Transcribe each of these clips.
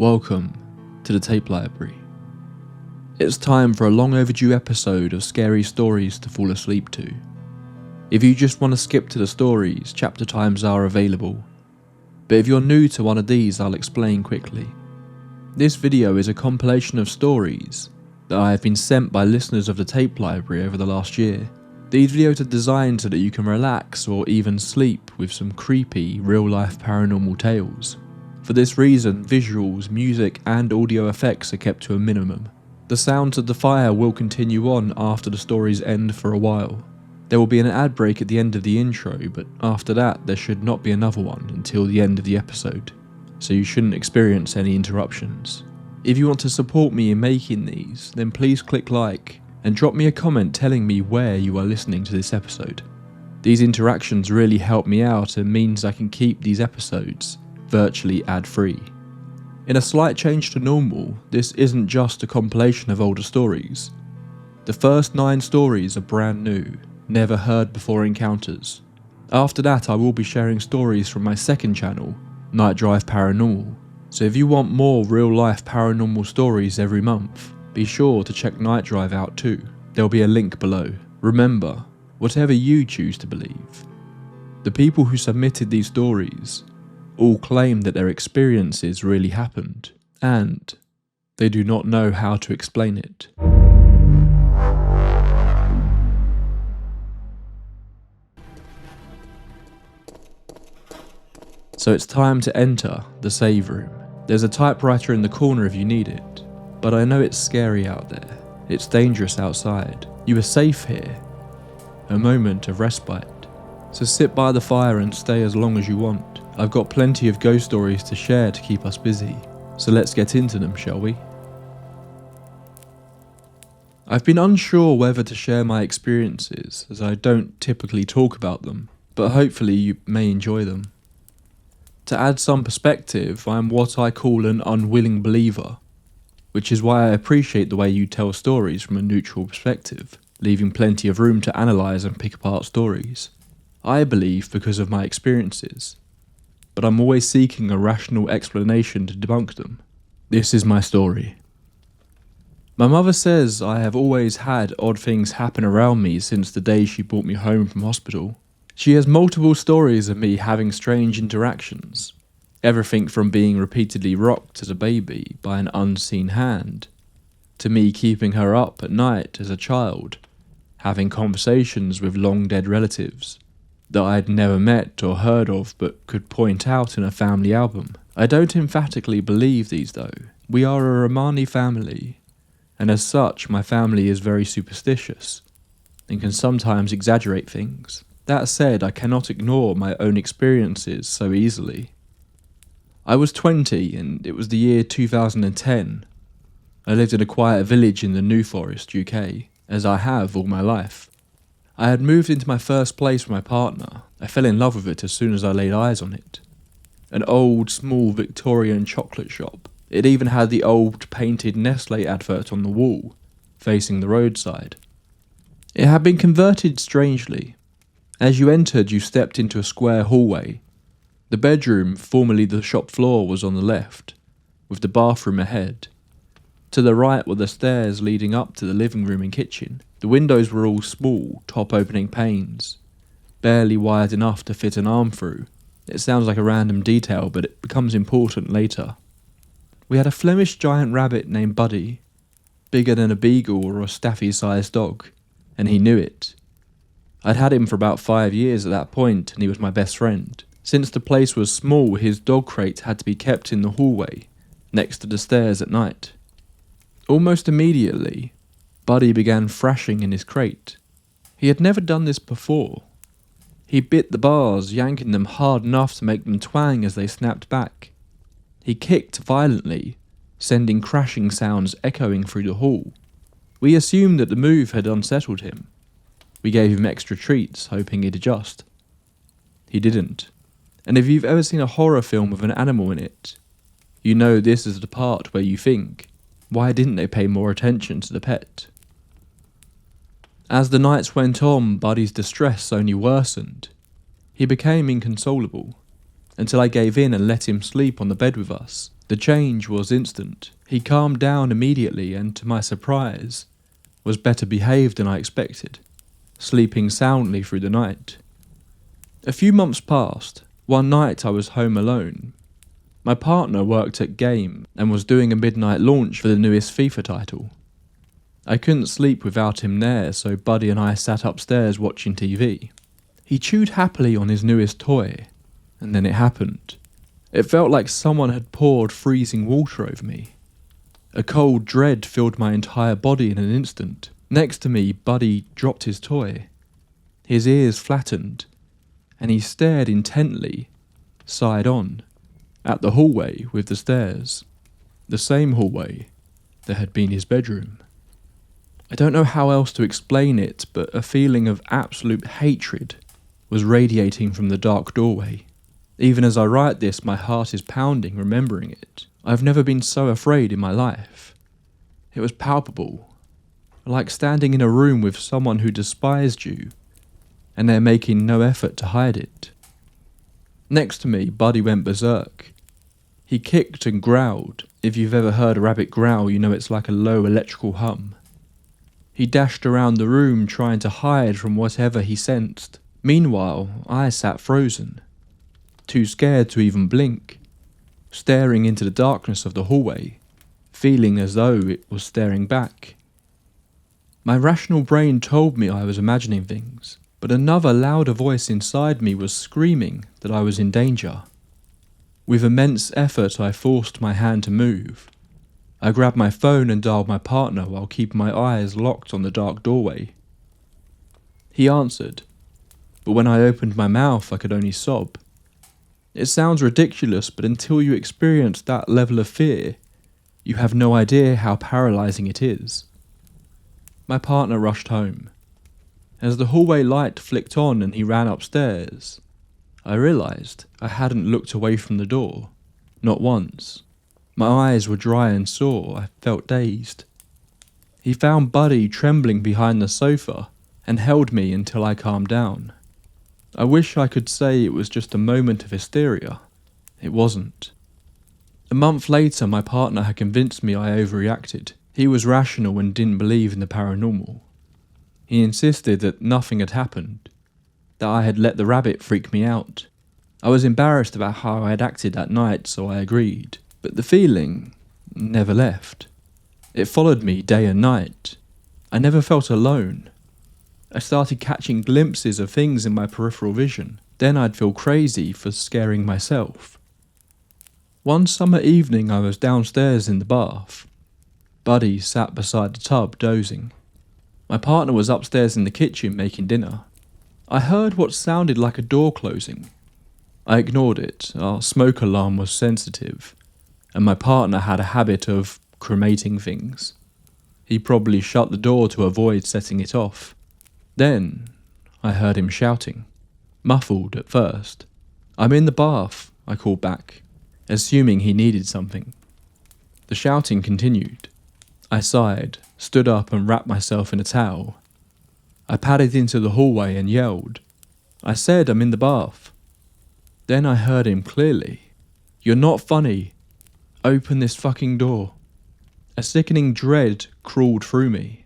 Welcome to the Tape Library. It's time for a long overdue episode of scary stories to fall asleep to. If you just want to skip to the stories, chapter times are available. But if you're new to one of these, I'll explain quickly. This video is a compilation of stories that I have been sent by listeners of the Tape Library over the last year. These videos are designed so that you can relax or even sleep with some creepy, real-life paranormal tales. For this reason, visuals, music and audio effects are kept to a minimum. The sounds of the fire will continue on after the stories end for a while. There will be an ad break at the end of the intro, but after that there should not be another one until the end of the episode, so you shouldn't experience any interruptions. If you want to support me in making these, then please click like and drop me a comment telling me where you are listening to this episode. These interactions really help me out and means I can keep these episodes virtually ad-free. In a slight change to normal, this isn't just a compilation of older stories. The first 9 stories are brand new, never heard before encounters. After that I will be sharing stories from my second channel, Night Drive Paranormal, so if you want more real life paranormal stories every month, be sure to check Night Drive out too. There'll be a link below. Remember, whatever you choose to believe, the people who submitted these stories all claim that their experiences really happened, and they do not know how to explain it. So it's time to enter the save room. There's a typewriter in the corner if you need it, but I know it's scary out there. It's dangerous outside. You are safe here. A moment of respite. So sit by the fire and stay as long as you want. I've got plenty of ghost stories to share to keep us busy, so let's get into them, shall we? I've been unsure whether to share my experiences, as I don't typically talk about them, but hopefully you may enjoy them. To add some perspective, I'm what I call an unwilling believer, which is why I appreciate the way you tell stories from a neutral perspective, leaving plenty of room to analyse and pick apart stories. I believe because of my experiences, but I'm always seeking a rational explanation to debunk them. This is my story. My mother says I have always had odd things happen around me since the day she brought me home from hospital. She has multiple stories of me having strange interactions. Everything from being repeatedly rocked as a baby by an unseen hand, to me keeping her up at night as a child, having conversations with long dead relatives that I had never met or heard of but could point out in a family album. I don't emphatically believe these though. We are a Romani family, and as such my family is very superstitious and can sometimes exaggerate things. That said, I cannot ignore my own experiences so easily. I was 20 and it was the year 2010. I lived in a quiet village in the New Forest, UK, as I have all my life. I had moved into my first place with my partner. I fell in love with it as soon as I laid eyes on it. An old, small Victorian chocolate shop. It even had the old painted Nestle advert on the wall, facing the roadside. It had been converted strangely. As you entered, you stepped into a square hallway. The bedroom, formerly the shop floor, was on the left, with the bathroom ahead. To the right were the stairs leading up to the living room and kitchen. The windows were all small, top-opening panes, barely wide enough to fit an arm through. It sounds like a random detail, but it becomes important later. We had a Flemish giant rabbit named Buddy, bigger than a beagle or a staffy-sized dog, and he knew it. I'd had him for about 5 years at that point, and he was my best friend. Since the place was small, his dog crate had to be kept in the hallway, next to the stairs at night. Almost immediately, Buddy began thrashing in his crate. He had never done this before. He bit the bars, yanking them hard enough to make them twang as they snapped back. He kicked violently, sending crashing sounds echoing through the hall. We assumed that the move had unsettled him. We gave him extra treats, hoping he'd adjust. He didn't. And if you've ever seen a horror film with an animal in it, you know this is the part where you think, why didn't they pay more attention to the pet? As the nights went on, Buddy's distress only worsened. He became inconsolable, until I gave in and let him sleep on the bed with us, The change was instant. He calmed down immediately and, to my surprise, was better behaved than I expected, sleeping soundly through the night. A few months passed. One night I was home alone. My partner worked at Game and was doing a midnight launch for the newest FIFA title. I couldn't sleep without him there, so Buddy and I sat upstairs watching TV. He chewed happily on his newest toy, and then it happened. It felt like someone had poured freezing water over me. A cold dread filled my entire body in an instant. Next to me, Buddy dropped his toy. His ears flattened, and he stared intently, side on, at the hallway with the stairs. The same hallway that had been his bedroom. I don't know how else to explain it, but a feeling of absolute hatred was radiating from the dark doorway. Even as I write this, my heart is pounding remembering it. I've never been so afraid in my life. It was palpable, like standing in a room with someone who despised you, and they're making no effort to hide it. Next to me, Buddy went berserk. He kicked and growled. If you've ever heard a rabbit growl, you know it's like a low electrical hum. He dashed around the room trying to hide from whatever he sensed. Meanwhile, I sat frozen, too scared to even blink, staring into the darkness of the hallway, feeling as though it was staring back. My rational brain told me I was imagining things, but another louder voice inside me was screaming that I was in danger. With immense effort, I forced my hand to move. I grabbed my phone and dialed my partner while keeping my eyes locked on the dark doorway. He answered, but when I opened my mouth, I could only sob. It sounds ridiculous, but until you experience that level of fear, you have no idea how paralyzing it is. My partner rushed home. As the hallway light flicked on and he ran upstairs, I realized I hadn't looked away from the door, not once. My eyes were dry and sore. I felt dazed. He found Buddy trembling behind the sofa and held me until I calmed down. I wish I could say it was just a moment of hysteria. It wasn't. A month later, my partner had convinced me I overreacted. He was rational and didn't believe in the paranormal. He insisted that nothing had happened, that I had let the rabbit freak me out. I was embarrassed about how I had acted that night, so I agreed. But the feeling never left. It followed me day and night. I never felt alone. I started catching glimpses of things in my peripheral vision. Then I'd feel crazy for scaring myself. One summer evening I was downstairs in the bath. Buddy sat beside the tub dozing. My partner was upstairs in the kitchen making dinner. I heard what sounded like a door closing. I ignored it. Our smoke alarm was sensitive, and my partner had a habit of cremating things. He probably shut the door to avoid setting it off. Then I heard him shouting, muffled at first. "I'm in the bath," I called back, assuming he needed something. The shouting continued. I sighed, stood up and wrapped myself in a towel. I padded into the hallway and yelled. I said I'm in the bath. Then I heard him clearly. "You're not funny. Open this fucking door." A sickening dread crawled through me.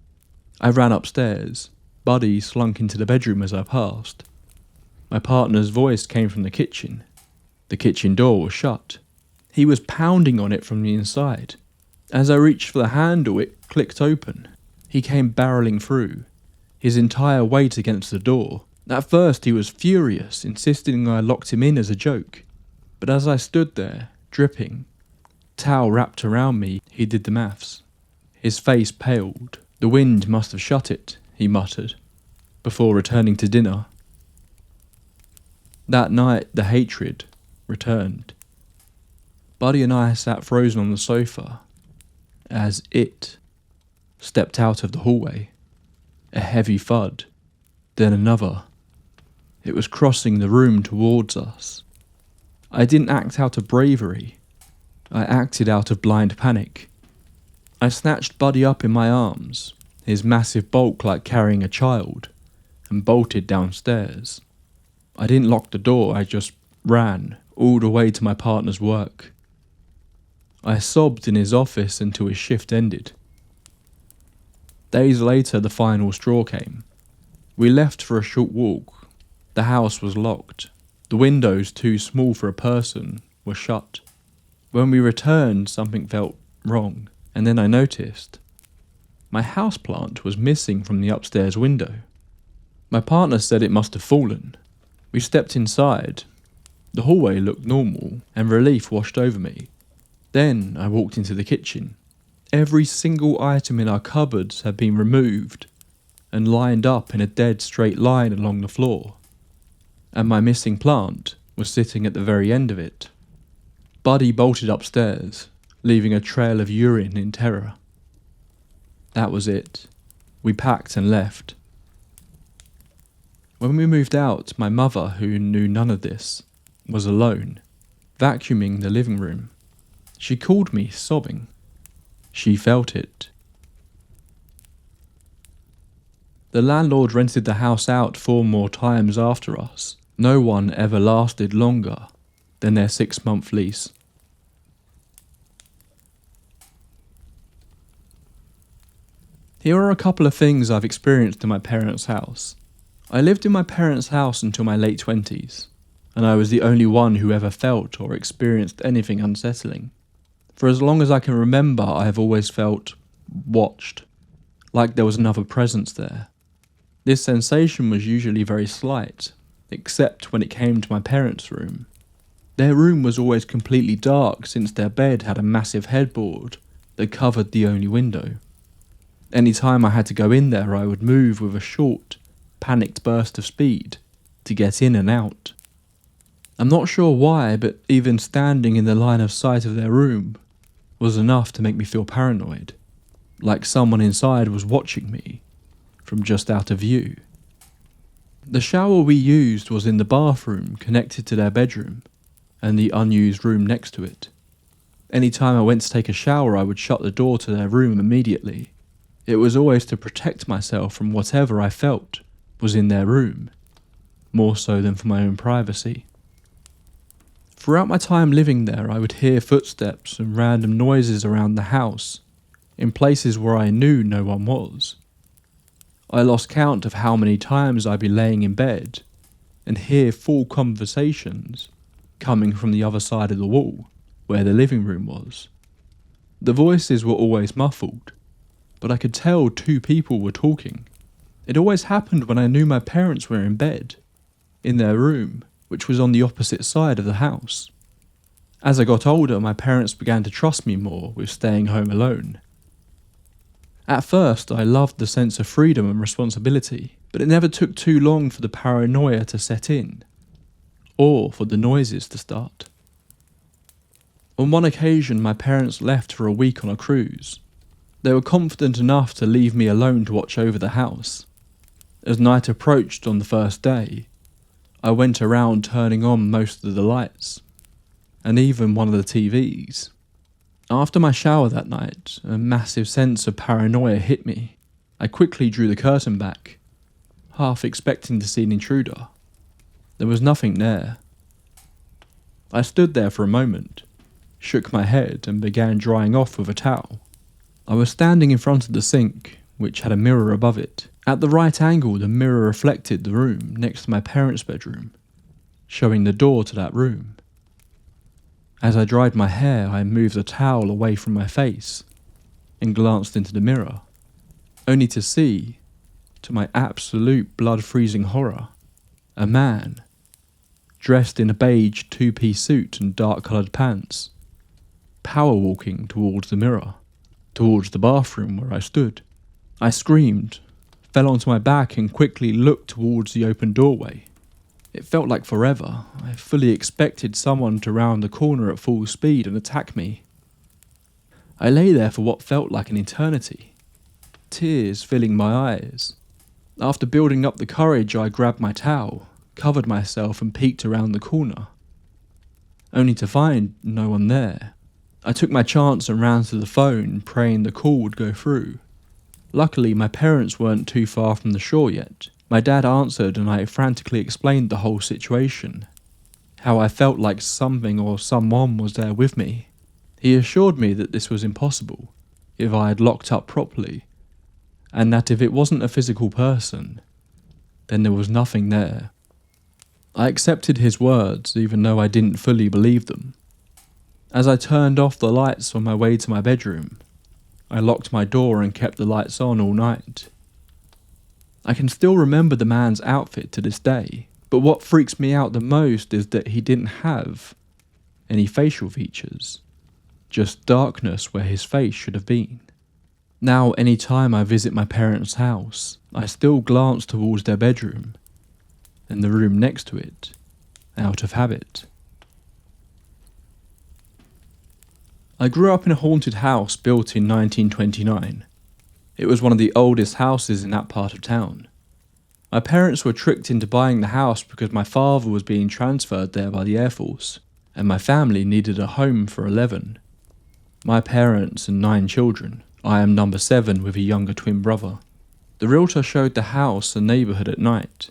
I ran upstairs. Buddy slunk into the bedroom as I passed. My partner's voice came from the kitchen. The kitchen door was shut. He was pounding on it from the inside. As I reached for the handle, it clicked open. He came barreling through, his entire weight against the door. At first he was furious, insisting I locked him in as a joke. But as I stood there, dripping, towel wrapped around me, he did the maths. His face paled. "The wind must have shut it," he muttered, before returning to dinner. That night the hatred returned. Buddy and I sat frozen on the sofa as it stepped out of the hallway. A heavy thud, then another. It was crossing the room towards us. I didn't act out of bravery. I acted out of blind panic. I snatched Buddy up in my arms, his massive bulk like carrying a child, and bolted downstairs. I didn't lock the door, I just ran all the way to my partner's work. I sobbed in his office until his shift ended. Days later, the final straw came. We left for a short walk. The house was locked. The windows, too small for a person, were shut. When we returned, something felt wrong, and then I noticed my houseplant was missing from the upstairs window. My partner said it must have fallen. We stepped inside. The hallway looked normal, and relief washed over me. Then I walked into the kitchen. Every single item in our cupboards had been removed and lined up in a dead straight line along the floor. And my missing plant was sitting at the very end of it. Buddy bolted upstairs, leaving a trail of urine in terror. That was it. We packed and left. When we moved out, my mother, who knew none of this, was alone, vacuuming the living room. She called me, sobbing. She felt it. The landlord rented the house out 4 more times after us. No one ever lasted longer than their 6-month lease. Here are a couple of things I've experienced in my parents' house. I lived in my parents' house until my late 20s, and I was the only one who ever felt or experienced anything unsettling. For as long as I can remember, I have always felt watched, like there was another presence there. This sensation was usually very slight, except when it came to my parents' room. Their room was always completely dark since their bed had a massive headboard that covered the only window. Any time I had to go in there, I would move with a short, panicked burst of speed to get in and out. I'm not sure why, but even standing in the line of sight of their room was enough to make me feel paranoid, like someone inside was watching me from just out of view. The shower we used was in the bathroom connected to their bedroom and the unused room next to it. Any time I went to take a shower, I would shut the door to their room immediately. It was always to protect myself from whatever I felt was in their room, more so than for my own privacy. Throughout my time living there, I would hear footsteps and random noises around the house, in places where I knew no one was. I lost count of how many times I'd be laying in bed and hear full conversations coming from the other side of the wall, where the living room was. The voices were always muffled, but I could tell 2 people were talking. It always happened when I knew my parents were in bed, in their room, which was on the opposite side of the house. As I got older, my parents began to trust me more with staying home alone. At first, I loved the sense of freedom and responsibility, but it never took too long for the paranoia to set in, or for the noises to start. On one occasion, my parents left for a week on a cruise. They were confident enough to leave me alone to watch over the house. As night approached on the first day, I went around turning on most of the lights, and even one of the TVs. After my shower that night, a massive sense of paranoia hit me. I quickly drew the curtain back, half expecting to see an intruder. There was nothing there. I stood there for a moment, shook my head and began drying off with a towel. I was standing in front of the sink, which had a mirror above it. At the right angle, the mirror reflected the room next to my parents' bedroom, showing the door to that room. As I dried my hair, I moved the towel away from my face and glanced into the mirror, only to see, to my absolute blood-freezing horror, a man, dressed in a beige 2-piece suit and dark-coloured pants, power-walking towards the mirror, towards the bathroom where I stood. I screamed, fell onto my back and quickly looked towards the open doorway. It felt like forever. I fully expected someone to round the corner at full speed and attack me. I lay there for what felt like an eternity, tears filling my eyes. After building up the courage, I grabbed my towel, covered myself and peeked around the corner, only to find no one there. I took my chance and ran to the phone, praying the call would go through. Luckily, my parents weren't too far from the shore yet. My dad answered and I frantically explained the whole situation, how I felt like something or someone was there with me. He assured me that this was impossible if I had locked up properly, and that if it wasn't a physical person, then there was nothing there. I accepted his words even though I didn't fully believe them. As I turned off the lights on my way to my bedroom, I locked my door and kept the lights on all night. I can still remember the man's outfit to this day, but what freaks me out the most is that he didn't have any facial features, just darkness where his face should have been. Now, any time I visit my parents' house, I still glance towards their bedroom and the room next to it, out of habit. I grew up in a haunted house built in 1929. It was one of the oldest houses in that part of town. My parents were tricked into buying the house because my father was being transferred there by the Air Force, and my family needed a home for 11. My parents and 9 children. I am number 7 with a younger twin brother. The realtor showed the house and neighbourhood at night.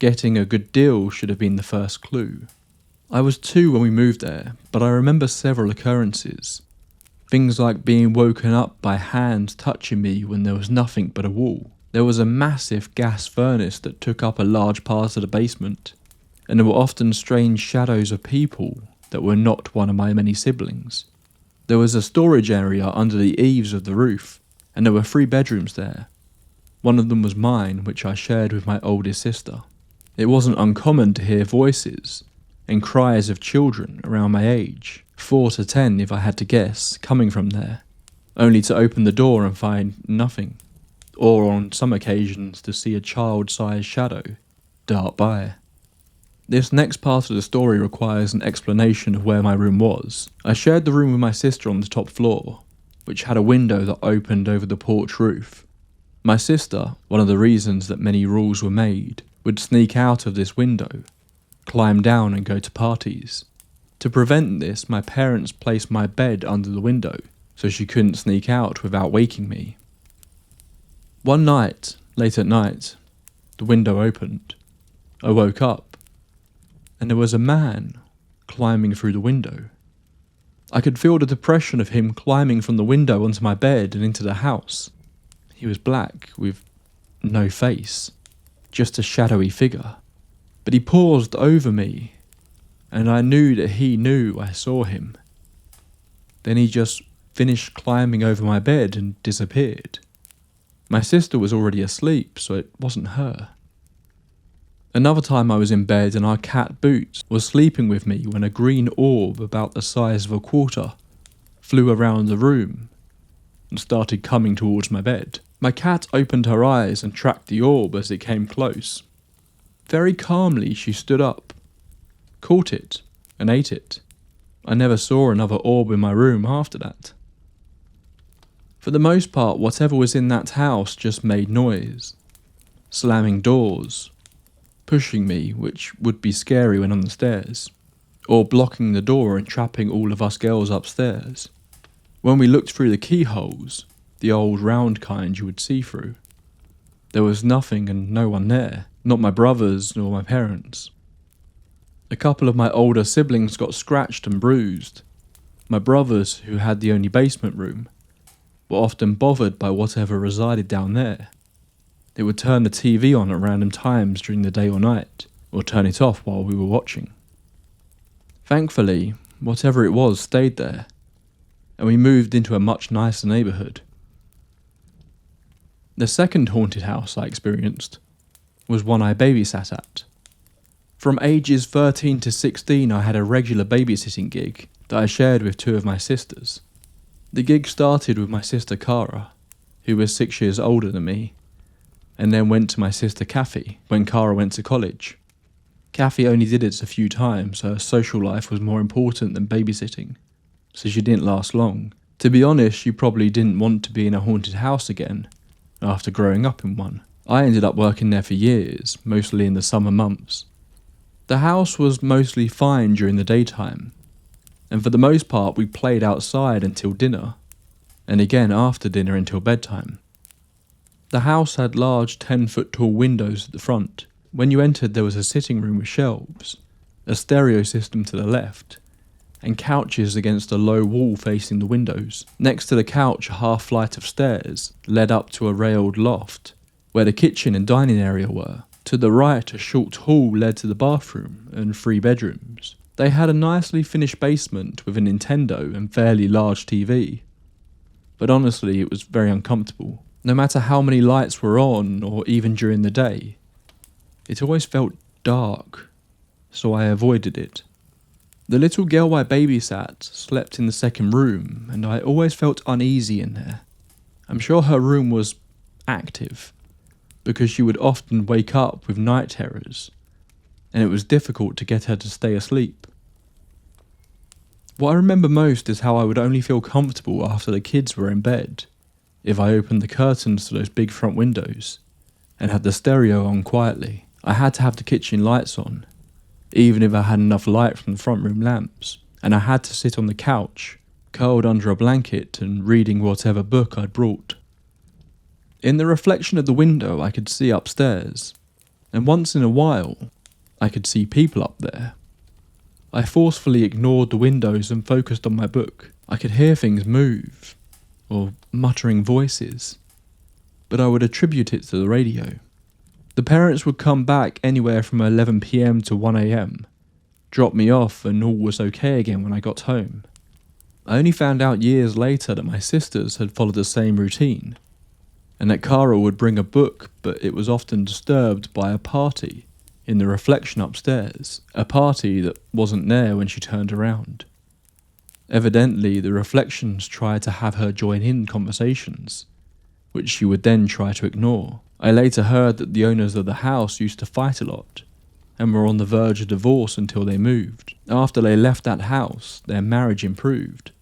Getting a good deal should have been the first clue. I was 2 when we moved there, but I remember several occurrences. Things like being woken up by hands touching me when there was nothing but a wall. There was a massive gas furnace that took up a large part of the basement, and there were often strange shadows of people that were not one of my many siblings. There was a storage area under the eaves of the roof, and there were 3 bedrooms there. One of them was mine, which I shared with my oldest sister. It wasn't uncommon to hear voices and cries of children around my age, 4 to 10 if I had to guess, coming from there, only to open the door and find nothing, or on some occasions to see a child-sized shadow dart by. This next part of the story requires an explanation of where my room was. I shared the room with my sister on the top floor, which had a window that opened over the porch roof. My sister, one of the reasons that many rules were made, would sneak out of this window, climb down and go to parties. To prevent this, my parents placed my bed under the window, so she couldn't sneak out without waking me. One night, late at night, the window opened. I woke up, and there was a man climbing through the window. I could feel the depression of him climbing from the window onto my bed and into the house. He was black, with no face, just a shadowy figure. But he paused over me, and I knew that he knew I saw him. Then he just finished climbing over my bed and disappeared. My sister was already asleep, so it wasn't her. Another time I was in bed and our cat Boots was sleeping with me when a green orb about the size of a quarter flew around the room and started coming towards my bed. My cat opened her eyes and tracked the orb as it came close. Very calmly she stood up, caught it and ate it. I never saw another orb in my room after that. For the most part, whatever was in that house just made noise, slamming doors, pushing me, which would be scary when on the stairs, or blocking the door and trapping all of us girls upstairs. When we looked through the keyholes, the old round kind you would see through, there was nothing and no one there, not my brothers nor my parents. A couple of my older siblings got scratched and bruised. My brothers, who had the only basement room, were often bothered by whatever resided down there. They would turn the TV on at random times during the day or night, or turn it off while we were watching. Thankfully, whatever it was stayed there, and we moved into a much nicer neighbourhood. The second haunted house I experienced was one I babysat at. From ages 13 to 16 I had a regular babysitting gig that I shared with 2 of my sisters. The gig started with my sister Cara, who was 6 years older than me, and then went to my sister Kathy when Cara went to college. Kathy only did it a few times, her social life was more important than babysitting, so she didn't last long. To be honest, she probably didn't want to be in a haunted house again after growing up in one. I ended up working there for years, mostly in the summer months. The house was mostly fine during the daytime, and for the most part we played outside until dinner, and again after dinner until bedtime. The house had large 10-foot tall windows at the front. When you entered there was a sitting room with shelves, a stereo system to the left, and couches against a low wall facing the windows. Next to the couch, a half flight of stairs led up to a railed loft, where the kitchen and dining area were. To the right, a short hall led to the bathroom and 3 bedrooms. They had a nicely finished basement with a Nintendo and fairly large TV. But honestly, it was very uncomfortable. No matter how many lights were on, or even during the day, it always felt dark, so I avoided it. The little girl I babysat slept in the second room, and I always felt uneasy in there. I'm sure her room was active, because she would often wake up with night terrors, and it was difficult to get her to stay asleep. What I remember most is how I would only feel comfortable after the kids were in bed, if I opened the curtains to those big front windows, and had the stereo on quietly. I had to have the kitchen lights on, even if I had enough light from the front room lamps, and I had to sit on the couch, curled under a blanket and reading whatever book I'd brought. In the reflection of the window I could see upstairs, and once in a while I could see people up there. I forcefully ignored the windows and focused on my book. I could hear things move, or muttering voices, but I would attribute it to the radio. The parents would come back anywhere from 11 PM to 1 AM, drop me off, and all was okay again when I got home. I only found out years later that my sisters had followed the same routine, and that Cara would bring a book, but it was often disturbed by a party in the reflection upstairs, a party that wasn't there when she turned around. Evidently, the reflections tried to have her join in conversations, which she would then try to ignore. I later heard that the owners of the house used to fight a lot, and were on the verge of divorce until they moved. After they left that house, their marriage improved,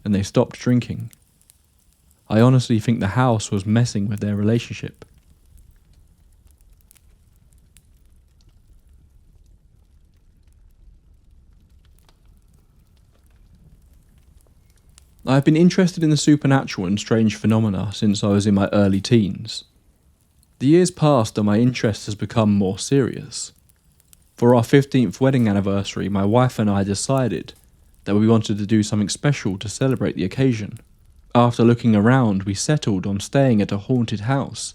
and they stopped drinking. I honestly think the house was messing with their relationship. I have been interested in the supernatural and strange phenomena since I was in my early teens. The years passed and my interest has become more serious. For our 15th wedding anniversary, my wife and I decided that we wanted to do something special to celebrate the occasion. After looking around, we settled on staying at a haunted house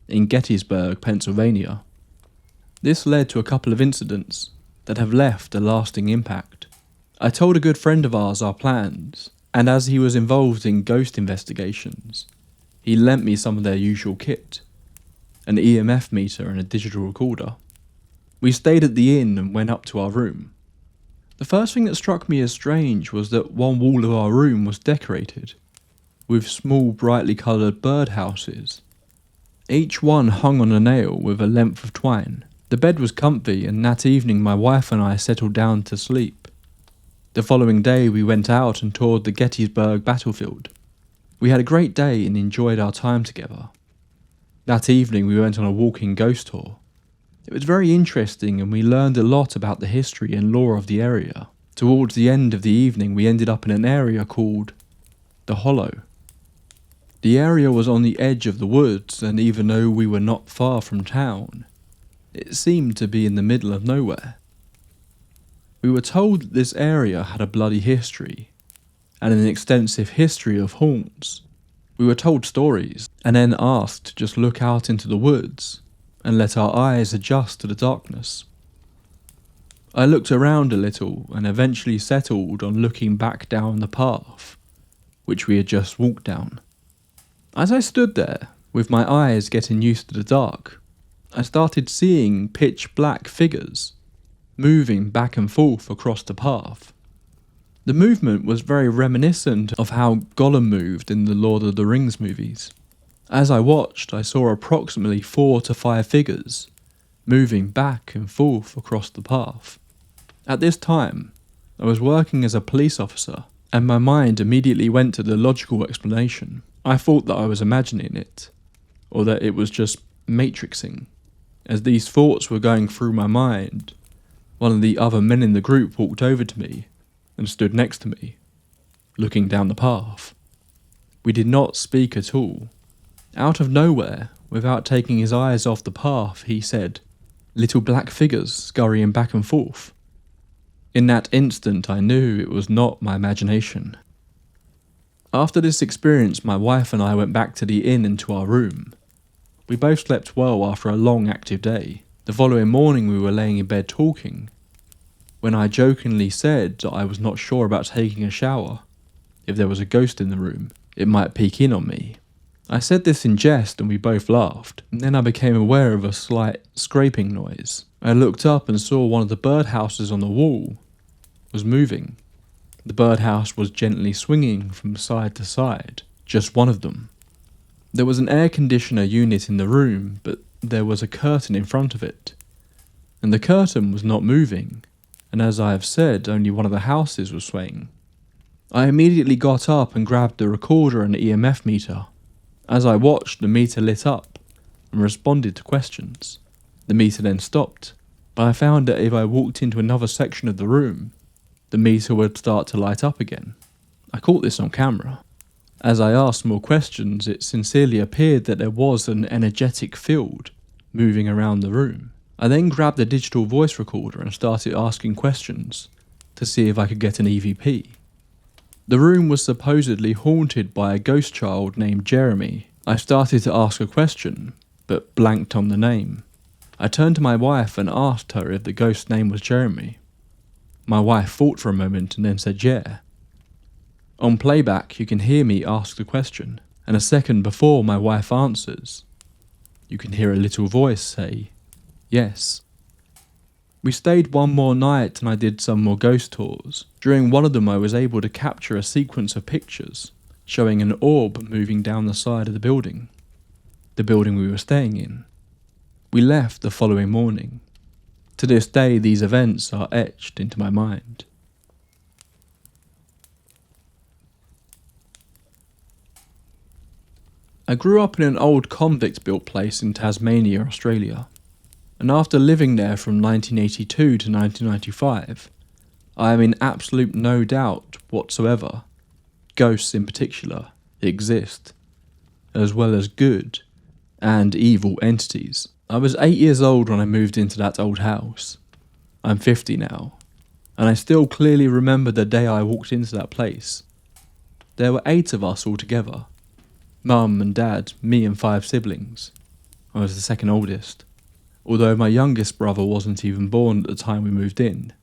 in Gettysburg, Pennsylvania. This led to a couple of incidents that have left a lasting impact. I told a good friend of ours our plans, and as he was involved in ghost investigations, he lent me some of their usual kit, an EMF meter and a digital recorder. We stayed at the inn and went up to our room. The first thing that struck me as strange was that one wall of our room was decorated with small brightly coloured birdhouses, each one hung on a nail with a length of twine. The bed was comfy, and that evening my wife and I settled down to sleep. The following day we went out and toured the Gettysburg battlefield. We had a great day and enjoyed our time together. That evening we went on a walking ghost tour. It was very interesting and we learned a lot about the history and lore of the area. Towards the end of the evening we ended up in an area called the Hollow. The area was on the edge of the woods, and even though we were not far from town, it seemed to be in the middle of nowhere. We were told that this area had a bloody history, and an extensive history of haunts. We were told stories, and then asked to just look out into the woods, and let our eyes adjust to the darkness. I looked around a little, and eventually settled on looking back down the path, which we had just walked down. As I stood there, with my eyes getting used to the dark, I started seeing pitch black figures moving back and forth across the path. The movement was very reminiscent of how Gollum moved in the Lord of the Rings movies. As I watched, I saw approximately 4 to 5 figures moving back and forth across the path. At this time, I was working as a police officer, and my mind immediately went to the logical explanation. I thought that I was imagining it, or that it was just matrixing. As these thoughts were going through my mind, one of the other men in the group walked over to me and stood next to me, looking down the path. We did not speak at all. Out of nowhere, without taking his eyes off the path, he said, "Little black figures scurrying back and forth." In that instant, I knew it was not my imagination. After this experience, my wife and I went back to the inn and to our room. We both slept well after a long, active day. The following morning, we were laying in bed talking, when I jokingly said that I was not sure about taking a shower. If there was a ghost in the room, it might peek in on me. I said this in jest and we both laughed, and then I became aware of a slight scraping noise. I looked up and saw one of the birdhouses on the wall was moving. The birdhouse was gently swinging from side to side, just one of them. There was an air conditioner unit in the room, but there was a curtain in front of it, and the curtain was not moving, and as I have said, only one of the houses was swaying. I immediately got up and grabbed the recorder and EMF meter. As I watched, the meter lit up and responded to questions. The meter then stopped, but I found that if I walked into another section of the room, the meter would start to light up again. I caught this on camera. As I asked more questions, it sincerely appeared that there was an energetic field moving around the room. I then grabbed the digital voice recorder and started asking questions to see if I could get an EVP. The room was supposedly haunted by a ghost child named Jeremy. I started to ask a question, but blanked on the name. I turned to my wife and asked her if the ghost's name was Jeremy. My wife thought for a moment and then said yeah. On playback, you can hear me ask the question, and a second before my wife answers, you can hear a little voice say, yes. We stayed one more night and I did some more ghost tours. During one of them I was able to capture a sequence of pictures showing an orb moving down the side of the building we were staying in. We left the following morning. To this day these events are etched into my mind. I grew up in an old convict-built place in Tasmania, Australia, and after living there from 1982 to 1995, I am in absolute no doubt whatsoever, ghosts in particular, exist, as well as good and evil entities. I was 8 years old when I moved into that old house. I'm 50 now, and I still clearly remember the day I walked into that place. There were 8 of us all together. Mum and Dad, me and 5 siblings. I was the second oldest, although my youngest brother wasn't even born at the time we moved in,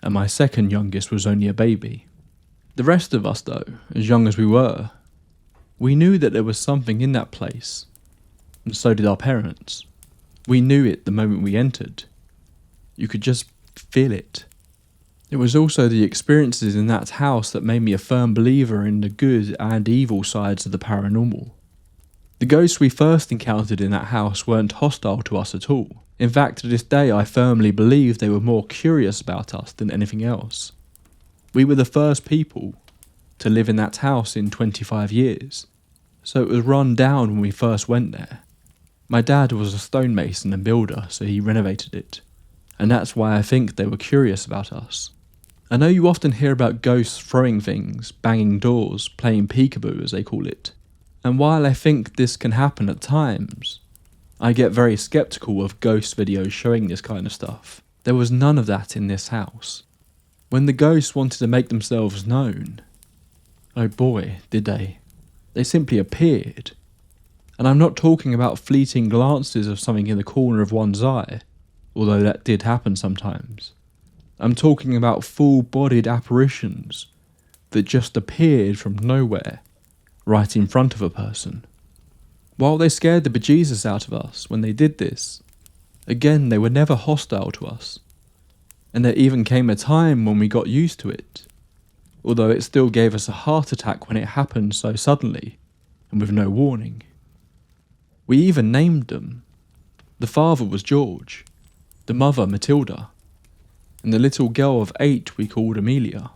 and my second youngest was only a baby. The rest of us though, as young as we were, we knew that there was something in that place, and so did our parents. We knew it the moment we entered. You could just feel it. It was also the experiences in that house that made me a firm believer in the good and evil sides of the paranormal. The ghosts we first encountered in that house weren't hostile to us at all. In fact, to this day I firmly believe they were more curious about us than anything else. We were the first people to live in that house in 25 years, so it was run down when we first went there. My dad was a stonemason and builder, so he renovated it, and that's why I think they were curious about us. I know you often hear about ghosts throwing things, banging doors, playing peekaboo as they call it, and while I think this can happen at times, I get very skeptical of ghost videos showing this kind of stuff. There was none of that in this house. When the ghosts wanted to make themselves known, oh boy, did they. They simply appeared. And I'm not talking about fleeting glances of something in the corner of one's eye, although that did happen sometimes. I'm talking about full-bodied apparitions that just appeared from nowhere, right in front of a person. While they scared the bejesus out of us when they did this, again they were never hostile to us, and there even came a time when we got used to it, although it still gave us a heart attack when it happened so suddenly and with no warning. We even named them. The father was George, the mother Matilda, and the little girl of 8 we called Amelia.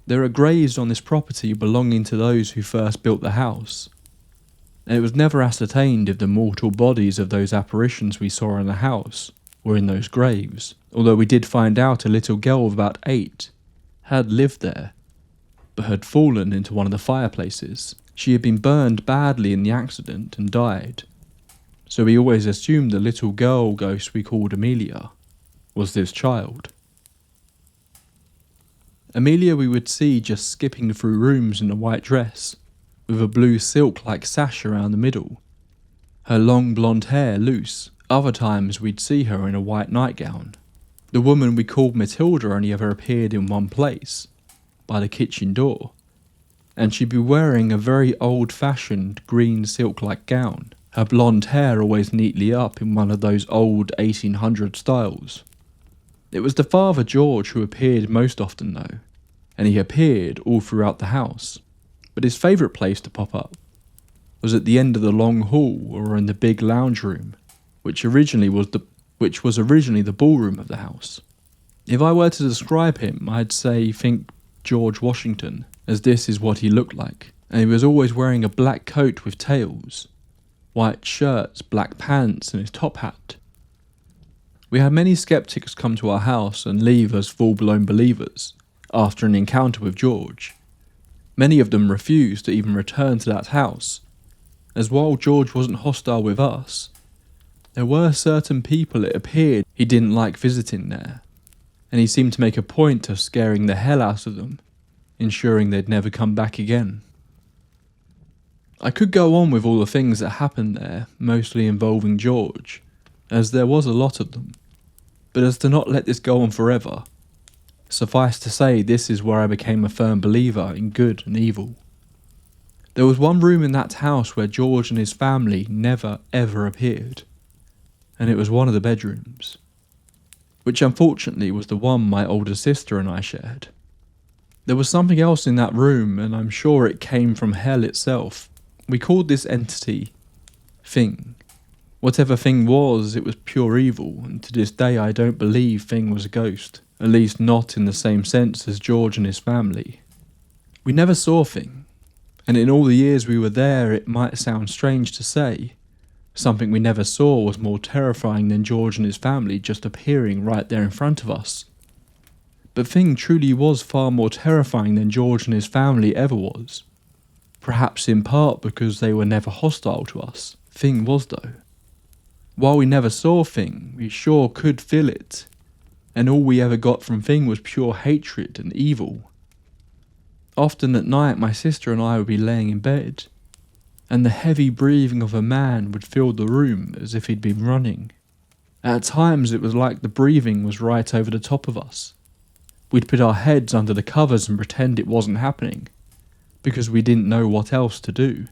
There are graves on this property belonging to those who first built the house, and it was never ascertained if the mortal bodies of those apparitions we saw in the house were in those graves, although we did find out a little girl of about 8 had lived there, but had fallen into one of the fireplaces. She had been burned badly in the accident and died, so we always assumed the little girl ghost we called Amelia was this child. Amelia we would see just skipping through rooms in a white dress, with a blue silk-like sash around the middle. Her long blonde hair loose. Other times we'd see her in a white nightgown. The woman we called Matilda only ever appeared in one place, by the kitchen door, and she'd be wearing a very old-fashioned green silk-like gown, her blonde hair always neatly up in one of those old 1800 styles. It was the father George who appeared most often though, and he appeared all throughout the house, but his favourite place to pop up was at the end of the long hall or in the big lounge room, which was originally the ballroom of the house. If I were to describe him, I'd say think George Washington, as this is what he looked like, and he was always wearing a black coat with tails, white shirts, black pants and his top hat. We had many skeptics come to our house and leave as full-blown believers after an encounter with George. Many of them refused to even return to that house, as while George wasn't hostile with us, there were certain people it appeared he didn't like visiting there, and he seemed to make a point of scaring the hell out of them, ensuring they'd never come back again. I could go on with all the things that happened there, mostly involving George, as there was a lot of them, but as to not let this go on forever, suffice to say this is where I became a firm believer in good and evil. There was one room in that house where George and his family never ever appeared, and it was one of the bedrooms, which unfortunately was the one my older sister and I shared. There was something else in that room, and I'm sure it came from hell itself. We called this entity Thing. Whatever Thing was, it was pure evil, and to this day I don't believe Thing was a ghost, at least not in the same sense as George and his family. We never saw Thing, and in all the years we were there it might sound strange to say, something we never saw was more terrifying than George and his family just appearing right there in front of us. But Thing truly was far more terrifying than George and his family ever was. Perhaps in part because they were never hostile to us. Thing was though. While we never saw Thing, we sure could feel it, and all we ever got from Thing was pure hatred and evil. Often at night my sister and I would be laying in bed, and the heavy breathing of a man would fill the room as if he'd been running. At times it was like the breathing was right over the top of us. We'd put our heads under the covers and pretend it wasn't happening, because we didn't know what else to do.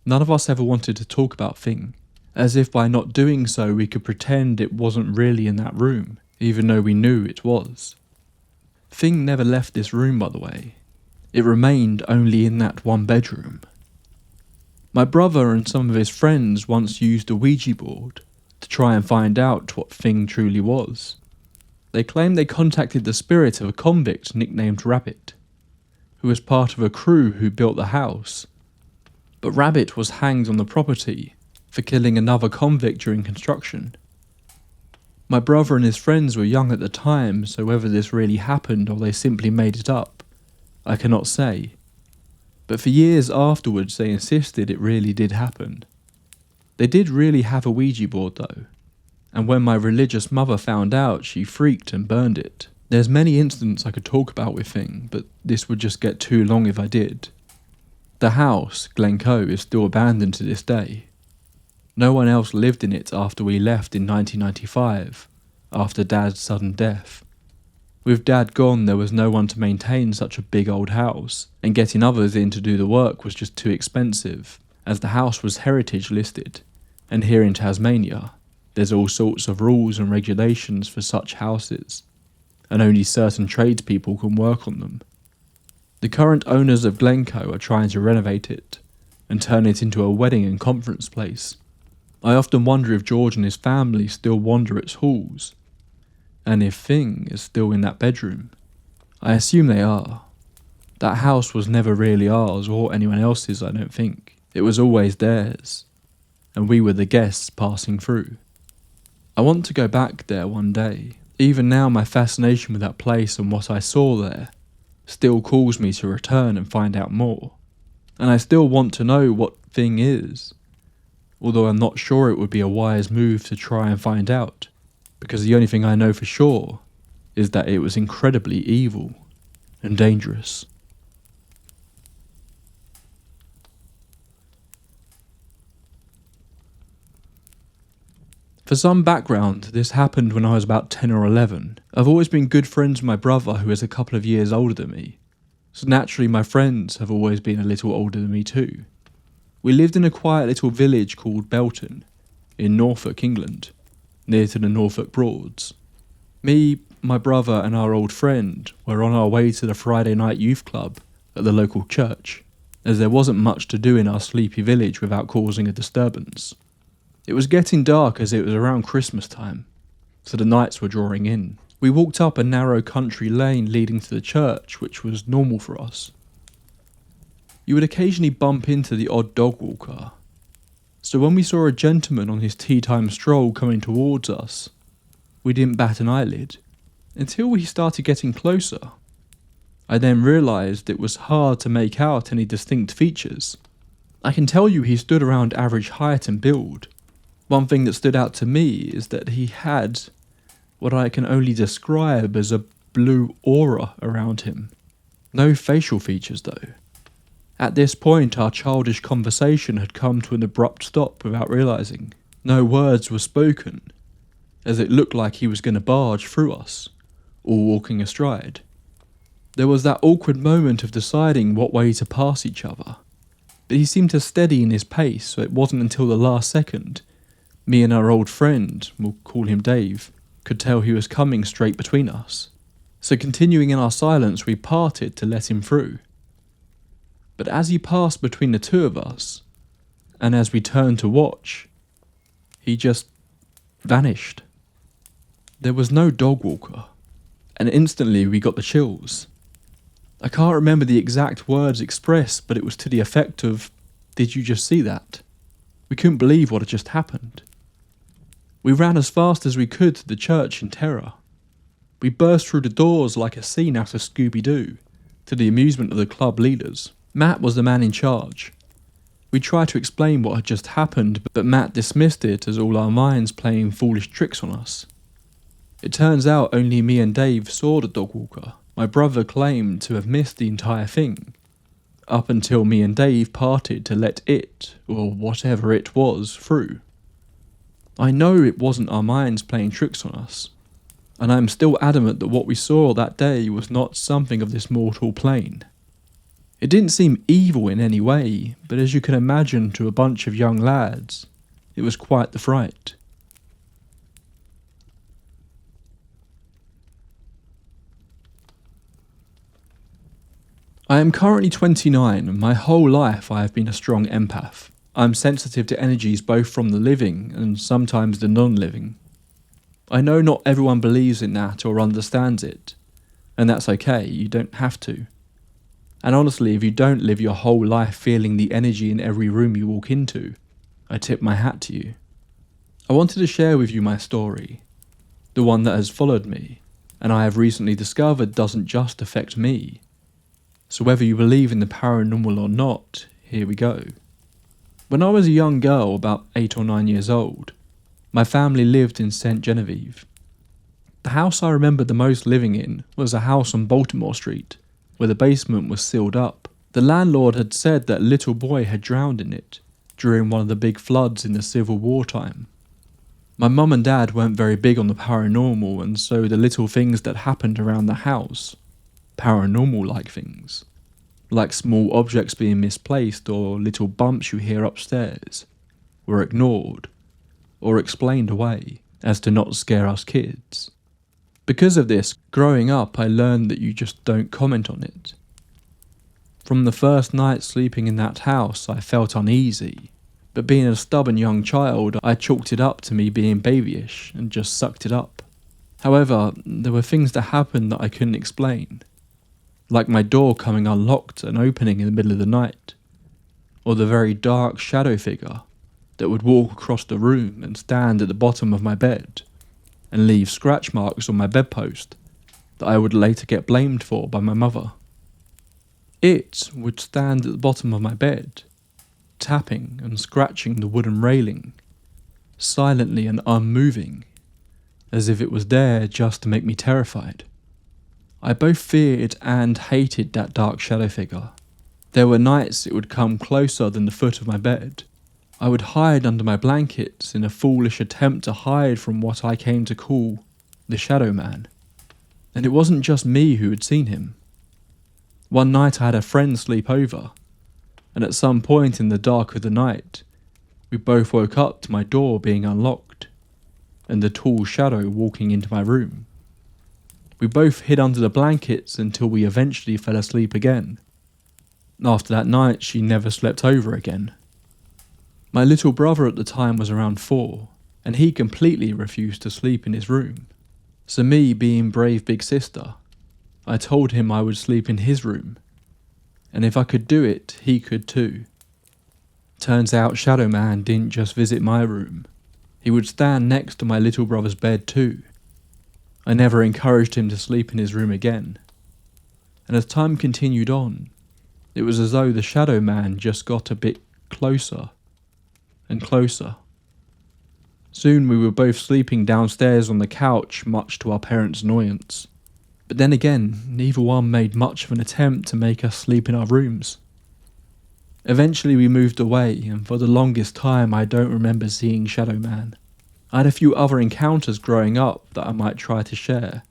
None of us ever wanted to talk about Thing, as if by not doing so we could pretend it wasn't really in that room, even though we knew it was. Thing never left this room, by the way. It remained only in that one bedroom. My brother and some of his friends once used a Ouija board to try and find out what Thing truly was. They claimed they contacted the spirit of a convict nicknamed Rabbit, who was part of a crew who built the house. But Rabbit was hanged on the property for killing another convict during construction. My brother and his friends were young at the time, so whether this really happened or they simply made it up, I cannot say. But for years afterwards they insisted it really did happen. They did really have a Ouija board though, and when my religious mother found out she freaked and burned it. There's many incidents I could talk about with Thing, but this would just get too long if I did. The house, Glencoe, is still abandoned to this day. No one else lived in it after we left in 1995, after Dad's sudden death. With Dad gone, there was no one to maintain such a big old house, and getting others in to do the work was just too expensive, as the house was heritage listed, and here in Tasmania, there's all sorts of rules and regulations for such houses, and only certain tradespeople can work on them. The current owners of Glencoe are trying to renovate it, and turn it into a wedding and conference place. I often wonder if George and his family still wander its halls, and if Thing is still in that bedroom. I assume they are. That house was never really ours or anyone else's, I don't think. It was always theirs, and we were the guests passing through. I want to go back there one day. Even now my fascination with that place and what I saw there still calls me to return and find out more. And I still want to know what Thing is, although I'm not sure it would be a wise move to try and find out, because the only thing I know for sure is that it was incredibly evil and dangerous. For some background, this happened when I was about 10 or 11. I've always been good friends with my brother, who is a couple of years older than me. So naturally my friends have always been a little older than me too. We lived in a quiet little village called Belton, in Norfolk, England, near to the Norfolk Broads. Me, my brother and our old friend were on our way to the Friday night youth club at the local church, as there wasn't much to do in our sleepy village without causing a disturbance. It was getting dark as it was around Christmas time, so the nights were drawing in. We walked up a narrow country lane leading to the church, which was normal for us. You would occasionally bump into the odd dog walker, so when we saw a gentleman on his tea time stroll coming towards us, we didn't bat an eyelid, until he started getting closer. I then realised it was hard to make out any distinct features. I can tell you he stood around average height and build. One thing that stood out to me is that he had what I can only describe as a blue aura around him. No facial features though. At this point our childish conversation had come to an abrupt stop without realising. No words were spoken, as it looked like he was going to barge through us, all walking astride. There was that awkward moment of deciding what way to pass each other, but he seemed to steady in his pace, so it wasn't until the last second me and our old friend, we'll call him Dave, could tell he was coming straight between us. So continuing in our silence, we parted to let him through. But as he passed between the two of us, and as we turned to watch, he just vanished. There was no dog walker, and instantly we got the chills. I can't remember the exact words expressed, but it was to the effect of, "Did you just see that?" We couldn't believe what had just happened. We ran as fast as we could to the church in terror. We burst through the doors like a scene out of Scooby-Doo, to the amusement of the club leaders. Matt was the man in charge. We tried to explain what had just happened, but Matt dismissed it as all our minds playing foolish tricks on us. It turns out only me and Dave saw the dog walker. My brother claimed to have missed the entire thing, up until me and Dave parted to let it, or whatever it was, through. I know it wasn't our minds playing tricks on us, and I am still adamant that what we saw that day was not something of this mortal plane. It didn't seem evil in any way, but as you can imagine to a bunch of young lads, it was quite the fright. I am currently 29 and my whole life I have been a strong empath. I am sensitive to energies both from the living and sometimes the non-living. I know not everyone believes in that or understands it, and that's okay, you don't have to. And honestly, if you don't live your whole life feeling the energy in every room you walk into, I tip my hat to you. I wanted to share with you my story, the one that has followed me, and I have recently discovered doesn't just affect me. So whether you believe in the paranormal or not, here we go. When I was a young girl, about 8 or 9 years old, my family lived in St. Genevieve. The house I remember the most living in was a house on Baltimore Street, where the basement was sealed up. The landlord had said that a little boy had drowned in it during one of the big floods in the Civil War time. My mum and dad weren't very big on the paranormal, and so the little things that happened around the house, paranormal-like things, like small objects being misplaced or little bumps you hear upstairs, were ignored or explained away as to not scare us kids. Because of this, growing up I learned that you just don't comment on it. From the first night sleeping in that house I felt uneasy, but being a stubborn young child I chalked it up to me being babyish and just sucked it up. However, there were things that happened that I couldn't explain, like my door coming unlocked and opening in the middle of the night, or the very dark shadow figure that would walk across the room and stand at the bottom of my bed and leave scratch marks on my bedpost that I would later get blamed for by my mother. It would stand at the bottom of my bed, tapping and scratching the wooden railing, silently and unmoving, as if it was there just to make me terrified. I both feared and hated that dark shadow figure. There were nights it would come closer than the foot of my bed. I would hide under my blankets in a foolish attempt to hide from what I came to call the Shadow Man. And it wasn't just me who had seen him. One night I had a friend sleep over, and at some point in the dark of the night, we both woke up to my door being unlocked, and the tall shadow walking into my room. We both hid under the blankets until we eventually fell asleep again. After that night, she never slept over again. My little brother at the time was around 4, and he completely refused to sleep in his room. So me, being brave big sister, I told him I would sleep in his room, and if I could do it, he could too. Turns out Shadow Man didn't just visit my room. He would stand next to my little brother's bed too. I never encouraged him to sleep in his room again. And as time continued on, it was as though the Shadow Man just got a bit closer and closer. Soon we were both sleeping downstairs on the couch, much to our parents' annoyance. But then again, neither one made much of an attempt to make us sleep in our rooms. Eventually we moved away, and for the longest time I don't remember seeing Shadow Man. I had a few other encounters growing up that I might try to share,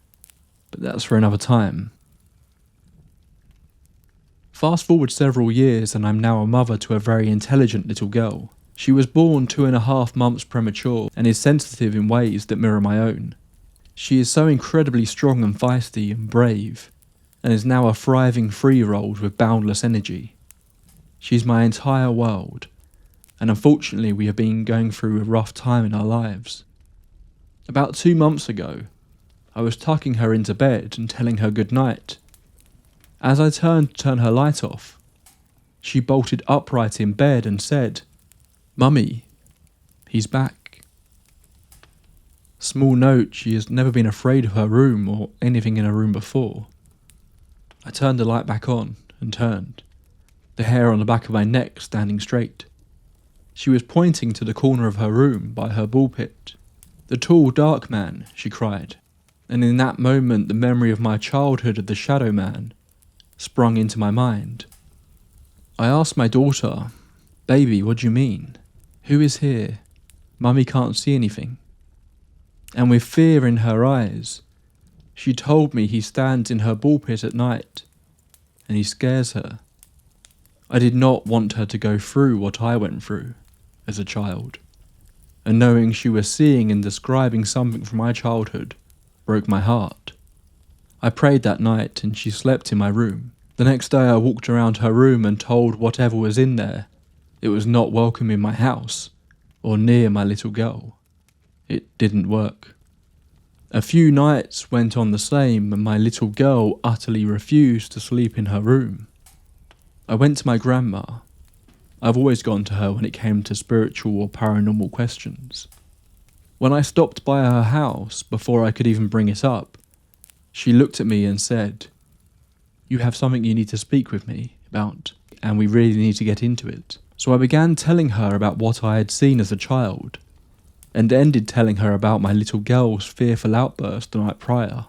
but that's for another time. Fast forward several years and I'm now a mother to a very intelligent little girl. She was born 2.5 months premature and is sensitive in ways that mirror my own. She is so incredibly strong and feisty and brave, and is now a thriving 3-year-old with boundless energy. She's my entire world, and unfortunately we have been going through a rough time in our lives. About 2 months ago, I was tucking her into bed and telling her good night. As I turned to turn her light off, she bolted upright in bed and said, "Mummy, he's back." Small note, she has never been afraid of her room or anything in her room before. I turned the light back on and turned, the hair on the back of my neck standing straight. She was pointing to the corner of her room by her ball pit. "The tall, dark man," she cried, and in that moment the memory of my childhood of the Shadow Man sprung into my mind. I asked my daughter, "Baby, what do you mean? Who is here? Mummy can't see anything." And with fear in her eyes, she told me he stands in her ball pit at night, and he scares her. I did not want her to go through what I went through as a child, and knowing she was seeing and describing something from my childhood broke my heart. I prayed that night and she slept in my room. The next day I walked around her room and told whatever was in there it was not welcome in my house or near my little girl. It didn't work. A few nights went on the same and my little girl utterly refused to sleep in her room. I went to my grandma. I've always gone to her when it came to spiritual or paranormal questions. When I stopped by her house, before I could even bring it up, she looked at me and said, "You have something you need to speak with me about, and we really need to get into it." So I began telling her about what I had seen as a child, and ended telling her about my little girl's fearful outburst the night prior.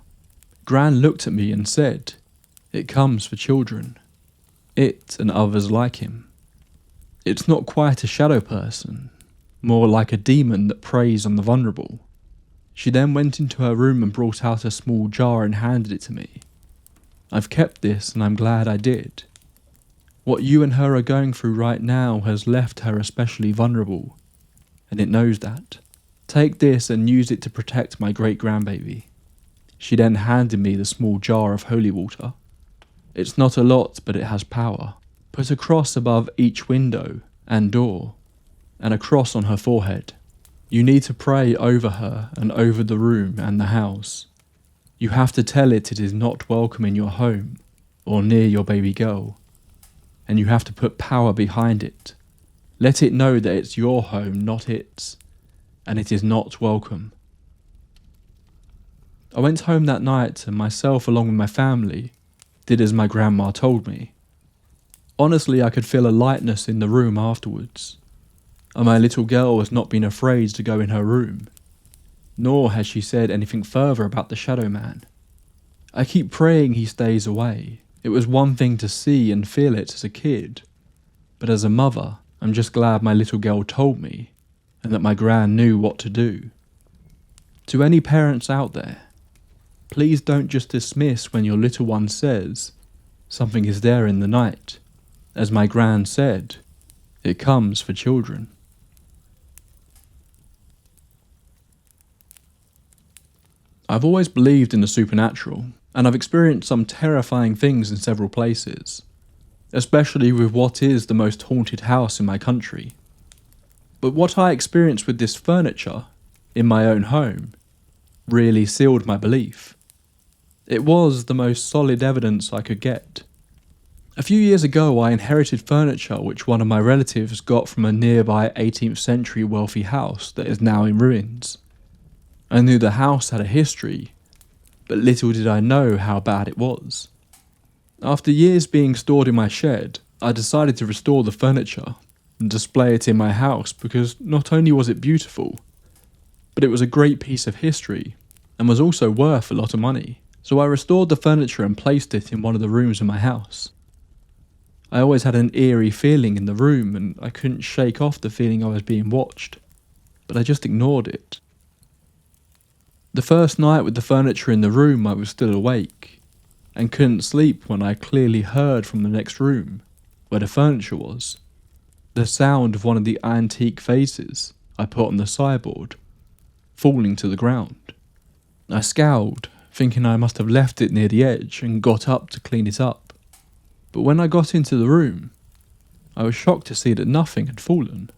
Gran looked at me and said, "It comes for children. It and others like him. It's not quite a shadow person, more like a demon that preys on the vulnerable." She then went into her room and brought out a small jar and handed it to me. I've kept this and I'm glad I did. What you and her are going through right now has left her especially vulnerable, and it knows that. Take this and use it to protect my great-grandbaby. She then handed me the small jar of holy water. It's not a lot, but it has power. Put a cross above each window and door, and a cross on her forehead. You need to pray over her and over the room and the house. You have to tell it is not welcome in your home or near your baby girl. And you have to put power behind it. Let it know that it's your home, not its, and it is not welcome. I went home that night and myself along with my family did as my grandma told me. Honestly, I could feel a lightness in the room afterwards, and my little girl has not been afraid to go in her room. nor has she said anything further about the shadow man. I keep praying he stays away. It was one thing to see and feel it as a kid, but as a mother, I'm just glad my little girl told me, and that my gran knew what to do. To any parents out there, please don't just dismiss when your little one says, something is there in the night. As my gran said, it comes for children. I've always believed in the supernatural, and I've experienced some terrifying things in several places, especially with what is the most haunted house in my country. But what I experienced with this furniture, in my own home, really sealed my belief. It was the most solid evidence I could get. A few years ago I inherited furniture which one of my relatives got from a nearby 18th century wealthy house that is now in ruins. I knew the house had a history, but little did I know how bad it was. After years being stored in my shed, I decided to restore the furniture and display it in my house because not only was it beautiful, but it was a great piece of history and was also worth a lot of money. So I restored the furniture and placed it in one of the rooms in my house. I always had an eerie feeling in the room and I couldn't shake off the feeling I was being watched, but I just ignored it. The first night with the furniture in the room I was still awake and couldn't sleep when I clearly heard from the next room, where the furniture was, the sound of one of the antique vases I put on the sideboard falling to the ground. I scowled, thinking I must have left it near the edge and got up to clean it up. But when I got into the room, I was shocked to see that nothing had fallen.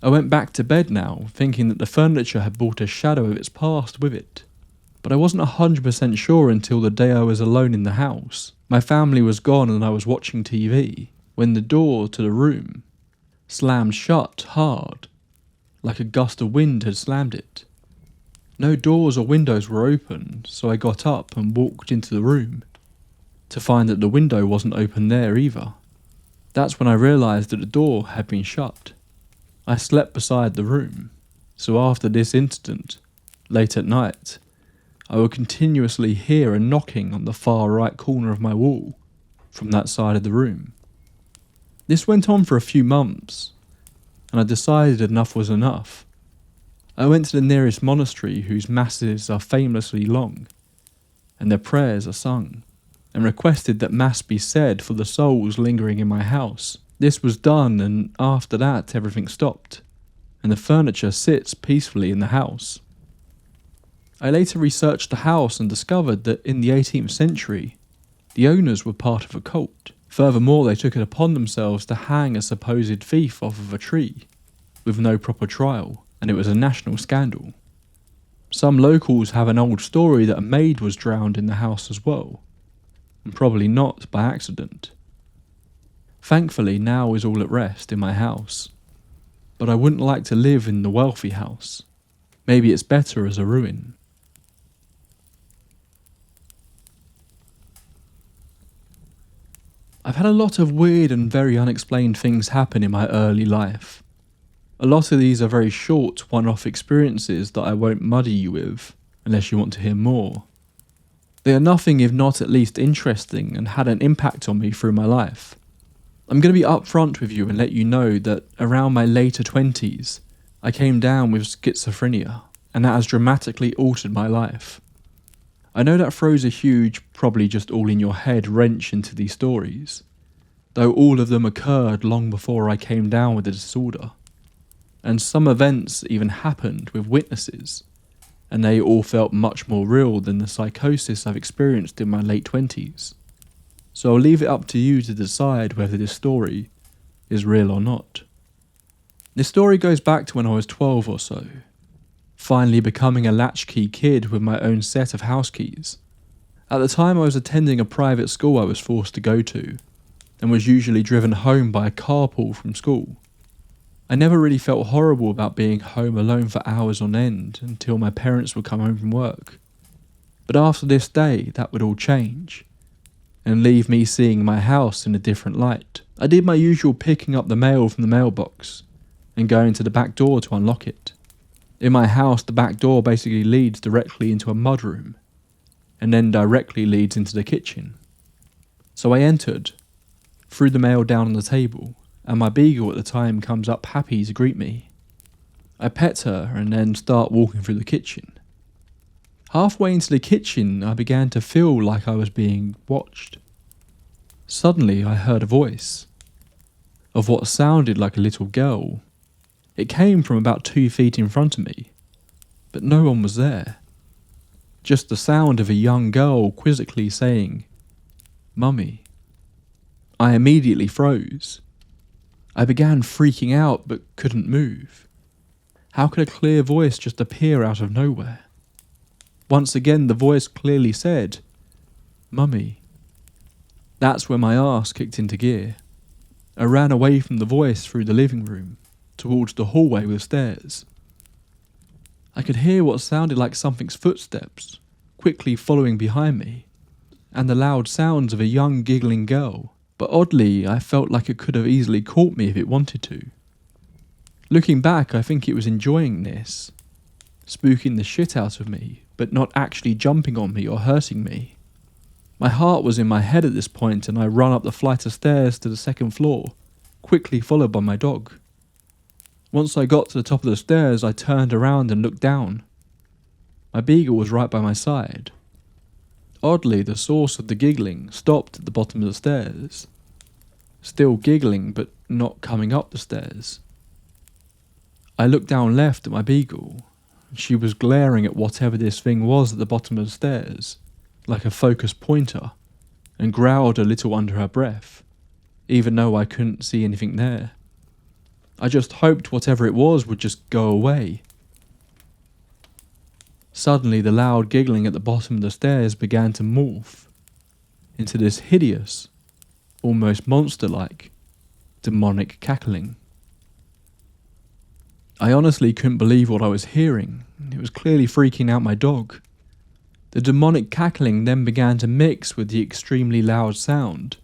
I went back to bed now, thinking that the furniture had brought a shadow of its past with it. But I wasn't 100% sure until the day I was alone in the house. My family was gone and I was watching TV, when the door to the room slammed shut hard, like a gust of wind had slammed it. No doors or windows were open, so I got up and walked into the room, to find that the window wasn't open there either. That's when I realised that the door had been shut. I slept beside the room, so after this incident, late at night, I would continuously hear a knocking on the far right corner of my wall from that side of the room. This went on for a few months, and I decided enough was enough. I went to the nearest monastery whose masses are famously long, and their prayers are sung, and requested that mass be said for the souls lingering in my house. This was done, and after that everything stopped, and the furniture sits peacefully in the house. I later researched the house and discovered that in the 18th century, the owners were part of a cult. Furthermore, they took it upon themselves to hang a supposed thief off of a tree, with no proper trial, and it was a national scandal. Some locals have an old story that a maid was drowned in the house as well, and probably not by accident. Thankfully, now is all at rest in my house, but I wouldn't like to live in the wealthy house. Maybe it's better as a ruin. I've had a lot of weird and very unexplained things happen in my early life. A lot of these are very short, one-off experiences that I won't muddy you with, unless you want to hear more. They are nothing if not at least interesting and had an impact on me through my life. I'm going to be upfront with you and let you know that around my later 20s, I came down with schizophrenia, and that has dramatically altered my life. I know that throws a huge, probably just all in your head wrench into these stories, though all of them occurred long before I came down with the disorder. And some events even happened with witnesses, and they all felt much more real than the psychosis I've experienced in my late 20s. So I'll leave it up to you to decide whether this story is real or not. This story goes back to when I was 12 or so, finally becoming a latchkey kid with my own set of house keys. At the time I was attending a private school I was forced to go to, and was usually driven home by a carpool from school. I never really felt horrible about being home alone for hours on end until my parents would come home from work. But after this day, that would all change, and leave me seeing my house in a different light. I did my usual picking up the mail from the mailbox, and going to the back door to unlock it. In my house, the back door basically leads directly into a mudroom, and then directly leads into the kitchen. So I entered, threw the mail down on the table, and my beagle at the time comes up happy to greet me. I pet her and then start walking through the kitchen. Halfway into the kitchen, I began to feel like I was being watched. Suddenly, I heard a voice of what sounded like a little girl. It came from about 2 feet in front of me, but no one was there. Just the sound of a young girl quizzically saying, "Mummy." I immediately froze. I began freaking out but couldn't move. How could a clear voice just appear out of nowhere? Once again the voice clearly said, "Mummy." That's when my arse kicked into gear. I ran away from the voice through the living room, towards the hallway with stairs. I could hear what sounded like something's footsteps, quickly following behind me, and the loud sounds of a young giggling girl, but oddly I felt like it could have easily caught me if it wanted to. Looking back, I think it was enjoying this, spooking the shit out of me, but not actually jumping on me or hurting me. My heart was in my head at this point, and I ran up the flight of stairs to the 2nd floor, quickly followed by my dog. Once I got to the top of the stairs, I turned around and looked down. My beagle was right by my side. Oddly, the source of the giggling stopped at the bottom of the stairs. Still giggling, but not coming up the stairs. I looked down left at my beagle. She was glaring at whatever this thing was at the bottom of the stairs, like a focus pointer, and growled a little under her breath, even though I couldn't see anything there. I just hoped whatever it was would just go away. Suddenly the loud giggling at the bottom of the stairs began to morph into this hideous, almost monster-like, demonic cackling. I honestly couldn't believe what I was hearing. It was clearly freaking out my dog. The demonic cackling then began to mix with the extremely loud sound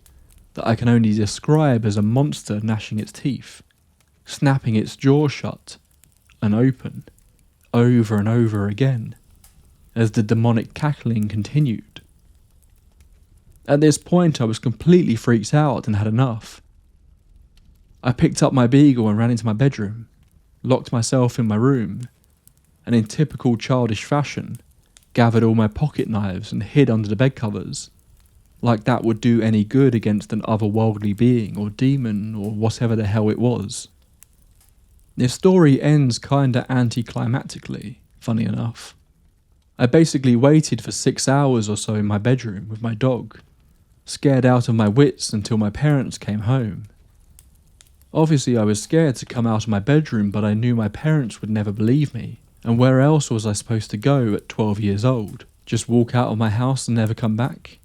that I can only describe as a monster gnashing its teeth, snapping its jaw shut and open, over and over again, as the demonic cackling continued. At this point I was completely freaked out and had enough. I picked up my beagle and ran into my bedroom, locked myself in my room, and in typical childish fashion, gathered all my pocket knives and hid under the bed covers, like that would do any good against an otherworldly being or demon or whatever the hell it was. This story ends kinda anticlimactically, funny enough. I basically waited for 6 hours or so in my bedroom with my dog, scared out of my wits until my parents came home. Obviously I was scared to come out of my bedroom, but I knew my parents would never believe me, and where else was I supposed to go at 12 years old? Just walk out of my house and never come back?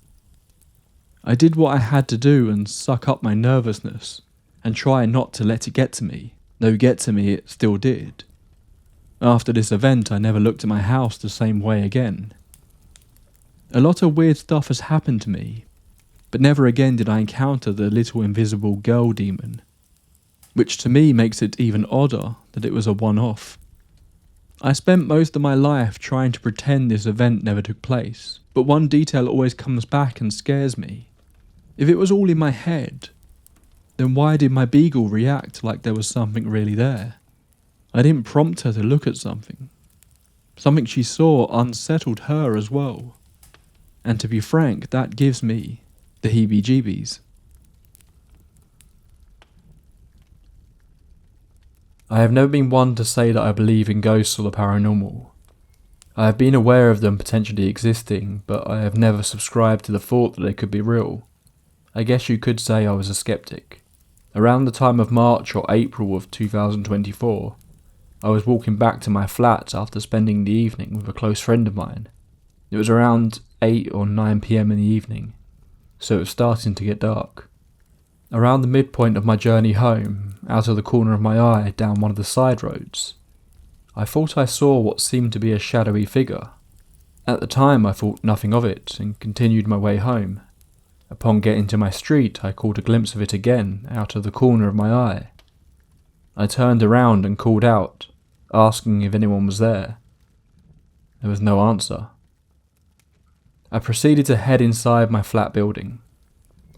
I did what I had to do and suck up my nervousness, and try not to let it get to me, though get to me it still did. After this event I never looked at my house the same way again. A lot of weird stuff has happened to me, but never again did I encounter the little invisible girl demon, which to me makes it even odder that it was a one-off. I spent most of my life trying to pretend this event never took place, but one detail always comes back and scares me. If it was all in my head, then why did my beagle react like there was something really there? I didn't prompt her to look at something. Something she saw unsettled her as well. And to be frank, that gives me the heebie-jeebies. I have never been one to say that I believe in ghosts or the paranormal. I have been aware of them potentially existing, but I have never subscribed to the thought that they could be real. I guess you could say I was a skeptic. Around the time of March or April of 2024, I was walking back to my flat after spending the evening with a close friend of mine. It was around 8 or 9 PM in the evening, so it was starting to get dark. Around the midpoint of my journey home, out of the corner of my eye down one of the side roads, I thought I saw what seemed to be a shadowy figure. At the time I thought nothing of it and continued my way home. Upon getting to my street I caught a glimpse of it again out of the corner of my eye. I turned around and called out, asking if anyone was there. There was no answer. I proceeded to head inside my flat building.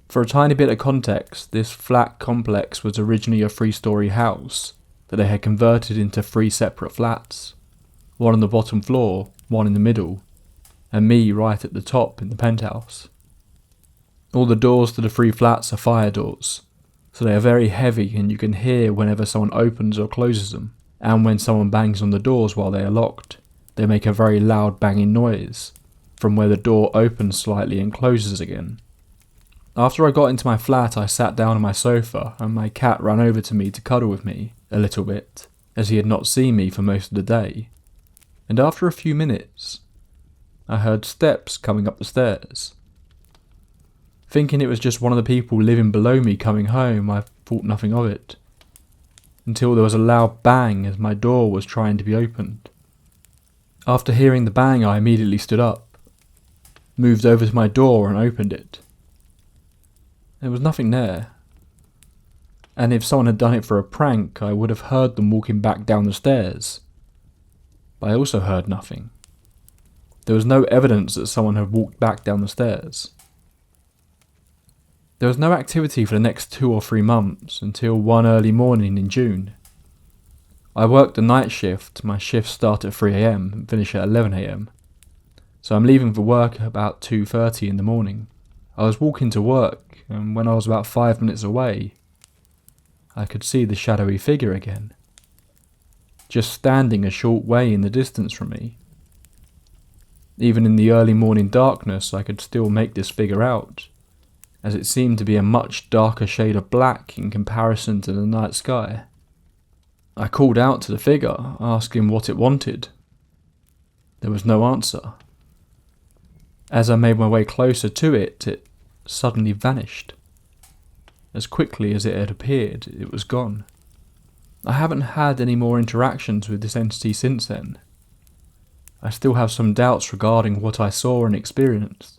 For a tiny bit of context, this flat complex was originally a 3-story house that they had converted into 3 separate flats. One on the bottom floor, one in the middle, and me right at the top in the penthouse. All the doors to the 3 flats are fire doors, so they are very heavy and you can hear whenever someone opens or closes them, and when someone bangs on the doors while they are locked, they make a very loud banging noise from where the door opens slightly and closes again. After I got into my flat, I sat down on my sofa and my cat ran over to me to cuddle with me a little bit, as he had not seen me for most of the day. And after a few minutes, I heard steps coming up the stairs. Thinking it was just one of the people living below me coming home, I thought nothing of it, until there was a loud bang as my door was trying to be opened. After hearing the bang, I immediately stood up, moved over to my door and opened it. There was nothing there, and if someone had done it for a prank, I would have heard them walking back down the stairs. But I also heard nothing. There was no evidence that someone had walked back down the stairs. There was no activity for the next 2 or 3 months until one early morning in June. I worked a night shift. My shifts start at 3 AM and finish at 11 AM. So I'm leaving for work at about 2:30 in the morning. I was walking to work, and when I was about 5 minutes away, I could see the shadowy figure again, just standing a short way in the distance from me. Even in the early morning darkness, I could still make this figure out, as it seemed to be a much darker shade of black in comparison to the night sky. I called out to the figure, asking what it wanted. There was no answer. As I made my way closer to it, it suddenly vanished. As quickly as it had appeared, it was gone. I haven't had any more interactions with this entity since then. I still have some doubts regarding what I saw and experienced,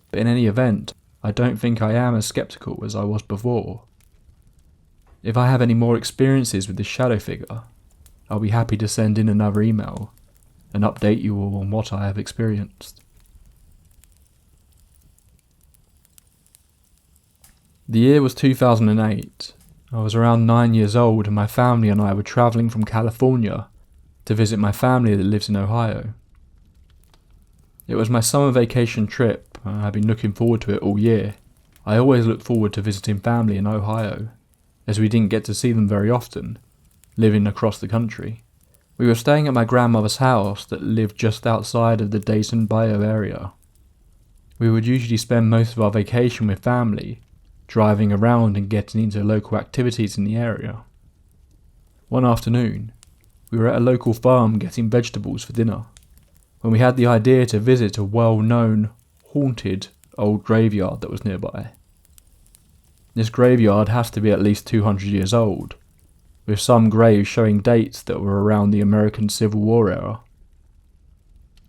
but in any event, I don't think I am as skeptical as I was before. If I have any more experiences with this shadow figure, I'll be happy to send in another email and update you all on what I have experienced. The year was 2008. I was around 9 years old and my family and I were travelling from California to visit my family that lives in Ohio. It was my summer vacation trip and I had been looking forward to it all year. I always look forward to visiting family in Ohio, as we didn't get to see them very often, living across the country. We were staying at my grandmother's house that lived just outside of the Dayton Bayou area. We would usually spend most of our vacation with family, driving around and getting into local activities in the area. One afternoon, we were at a local farm getting vegetables for dinner, when we had the idea to visit a well-known, haunted old graveyard that was nearby. This graveyard has to be at least 200 years old, with some graves showing dates that were around the American Civil War era.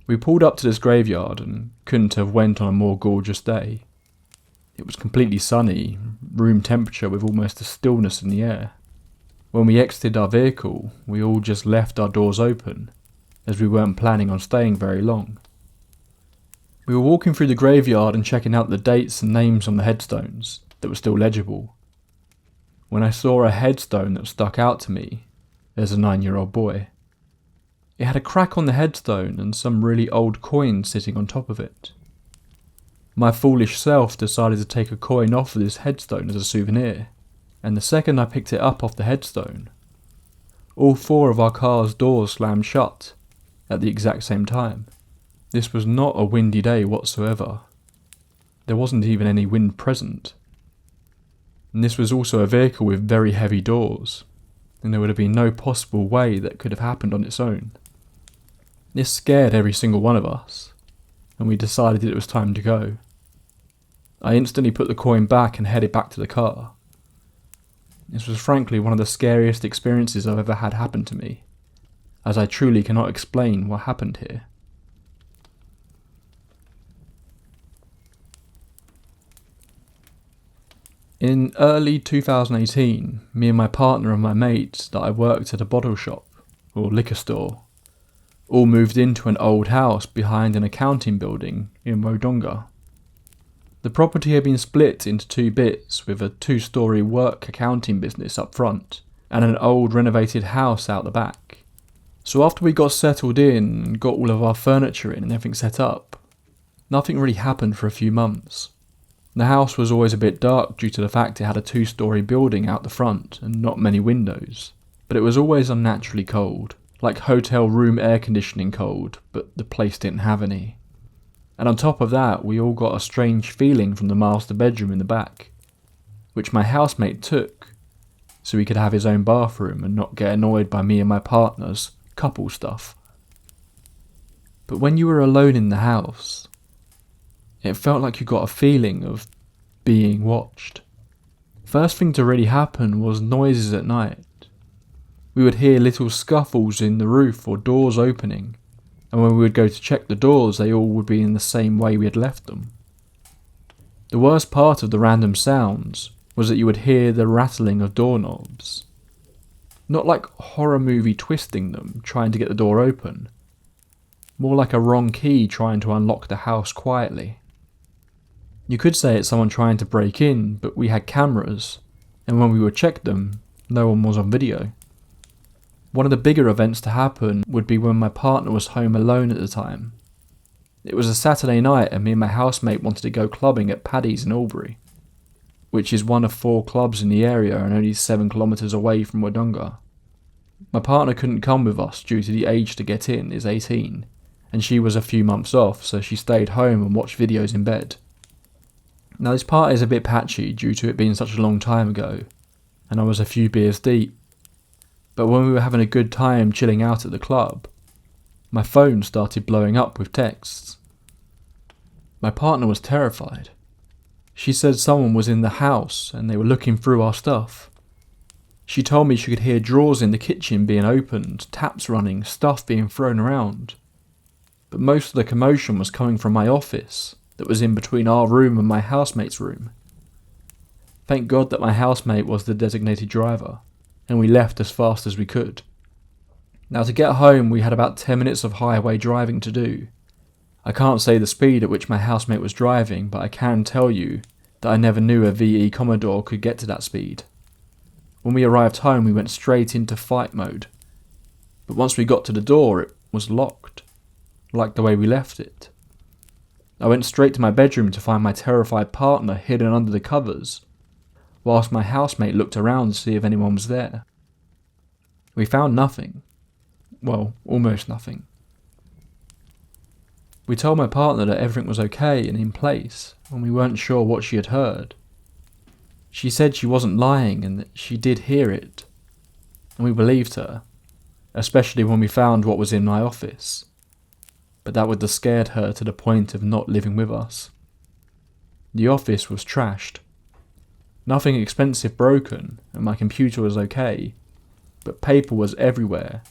We pulled up to this graveyard and couldn't have went on a more gorgeous day. It was completely sunny, room temperature with almost a stillness in the air. When we exited our vehicle, we all just left our doors open, as we weren't planning on staying very long. We were walking through the graveyard and checking out the dates and names on the headstones that were still legible, when I saw a headstone that stuck out to me as a 9-year-old boy. It had a crack on the headstone and some really old coins sitting on top of it. My foolish self decided to take a coin off of this headstone as a souvenir, and the second I picked it up off the headstone, all 4 of our car's doors slammed shut at the exact same time. This was not a windy day whatsoever. There wasn't even any wind present. And this was also a vehicle with very heavy doors, and there would have been no possible way that could have happened on its own. This scared every single one of us, and we decided it was time to go. I instantly put the coin back and headed back to the car. This was frankly one of the scariest experiences I've ever had happen to me, as I truly cannot explain what happened here. In early 2018, me and my partner and my mates that I worked at a bottle shop or liquor store, all moved into an old house behind an accounting building in Wodonga. The property had been split into two bits, with a 2-storey work accounting business up front and an old renovated house out the back. So after we got settled in and got all of our furniture in and everything set up, nothing really happened for a few months. The house was always a bit dark due to the fact it had a 2-storey building out the front and not many windows, but it was always unnaturally cold, like hotel room air conditioning cold, but the place didn't have any. And on top of that, we all got a strange feeling from the master bedroom in the back, which my housemate took, so he could have his own bathroom and not get annoyed by me and my partner's couple stuff. But when you were alone in the house, it felt like you got a feeling of being watched. First thing to really happen was noises at night. We would hear little scuffles in the roof or doors opening, and when we would go to check the doors, they all would be in the same way we had left them. The worst part of the random sounds was that you would hear the rattling of doorknobs. Not like horror movie twisting them, trying to get the door open. More like a wrong key trying to unlock the house quietly. You could say it's someone trying to break in, but we had cameras, and when we would check them, no one was on video. One of the bigger events to happen would be when my partner was home alone at the time. It was a Saturday night and me and my housemate wanted to go clubbing at Paddy's in Albury, which is one of 4 clubs in the area and only 7 kilometres away from Wodonga. My partner couldn't come with us due to the age to get in is 18, and she was a few months off, so she stayed home and watched videos in bed. Now this part is a bit patchy due to it being such a long time ago, and I was a few beers deep. But when we were having a good time chilling out at the club, my phone started blowing up with texts. My partner was terrified. She said someone was in the house and they were looking through our stuff. She told me she could hear drawers in the kitchen being opened, taps running, stuff being thrown around. But most of the commotion was coming from my office that was in between our room and my housemate's room. Thank God that my housemate was the designated driver, and we left as fast as we could. Now to get home we had about 10 minutes of highway driving to do. I can't say the speed at which my housemate was driving, but I can tell you that I never knew a VE Commodore could get to that speed. When we arrived home we went straight into fight mode, but once we got to the door it was locked, like the way we left it. I went straight to my bedroom to find my terrified partner hidden under the covers, whilst my housemate looked around to see if anyone was there. We found nothing. Well, almost nothing. We told my partner that everything was okay and in place, and we weren't sure what she had heard. She said she wasn't lying and that she did hear it, and we believed her, especially when we found what was in my office. But that would have scared her to the point of not living with us. The office was trashed. Nothing expensive broken, and my computer was okay, but paper was everywhere,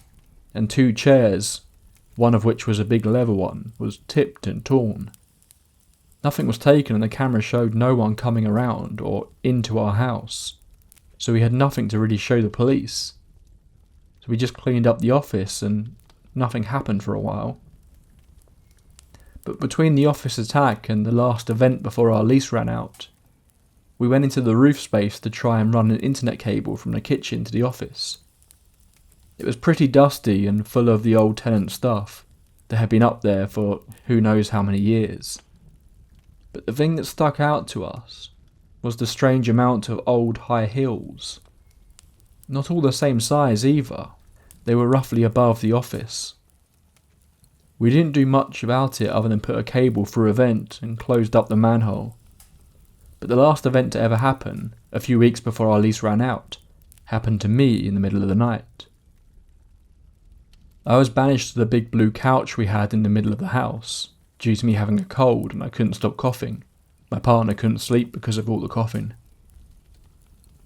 and 2 chairs, one of which was a big leather one, was tipped and torn. Nothing was taken and the camera showed no one coming around or into our house, so we had nothing to really show the police. So we just cleaned up the office and nothing happened for a while. But between the office attack and the last event before our lease ran out, we went into the roof space to try and run an internet cable from the kitchen to the office. It was pretty dusty and full of the old tenant stuff that had been up there for who knows how many years. But the thing that stuck out to us was the strange amount of old high heels. Not all the same size either, they were roughly above the office. We didn't do much about it other than put a cable through a vent and closed up the manhole. But the last event to ever happen, a few weeks before our lease ran out, happened to me in the middle of the night. I was banished to the big blue couch we had in the middle of the house, due to me having a cold and I couldn't stop coughing. My partner couldn't sleep because of all the coughing.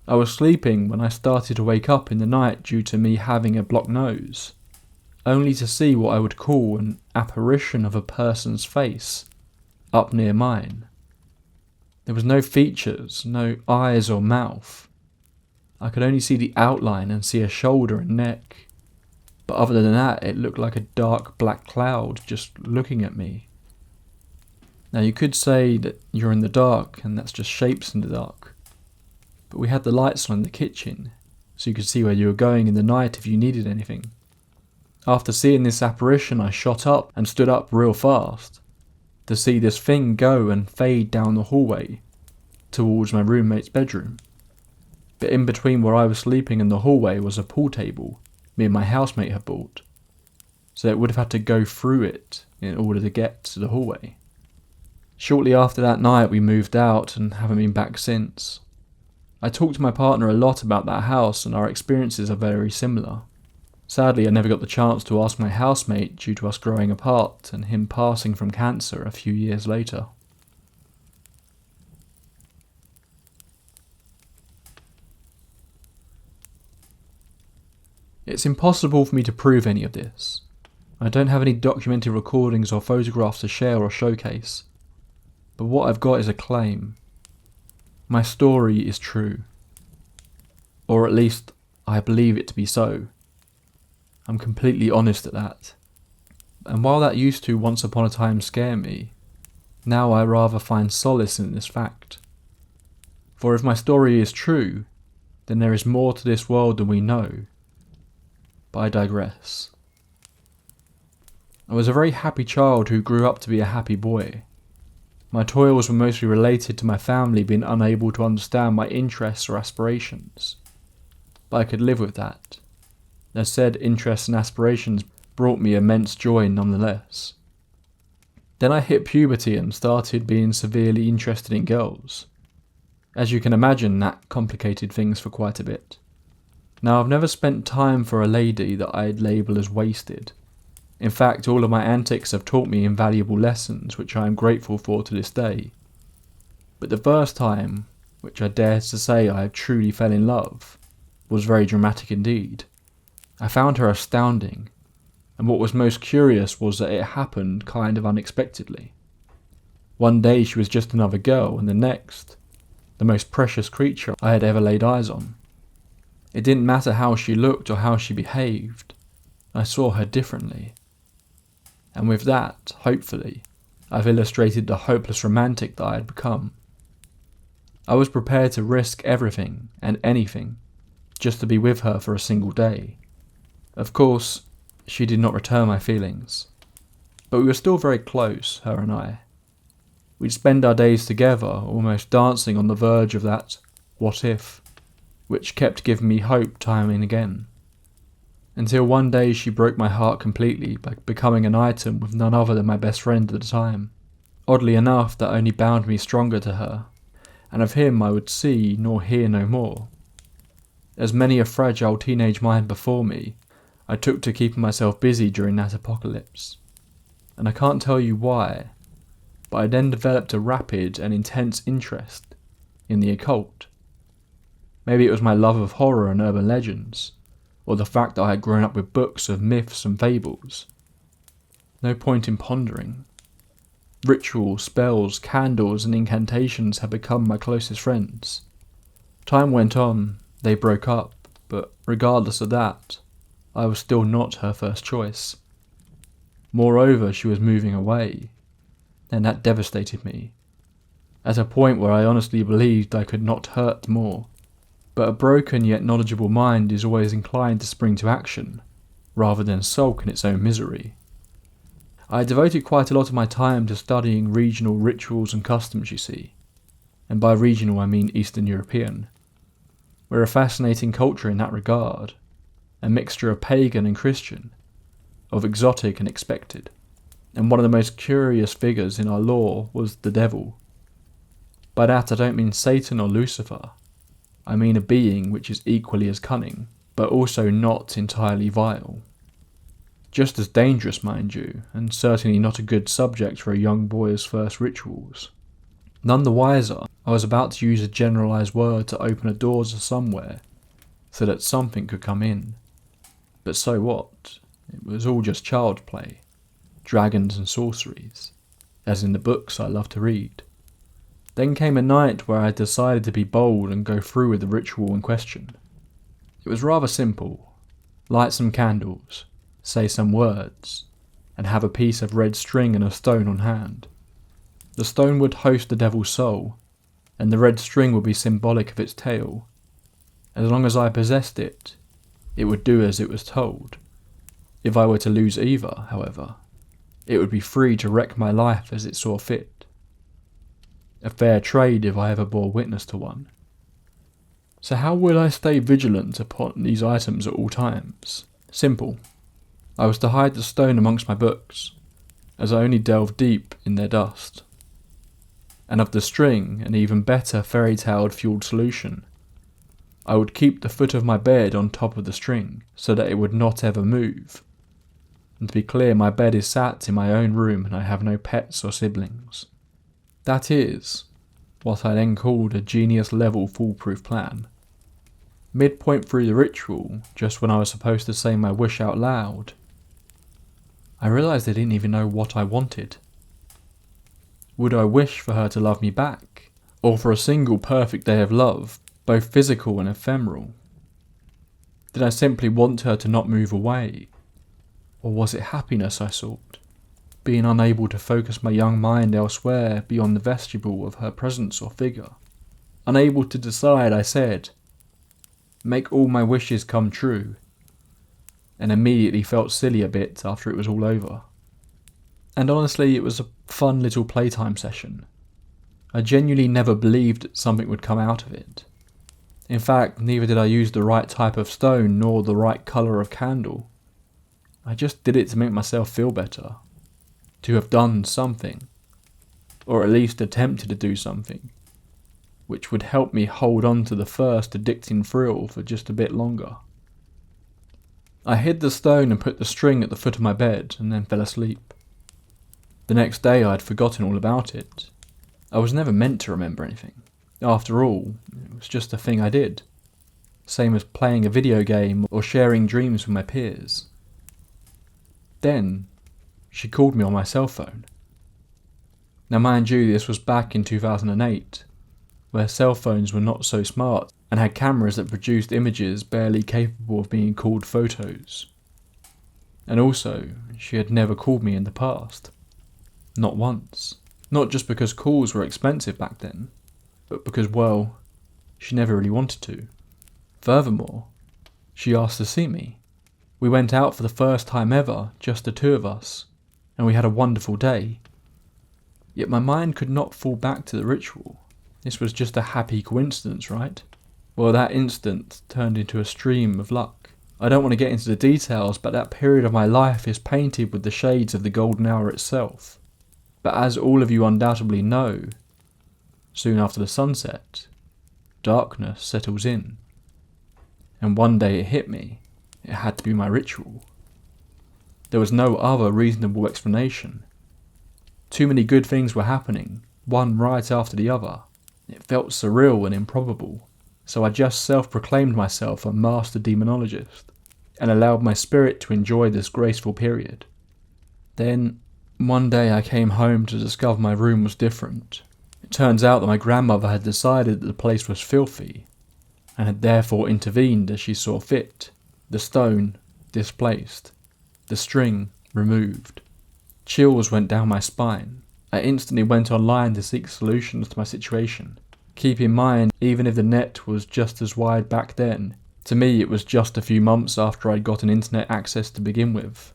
I was sleeping when I started to wake up in the night due to me having a blocked nose, only to see what I would call an apparition of a person's face up near mine. There was no features, no eyes or mouth. I could only see the outline and see a shoulder and neck. but other than that, it looked like a dark black cloud just looking at me. Now you could say that you're in the dark and that's just shapes in the dark, but we had the lights on in the kitchen, so you could see where you were going in the night if you needed anything. After seeing this apparition, I shot up and stood up real fast to see this thing go and fade down the hallway towards my roommate's bedroom. But in between where I was sleeping and the hallway was a pool table me and my housemate had bought, so it would have had to go through it in order to get to the hallway. Shortly after that night we moved out and haven't been back since. I talked to my partner a lot about that house and our experiences are very similar. Sadly, I never got the chance to ask my housemate due to us growing apart and him passing from cancer a few years later. It's impossible for me to prove any of this. I don't have any documented recordings or photographs to share or showcase, but what I've got is a claim. My story is true. Or at least, I believe it to be so. I'm completely honest at that. And while that used to once upon a time scare me, now I rather find solace in this fact. For if my story is true, then there is more to this world than we know. But I digress. I was a very happy child who grew up to be a happy boy. My toils were mostly related to my family being unable to understand my interests or aspirations. But I could live with that. As said interests and aspirations brought me immense joy nonetheless. Then I hit puberty and started being severely interested in girls. As you can imagine, that complicated things for quite a bit. Now, I've never spent time for a lady that I'd label as wasted. In fact, all of my antics have taught me invaluable lessons, which I am grateful for to this day. But the first time, which I dare to say I truly fell in love, was very dramatic indeed. I found her astounding, and what was most curious was that it happened kind of unexpectedly. One day she was just another girl, and the next, the most precious creature I had ever laid eyes on. It didn't matter how she looked or how she behaved, I saw her differently. And with that, hopefully, I've illustrated the hopeless romantic that I had become. I was prepared to risk everything and anything just to be with her for a single day. Of course, she did not return my feelings, but we were still very close, her and I. We'd spend our days together, almost dancing on the verge of that what if, which kept giving me hope time and again. Until one day she broke my heart completely by becoming an item with none other than my best friend at the time. Oddly enough, that only bound me stronger to her, and of him I would see nor hear no more. As many a fragile teenage mind before me, I took to keeping myself busy during that apocalypse. And I can't tell you why, but I then developed a rapid and intense interest in the occult. Maybe it was my love of horror and urban legends, or the fact that I had grown up with books of myths and fables. No point in pondering. Rituals, spells, candles and incantations had become my closest friends. Time went on, they broke up, but regardless of that, I was still not her first choice. Moreover, she was moving away, and that devastated me, at a point where I honestly believed I could not hurt more. But a broken yet knowledgeable mind is always inclined to spring to action, rather than sulk in its own misery. I devoted quite a lot of my time to studying regional rituals and customs, you see, and by regional I mean Eastern European. We're a fascinating culture in that regard, a mixture of pagan and Christian, of exotic and expected, and one of the most curious figures in our lore was the devil. By that I don't mean Satan or Lucifer, I mean a being which is equally as cunning, but also not entirely vile. Just as dangerous, mind you, and certainly not a good subject for a young boy's first rituals. None the wiser, I was about to use a generalised word to open a door to somewhere, so that something could come in. But so what? It was all just child play, dragons and sorceries, as in the books I love to read. Then came a night where I decided to be bold and go through with the ritual in question. It was rather simple. Light some candles, say some words, and have a piece of red string and a stone on hand. The stone would host the devil's soul, and the red string would be symbolic of its tail. As long as I possessed it, it would do as it was told. If I were to lose either, however, it would be free to wreck my life as it saw fit. A fair trade if I ever bore witness to one. So how would I stay vigilant upon these items at all times? Simple. I was to hide the stone amongst my books, as I only delved deep in their dust. And of the string, an even better fairy-tale fueled solution. I would keep the foot of my bed on top of the string, so that it would not ever move. And to be clear, my bed is sat in my own room and I have no pets or siblings. That is what I then called a genius-level foolproof plan. Midpoint through the ritual, just when I was supposed to say my wish out loud, I realised I didn't even know what I wanted. Would I wish for her to love me back, or for a single perfect day of love, both physical and ephemeral? Did I simply want her to not move away, or was it happiness I sought, being unable to focus my young mind elsewhere beyond the vestibule of her presence or figure? Unable to decide, I said, "Make all my wishes come true," and immediately felt silly a bit after it was all over. And honestly, it was a fun little playtime session. I genuinely never believed that something would come out of it. In fact, neither did I use the right type of stone nor the right colour of candle. I just did it to make myself feel better, to have done something, or at least attempted to do something, which would help me hold on to the first addicting thrill for just a bit longer. I hid the stone and put the string at the foot of my bed and then fell asleep. The next day I had forgotten all about it. I was never meant to remember anything. After all, it was just a thing I did. Same as playing a video game or sharing dreams with my peers. Then, she called me on my cell phone. Now mind you, this was back in 2008, where cell phones were not so smart and had cameras that produced images barely capable of being called photos. And also, she had never called me in the past. Not once. Not just because calls were expensive back then, but because, well, she never really wanted to. Furthermore, she asked to see me. We went out for the first time ever, just the two of us, and we had a wonderful day. Yet my mind could not fall back to the ritual. This was just a happy coincidence, right? Well, that instant turned into a stream of luck. I don't want to get into the details, but that period of my life is painted with the shades of the golden hour itself. But as all of you undoubtedly know, soon after the sunset, darkness settles in. And one day it hit me. It had to be my ritual. There was no other reasonable explanation. Too many good things were happening, one right after the other. It felt surreal and improbable, so I just self-proclaimed myself a master demonologist, and allowed my spirit to enjoy this graceful period. Then, one day I came home to discover my room was different. It turns out that my grandmother had decided that the place was filthy, and had therefore intervened as she saw fit. The stone displaced, the string removed. Chills went down my spine. I instantly went online to seek solutions to my situation. Keep in mind, even if the net was just as wide back then, to me it was just a few months after I'd gotten internet access to begin with.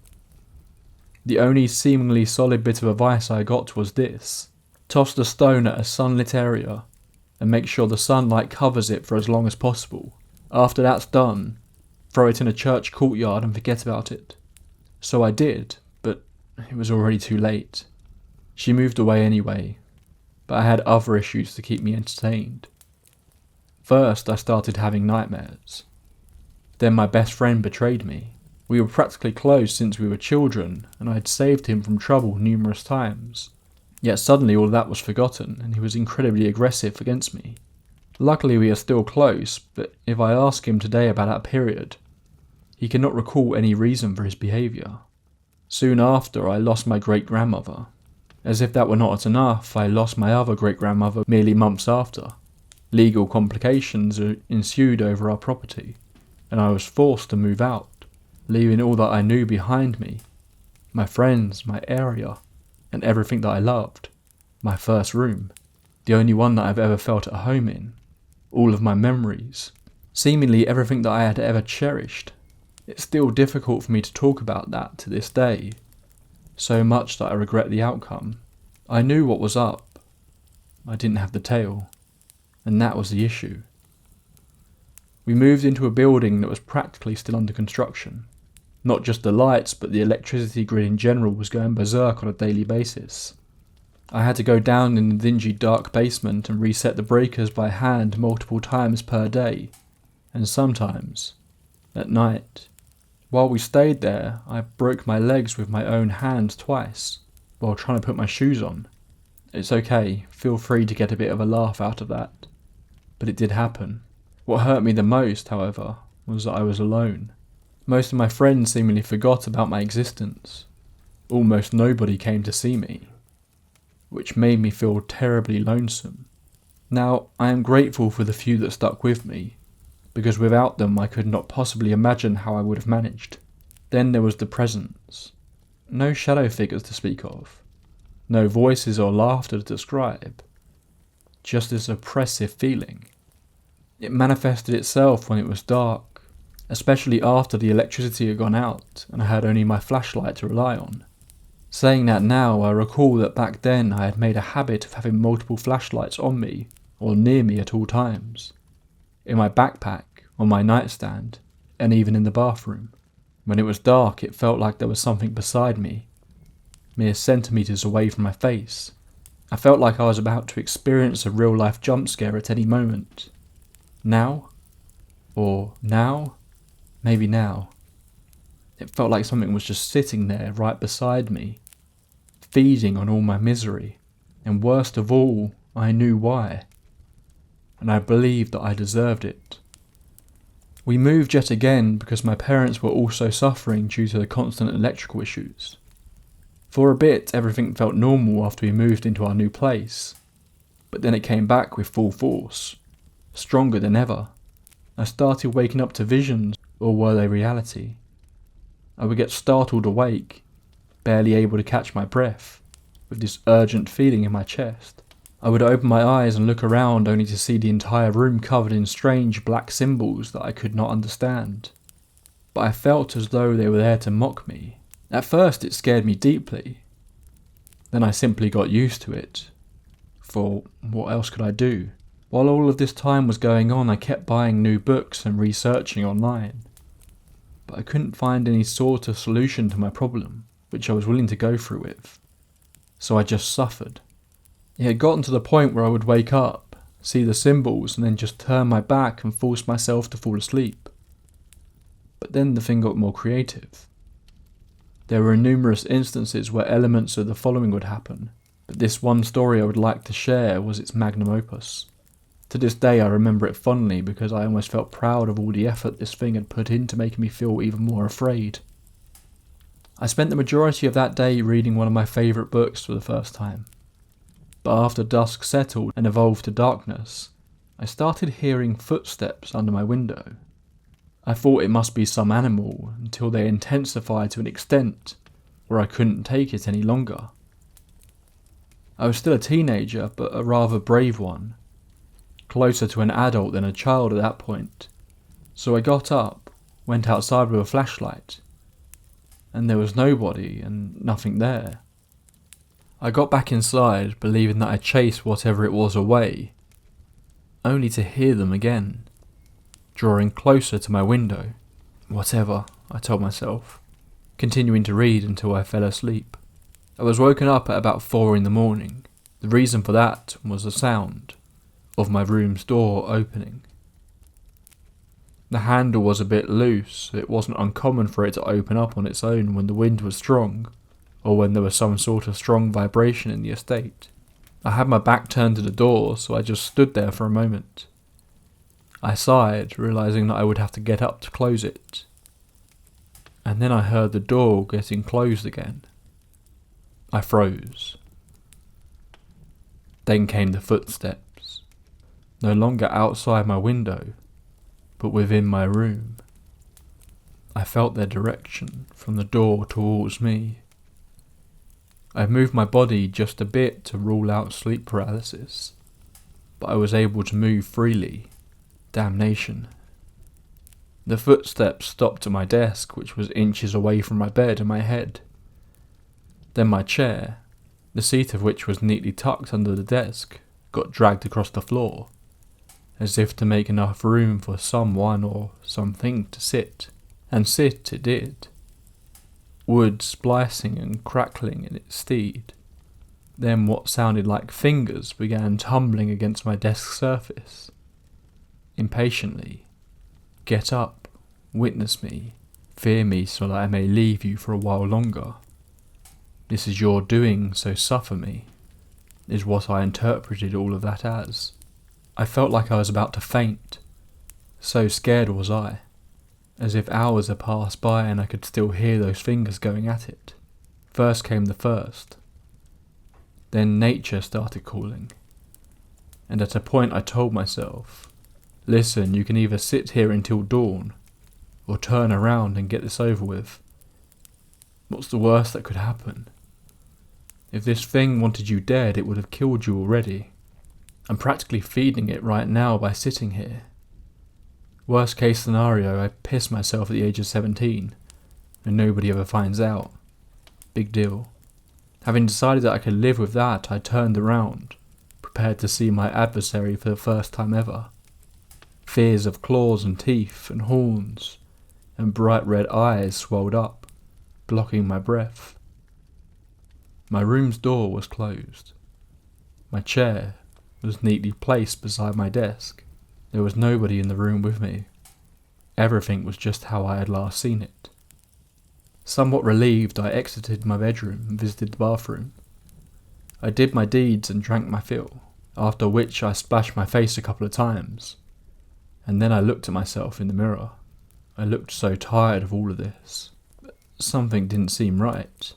The only seemingly solid bit of advice I got was this: toss the stone at a sunlit area, and make sure the sunlight covers it for as long as possible. After that's done, throw it in a church courtyard and forget about it. So I did, but it was already too late. She moved away anyway, but I had other issues to keep me entertained. First, I started having nightmares. Then my best friend betrayed me. We were practically close since we were children, and I had saved him from trouble numerous times. Yet suddenly all of that was forgotten, and he was incredibly aggressive against me. Luckily we are still close, but if I ask him today about that period, he cannot recall any reason for his behaviour. Soon after, I lost my great-grandmother. As if that were not enough, I lost my other great-grandmother merely months after. Legal complications ensued over our property, and I was forced to move out. leaving all that I knew behind me. My friends, my area, and everything that I loved. My first room, the only one that I've ever felt at home in. All of my memories, seemingly everything that I had ever cherished. It's still difficult for me to talk about that to this day. So much that I regret the outcome. I knew what was up. I didn't have the tail. And that was the issue. We moved into a building that was practically still under construction. Not just the lights, but the electricity grid in general was going berserk on a daily basis. I had to go down in the dingy dark basement and reset the breakers by hand multiple times per day, and sometimes at night. While we stayed there, I broke my legs with my own hand twice, while trying to put my shoes on. It's okay, feel free to get a bit of a laugh out of that. But it did happen. What hurt me the most, however, was that I was alone. Most of my friends seemingly forgot about my existence. Almost nobody came to see me, which made me feel terribly lonesome. Now, I am grateful for the few that stuck with me, because without them I could not possibly imagine how I would have managed. Then there was the presence. No shadow figures to speak of. No voices or laughter to describe. Just this oppressive feeling. It manifested itself when it was dark, especially after the electricity had gone out and I had only my flashlight to rely on. Saying that now, I recall that back then I had made a habit of having multiple flashlights on me or near me at all times. In my backpack, on my nightstand, and even in the bathroom. When it was dark, it felt like there was something beside me, mere centimetres away from my face. I felt like I was about to experience a real-life jump scare at any moment. Now? Or now? Maybe now. It felt like something was just sitting there right beside me, feeding on all my misery, and worst of all, I knew why. And I believed that I deserved it. We moved yet again because my parents were also suffering due to the constant electrical issues. For a bit, everything felt normal after we moved into our new place, but then it came back with full force, stronger than ever. I started waking up to visions, or were they reality? I would get startled awake, barely able to catch my breath, with this urgent feeling in my chest. I would open my eyes and look around only to see the entire room covered in strange black symbols that I could not understand. But I felt as though they were there to mock me. At first it scared me deeply. Then I simply got used to it. For what else could I do? While all of this time was going on, I kept buying new books and researching online. But I couldn't find any sort of solution to my problem, which I was willing to go through with. So I just suffered. It had gotten to the point where I would wake up, see the symbols, and then just turn my back and force myself to fall asleep. But then the thing got more creative. There were numerous instances where elements of the following would happen, but this one story I would like to share was its magnum opus. To this day I remember it fondly because I almost felt proud of all the effort this thing had put into making me feel even more afraid. I spent the majority of that day reading one of my favourite books for the first time. But after dusk settled and evolved to darkness, I started hearing footsteps under my window. I thought it must be some animal until they intensified to an extent where I couldn't take it any longer. I was still a teenager, but a rather brave one, closer to an adult than a child at that point. So I got up, went outside with a flashlight, and there was nobody and nothing there. I got back inside, believing that I chased whatever it was away, only to hear them again, drawing closer to my window. Whatever, I told myself, continuing to read until I fell asleep. I was woken up at about 4 in the morning. The reason for that was the sound of my room's door opening. The handle was a bit loose, so it wasn't uncommon for it to open up on its own when the wind was strong, or when there was some sort of strong vibration in the estate. I had my back turned to the door, so I just stood there for a moment. I sighed, realising that I would have to get up to close it. And then I heard the door getting closed again. I froze. Then came the footsteps, no longer outside my window, but within my room. I felt their direction from the door towards me. I moved my body just a bit to rule out sleep paralysis, but I was able to move freely. Damnation. The footsteps stopped at my desk, which was inches away from my bed and my head. Then my chair, the seat of which was neatly tucked under the desk, got dragged across the floor, as if to make enough room for someone or something to sit. And sit it did. Wood splicing and crackling in its stead. Then what sounded like fingers began tumbling against my desk surface. Impatiently, "Get up, witness me, fear me so that I may leave you for a while longer. This is your doing, so suffer me," is what I interpreted all of that as. I felt like I was about to faint. So scared was I. As if hours had passed by and I could still hear those fingers going at it. First came the first. Then nature started calling. And at a point I told myself, "Listen, you can either sit here until dawn, or turn around and get this over with. What's the worst that could happen? If this thing wanted you dead, it would have killed you already. I'm practically feeding it right now by sitting here. Worst case scenario, I piss myself at the age of 17, and nobody ever finds out. Big deal." Having decided that I could live with that, I turned around, prepared to see my adversary for the first time ever. Fears of claws and teeth and horns, and bright red eyes swelled up, blocking my breath. My room's door was closed. My chair was neatly placed beside my desk. There was nobody in the room with me. Everything was just how I had last seen it. Somewhat relieved, I exited my bedroom and visited the bathroom. I did my deeds and drank my fill, after which I splashed my face a couple of times. And then I looked at myself in the mirror. I looked so tired of all of this. But something didn't seem right.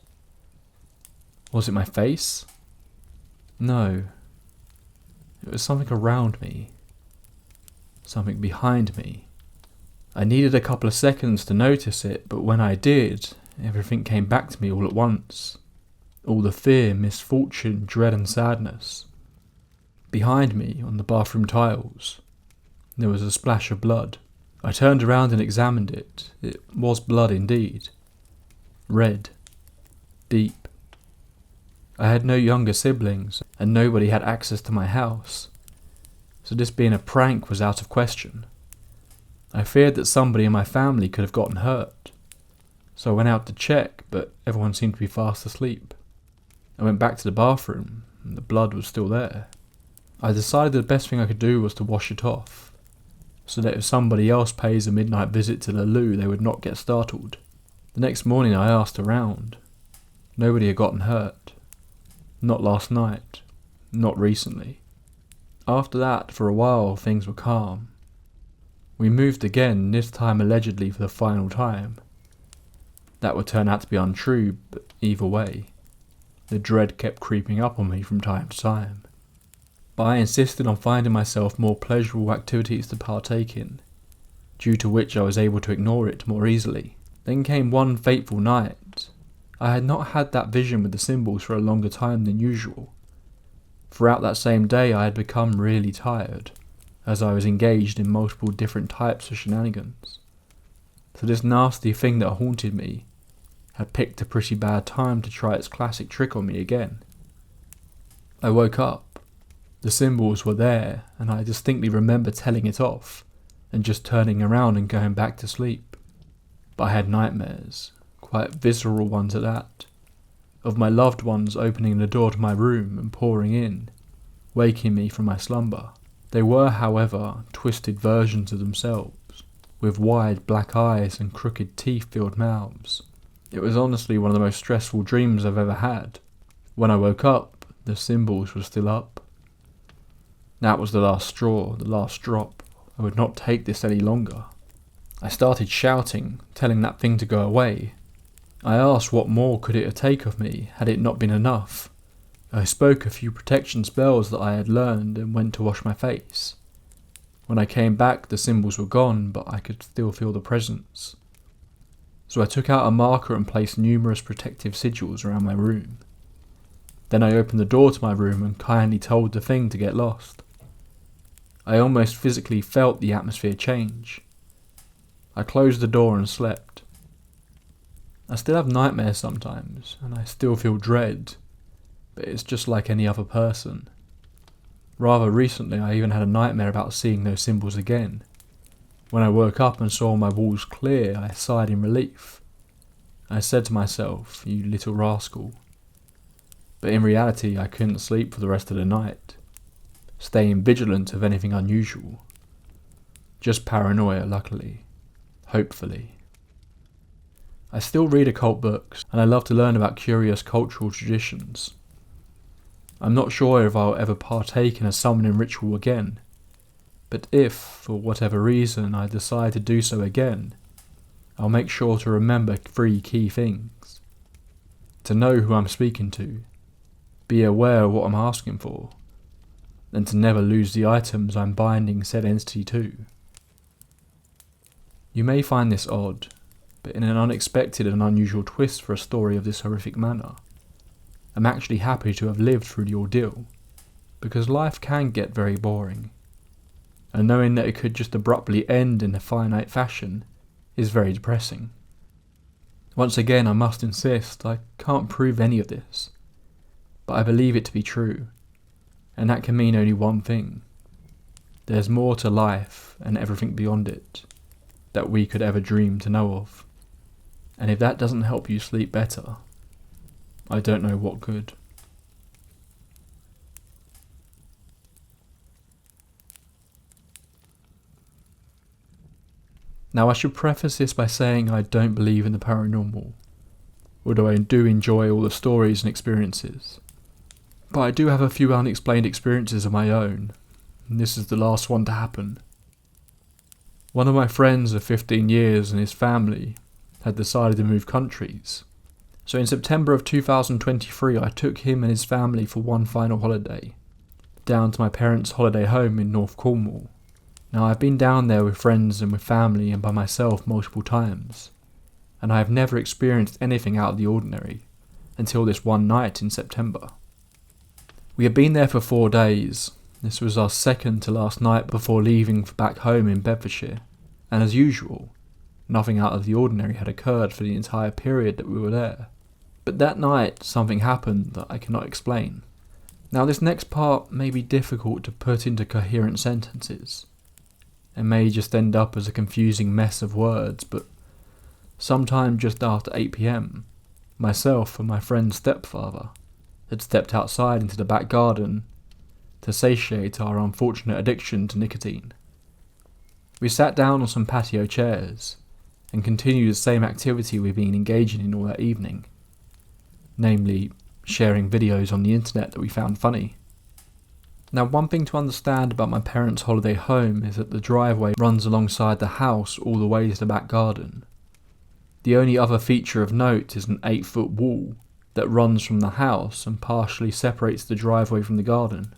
Was it my face? No. It was something around me. Something behind me. I needed a couple of seconds to notice it, but when I did, everything came back to me all at once. All the fear, misfortune, dread and sadness. Behind me, on the bathroom tiles, there was a splash of blood. I turned around and examined it. It was blood indeed. Red. Deep. I had no younger siblings, and nobody had access to my house. So this being a prank was out of question. I feared that somebody in my family could have gotten hurt. So I went out to check, but everyone seemed to be fast asleep. I went back to the bathroom, and the blood was still there. I decided the best thing I could do was to wash it off, so that if somebody else pays a midnight visit to the loo, they would not get startled. The next morning I asked around. Nobody had gotten hurt. Not last night. Not recently. After that, for a while, things were calm. We moved again, this time allegedly for the final time. That would turn out to be untrue, but either way, the dread kept creeping up on me from time to time. But I insisted on finding myself more pleasurable activities to partake in, due to which I was able to ignore it more easily. Then came one fateful night. I had not had that vision with the symbols for a longer time than usual. Throughout that same day I had become really tired, as I was engaged in multiple different types of shenanigans. So this nasty thing that haunted me had picked a pretty bad time to try its classic trick on me again. I woke up. The symbols were there, and I distinctly remember telling it off, and just turning around and going back to sleep. But I had nightmares, quite visceral ones at that, of my loved ones opening the door to my room and pouring in, waking me from my slumber. They were, however, twisted versions of themselves, with wide black eyes and crooked teeth-filled mouths. It was honestly one of the most stressful dreams I've ever had. When I woke up, the symbols were still up. That was the last straw, the last drop. I would not take this any longer. I started shouting, telling that thing to go away. I asked what more could it take of me, had it not been enough. I spoke a few protection spells that I had learned and went to wash my face. When I came back, the symbols were gone, but I could still feel the presence. so I took out a marker and placed numerous protective sigils around my room. Then I opened the door to my room and kindly told the thing to get lost. I almost physically felt the atmosphere change. I closed the door and slept. I still have nightmares sometimes, and I still feel dread, but it's just like any other person. Rather recently, I even had a nightmare about seeing those symbols again. When I woke up and saw my walls clear, I sighed in relief. I said to myself, "You little rascal." But in reality, I couldn't sleep for the rest of the night, staying vigilant of anything unusual. Just paranoia, luckily. Hopefully. I still read occult books, and I love to learn about curious cultural traditions. I'm not sure if I'll ever partake in a summoning ritual again, but if, for whatever reason, I decide to do so again, I'll make sure to remember 3 key things. To know who I'm speaking to, be aware of what I'm asking for, and to never lose the items I'm binding said entity to. You may find this odd, but in an unexpected and unusual twist for a story of this horrific manner, I'm actually happy to have lived through the ordeal, because life can get very boring, and knowing that it could just abruptly end in a finite fashion is very depressing. Once again, I must insist, I can't prove any of this, but I believe it to be true, and that can mean only one thing. There's more to life and everything beyond it that we could ever dream to know of, and if that doesn't help you sleep better, I don't know what could. Now, I should preface this by saying I don't believe in the paranormal, although I do enjoy all the stories and experiences. But I do have a few unexplained experiences of my own, and this is the last one to happen. One of my friends of 15 years and his family had decided to move countries, so in September of 2023 I took him and his family for one final holiday, down to my parents' holiday home in North Cornwall. Now, I've been down there with friends and with family and by myself multiple times, and I have never experienced anything out of the ordinary until this one night in September. We had been there for 4 days. This was our second to last night before leaving for back home in Bedfordshire, and as usual, nothing out of the ordinary had occurred for the entire period that we were there. But that night, something happened that I cannot explain. Now, this next part may be difficult to put into coherent sentences, and may just end up as a confusing mess of words, but sometime just after 8 PM, myself and my friend's stepfather had stepped outside into the back garden to satiate our unfortunate addiction to nicotine. We sat down on some patio chairs and continued the same activity we've been engaging in all that evening, namely sharing videos on the internet that we found funny. Now, one thing to understand about my parents' holiday home is that the driveway runs alongside the house all the way to the back garden. The only other feature of note is an 8-foot wall that runs from the house and partially separates the driveway from the garden.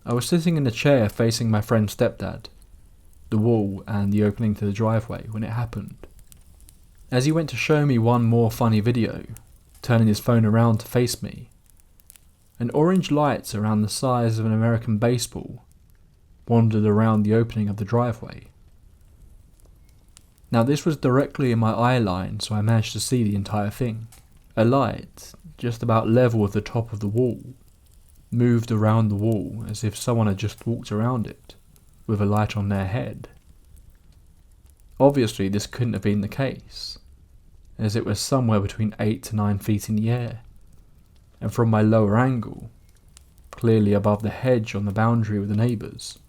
I was sitting in a chair facing my friend's stepdad, the wall and the opening to the driveway when it happened. As he went to show me one more funny video, turning his phone around to face me, an orange light around the size of an American baseball wandered around the opening of the driveway. Now, this was directly in my eye line, so I managed to see the entire thing. A light, just about level with the top of the wall, moved around the wall as if someone had just walked around it, with a light on their head. Obviously, this couldn't have been the case, as it was somewhere between 8 to 9 feet in the air, and from my lower angle, clearly above the hedge on the boundary with the neighbours.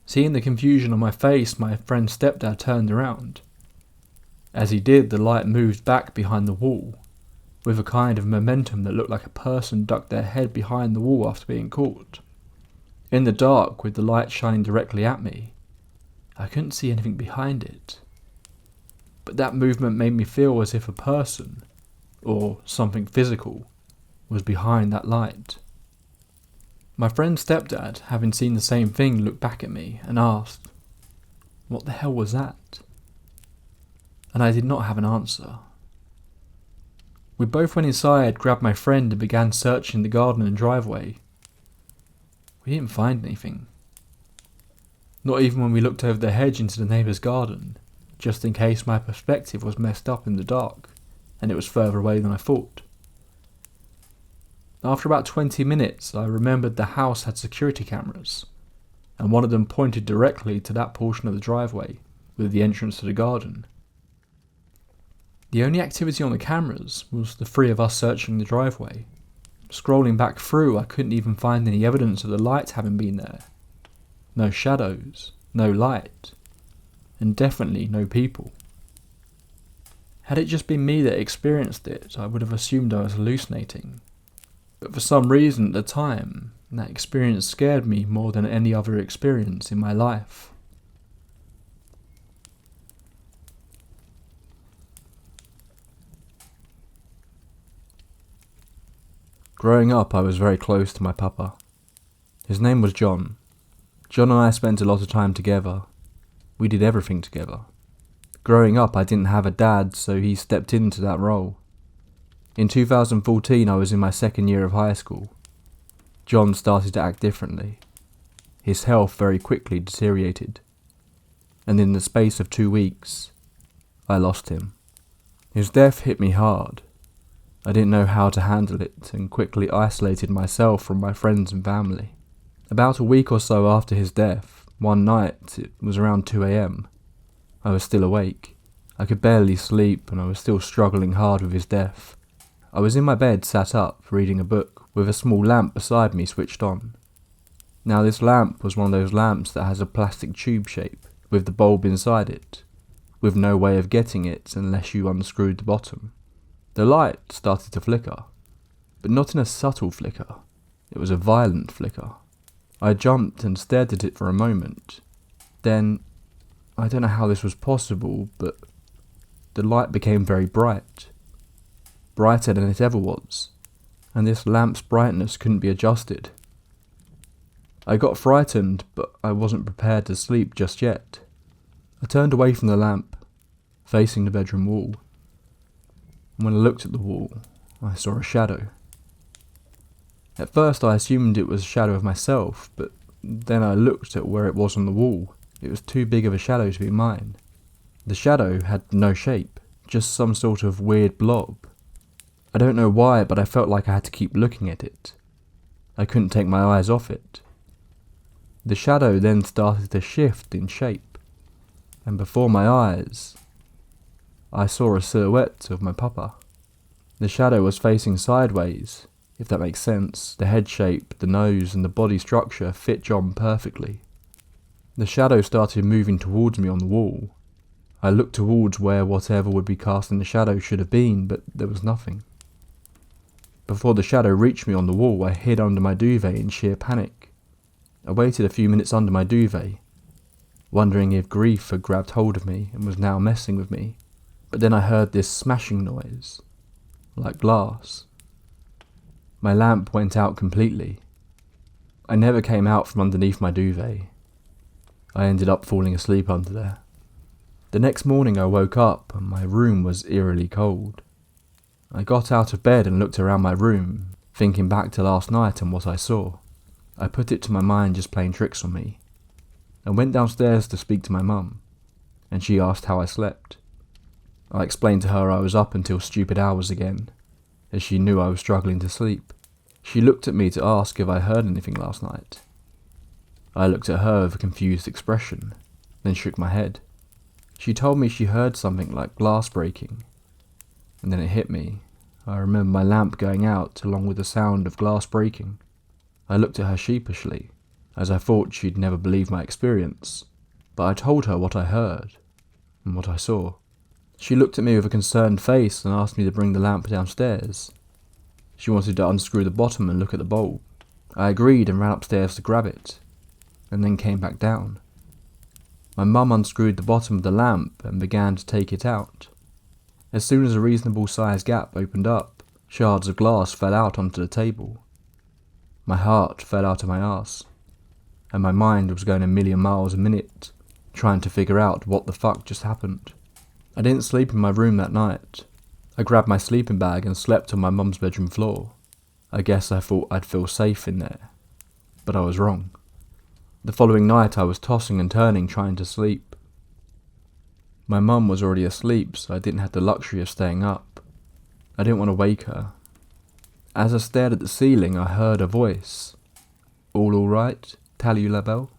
Seeing the confusion on my face, my friend's stepdad turned around. As he did, the light moved back behind the wall, with a kind of momentum that looked like a person ducked their head behind the wall after being caught. In the dark, with the light shining directly at me, I couldn't see anything behind it. But that movement made me feel as if a person, or something physical, was behind that light. My friend's stepdad, having seen the same thing, looked back at me and asked, "What the hell was that?" and I did not have an answer. We both went inside, grabbed my friend and began searching the garden and driveway. We didn't find anything. Not even when we looked over the hedge into the neighbour's garden, just in case my perspective was messed up in the dark and it was further away than I thought. After about 20 minutes, I remembered the house had security cameras, and one of them pointed directly to that portion of the driveway with the entrance to the garden. The only activity on the cameras was the three of us searching the driveway. Scrolling back through, I couldn't even find any evidence of the light having been there. No shadows, no light, and definitely no people. Had it just been me that experienced it, I would have assumed I was hallucinating. But for some reason at the time, that experience scared me more than any other experience in my life. Growing up, I was very close to my papa. His name was John. John and I spent a lot of time together. We did everything together. Growing up, I didn't have a dad, so he stepped into that role. In 2014, I was in my second year of high school. John started to act differently. His health very quickly deteriorated, and in the space of 2 weeks, I lost him. His death hit me hard. I didn't know how to handle it and quickly isolated myself from my friends and family. About a week or so after his death, one night, it was around 2 a.m, I was still awake. I could barely sleep and I was still struggling hard with his death. I was in my bed sat up, reading a book, with a small lamp beside me switched on. Now this lamp was one of those lamps that has a plastic tube shape, with the bulb inside it, with no way of getting it unless you unscrewed the bottom. The light started to flicker, but not in a subtle flicker. It was a violent flicker. I jumped and stared at it for a moment. Then, I don't know how this was possible, but the light became very bright. Brighter than it ever was, and this lamp's brightness couldn't be adjusted. I got frightened, but I wasn't prepared to sleep just yet. I turned away from the lamp, facing the bedroom wall. And when I looked at the wall, I saw a shadow. At first I assumed it was a shadow of myself, but then I looked at where it was on the wall. It was too big of a shadow to be mine. The shadow had no shape, just some sort of weird blob. I don't know why, but I felt like I had to keep looking at it. I couldn't take my eyes off it. The shadow then started to shift in shape, and before my eyes, I saw a silhouette of my papa. The shadow was facing sideways, if that makes sense. The head shape, the nose, and the body structure fit John perfectly. The shadow started moving towards me on the wall. I looked towards where whatever would be casting the shadow should have been, but there was nothing. Before the shadow reached me on the wall, I hid under my duvet in sheer panic. I waited a few minutes under my duvet, wondering if grief had grabbed hold of me and was now messing with me. But then I heard this smashing noise, like glass. My lamp went out completely. I never came out from underneath my duvet. I ended up falling asleep under there. The next morning I woke up and my room was eerily cold. I got out of bed and looked around my room, thinking back to last night and what I saw. I put it to my mind just playing tricks on me. I went downstairs to speak to my mum, and she asked how I slept. I explained to her I was up until stupid hours again, as she knew I was struggling to sleep. She looked at me to ask if I heard anything last night. I looked at her with a confused expression, then shook my head. She told me she heard something like glass breaking, and then it hit me. I remember my lamp going out along with the sound of glass breaking. I looked at her sheepishly, as I thought she'd never believe my experience, but I told her what I heard and what I saw. She looked at me with a concerned face and asked me to bring the lamp downstairs. She wanted to unscrew the bottom and look at the bulb. I agreed and ran upstairs to grab it, and then came back down. My mum unscrewed the bottom of the lamp and began to take it out. As soon as a reasonable sized gap opened up, shards of glass fell out onto the table. My heart fell out of my arse, and my mind was going a million miles a minute, trying to figure out what the fuck just happened. I didn't sleep in my room that night. I grabbed my sleeping bag and slept on my mum's bedroom floor. I guess I thought I'd feel safe in there, but I was wrong. The following night I was tossing and turning trying to sleep. My mum was already asleep, so I didn't have the luxury of staying up. I didn't want to wake her. As I stared at the ceiling, I heard a voice. All right, Talia la Belle?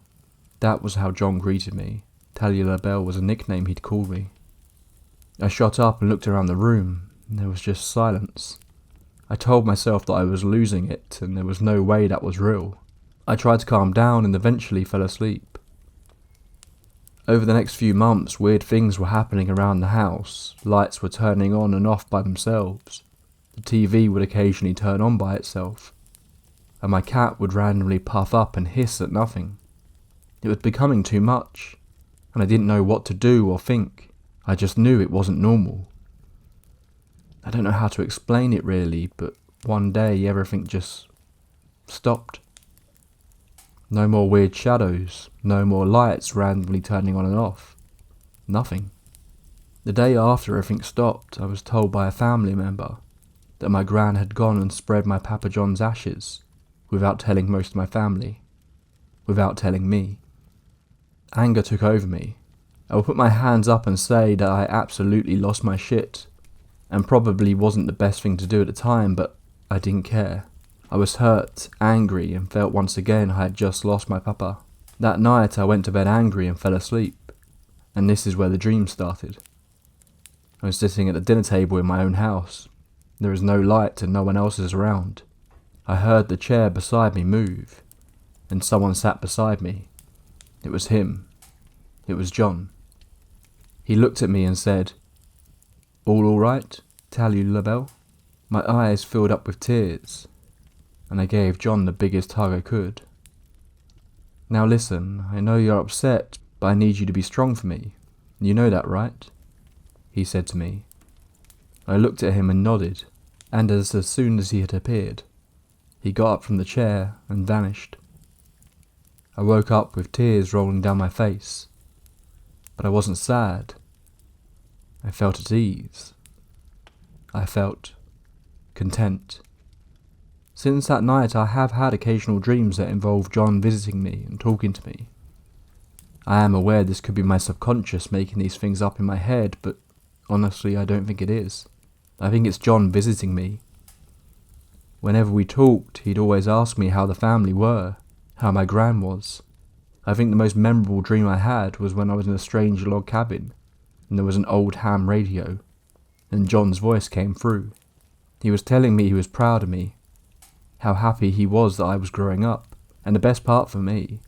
That was how John greeted me. Talia la Belle was a nickname he'd called me. I shot up and looked around the room, and there was just silence. I told myself that I was losing it, and there was no way that was real. I tried to calm down and eventually fell asleep. Over the next few months, weird things were happening around the house. Lights were turning on and off by themselves. The TV would occasionally turn on by itself, and my cat would randomly puff up and hiss at nothing. It was becoming too much, and I didn't know what to do or think. I just knew it wasn't normal. I don't know how to explain it really, but one day everything just stopped. No more weird shadows, no more lights randomly turning on and off. Nothing. The day after everything stopped, I was told by a family member that my gran had gone and spread my Papa John's ashes without telling most of my family, without telling me. Anger took over me. I will put my hands up and say that I absolutely lost my shit, and probably wasn't the best thing to do at the time, but I didn't care. I was hurt, angry, and felt once again I had just lost my papa. That night I went to bed angry and fell asleep, and this is where the dream started. I was sitting at the dinner table in my own house. There is no light and no one else is around. I heard the chair beside me move, and someone sat beside me. It was him. It was John. He looked at me and said, all right, Talia la Belle?" My eyes filled up with tears, and I gave John the biggest hug I could. "Now listen, I know you're upset, but I need you to be strong for me. You know that, right?" he said to me. I looked at him and nodded, and as soon as he had appeared, he got up from the chair and vanished. I woke up with tears rolling down my face, but I wasn't sad. I felt at ease. I felt content. Since that night I have had occasional dreams that involve John visiting me and talking to me. I am aware this could be my subconscious making these things up in my head, but honestly I don't think it is. I think it's John visiting me. Whenever we talked, he'd always ask me how the family were, how my gran was. I think the most memorable dream I had was when I was in a strange log cabin, and there was an old ham radio, and John's voice came through. He was telling me he was proud of me, how happy he was that I was growing up, and the best part for me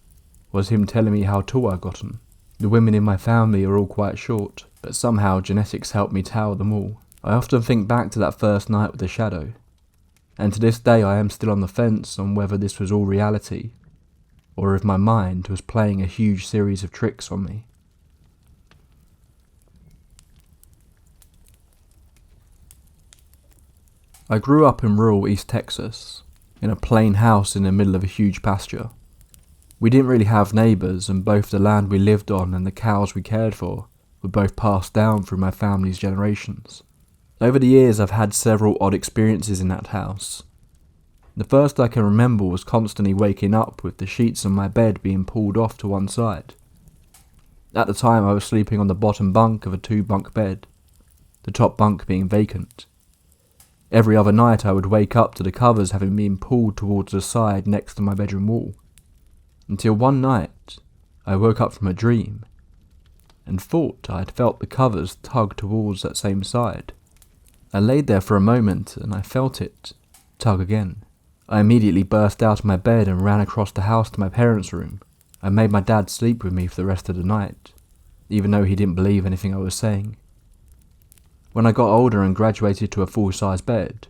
was him telling me how tall I'd gotten. The women in my family are all quite short, but somehow genetics helped me tower them all. I often think back to that first night with the shadow, and to this day I am still on the fence on whether this was all reality, or if my mind was playing a huge series of tricks on me. I grew up in rural East Texas, in a plain house in the middle of a huge pasture. We didn't really have neighbours, and both the land we lived on and the cows we cared for were both passed down through my family's generations. Over the years I've had several odd experiences in that house. The first I can remember was constantly waking up with the sheets on my bed being pulled off to one side. At the time I was sleeping on the bottom bunk of a 2-bunk bed, the top bunk being vacant. Every other night I would wake up to the covers having been pulled towards the side next to my bedroom wall, until one night I woke up from a dream and thought I had felt the covers tug towards that same side. I laid there for a moment and I felt it tug again. I immediately burst out of my bed and ran across the house to my parents' room. I made my dad sleep with me for the rest of the night, even though he didn't believe anything I was saying. When I got older and graduated to a full-size bed,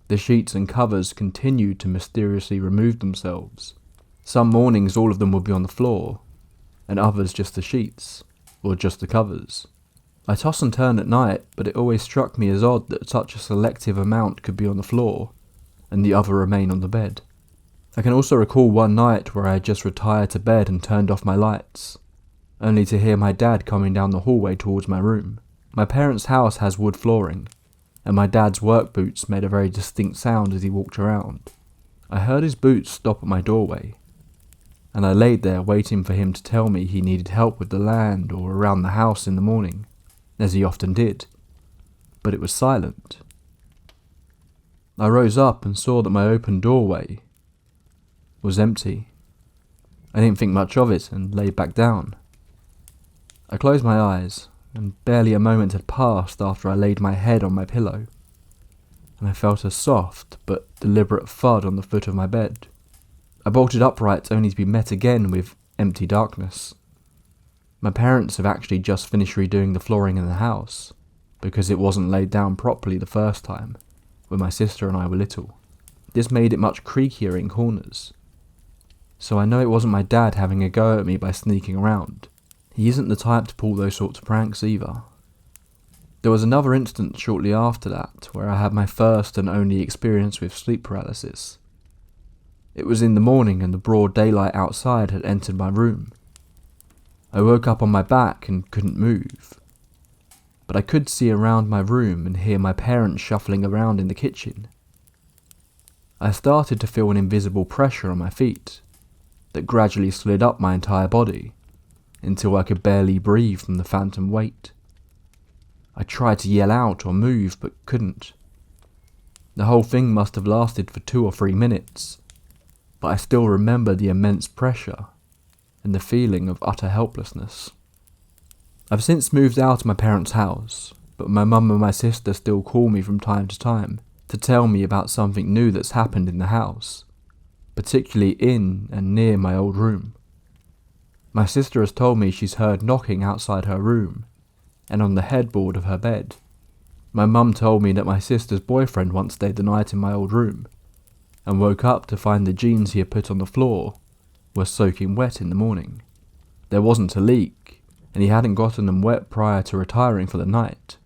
the sheets and covers continued to mysteriously remove themselves. Some mornings all of them would be on the floor, and others just the sheets, or just the covers. I toss and turn at night, but it always struck me as odd that such a selective amount could be on the floor, and the other remain on the bed. I can also recall one night where I had just retired to bed and turned off my lights, only to hear my dad coming down the hallway towards my room. My parents' house has wood flooring, and my dad's work boots made a very distinct sound as he walked around. I heard his boots stop at my doorway, and I laid there waiting for him to tell me he needed help with the land or around the house in the morning, as he often did, but it was silent. I rose up and saw that my open doorway was empty. I didn't think much of it and lay back down. I closed my eyes, and barely a moment had passed after I laid my head on my pillow, and I felt a soft but deliberate thud on the foot of my bed. I bolted upright only to be met again with empty darkness. My parents have actually just finished redoing the flooring in the house, because it wasn't laid down properly the first time, when my sister and I were little. This made it much creakier in corners. So I know it wasn't my dad having a go at me by sneaking around. He isn't the type to pull those sorts of pranks either. There was another instance shortly after that where I had my first and only experience with sleep paralysis. It was in the morning and the broad daylight outside had entered my room. I woke up on my back and couldn't move, but I could see around my room and hear my parents shuffling around in the kitchen. I started to feel an invisible pressure on my feet that gradually slid up my entire body until I could barely breathe from the phantom weight. I tried to yell out or move but couldn't. The whole thing must have lasted for 2 or 3 minutes, but I still remember the immense pressure and the feeling of utter helplessness. I've since moved out of my parents' house, but my mum and my sister still call me from time to time to tell me about something new that's happened in the house, particularly in and near my old room. My sister has told me she's heard knocking outside her room and on the headboard of her bed. My mum told me that my sister's boyfriend once stayed the night in my old room and woke up to find the jeans he had put on the floor were soaking wet in the morning. There wasn't a leak, and he hadn't gotten them wet prior to retiring for the night.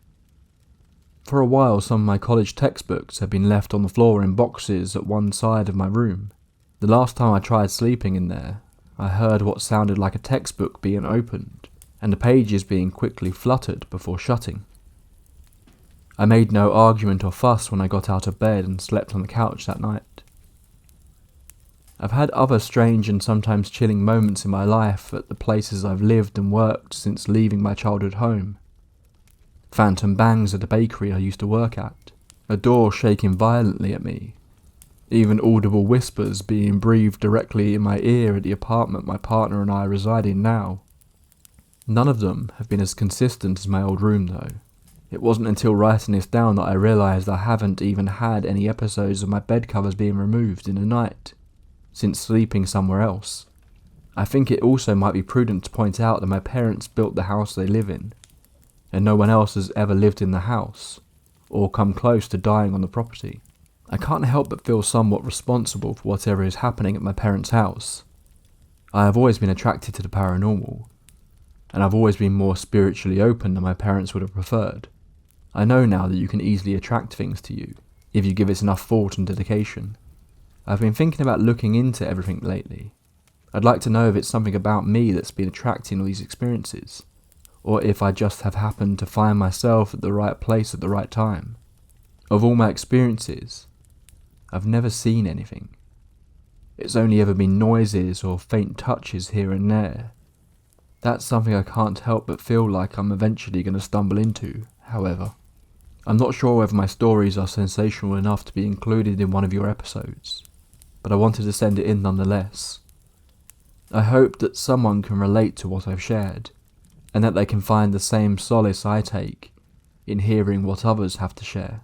For a while, some of my college textbooks had been left on the floor in boxes at one side of my room. The last time I tried sleeping in there, I heard what sounded like a textbook being opened, and the pages being quickly fluttered before shutting. I made no argument or fuss when I got out of bed and slept on the couch that night. I've had other strange and sometimes chilling moments in my life at the places I've lived and worked since leaving my childhood home. Phantom bangs at a bakery I used to work at, a door shaking violently at me, even audible whispers being breathed directly in my ear at the apartment my partner and I reside in now. None of them have been as consistent as my old room though. It wasn't until writing this down that I realised I haven't even had any episodes of my bed covers being removed in the night since sleeping somewhere else. I think it also might be prudent to point out that my parents built the house they live in, and no one else has ever lived in the house, or come close to dying on the property. I can't help but feel somewhat responsible for whatever is happening at my parents' house. I have always been attracted to the paranormal, and I've always been more spiritually open than my parents would have preferred. I know now that you can easily attract things to you, if you give it enough thought and dedication. I've been thinking about looking into everything lately. I'd like to know if it's something about me that's been attracting all these experiences, or if I just have happened to find myself at the right place at the right time. Of all my experiences, I've never seen anything. It's only ever been noises or faint touches here and there. That's something I can't help but feel like I'm eventually going to stumble into, however. I'm not sure whether my stories are sensational enough to be included in one of your episodes, but I wanted to send it in nonetheless. I hope that someone can relate to what I've shared, and that they can find the same solace I take in hearing what others have to share.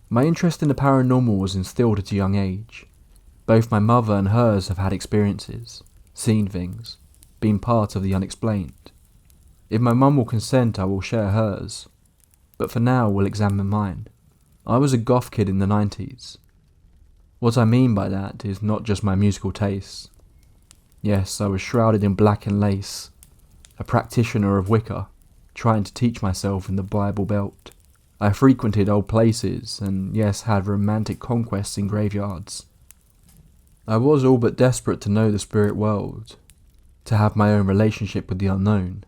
My interest in the paranormal was instilled at a young age. Both my mother and hers have had experiences, seen things, been part of the unexplained. If my mum will consent, I will share hers, but for now we'll examine mine. I was a goth kid in the 90s. What I mean by that is not just my musical tastes. Yes, I was shrouded in black and lace, a practitioner of Wicca, trying to teach myself in the Bible Belt. I frequented old places and, yes, had romantic conquests in graveyards. I was all but desperate to know the spirit world, to have my own relationship with the unknown.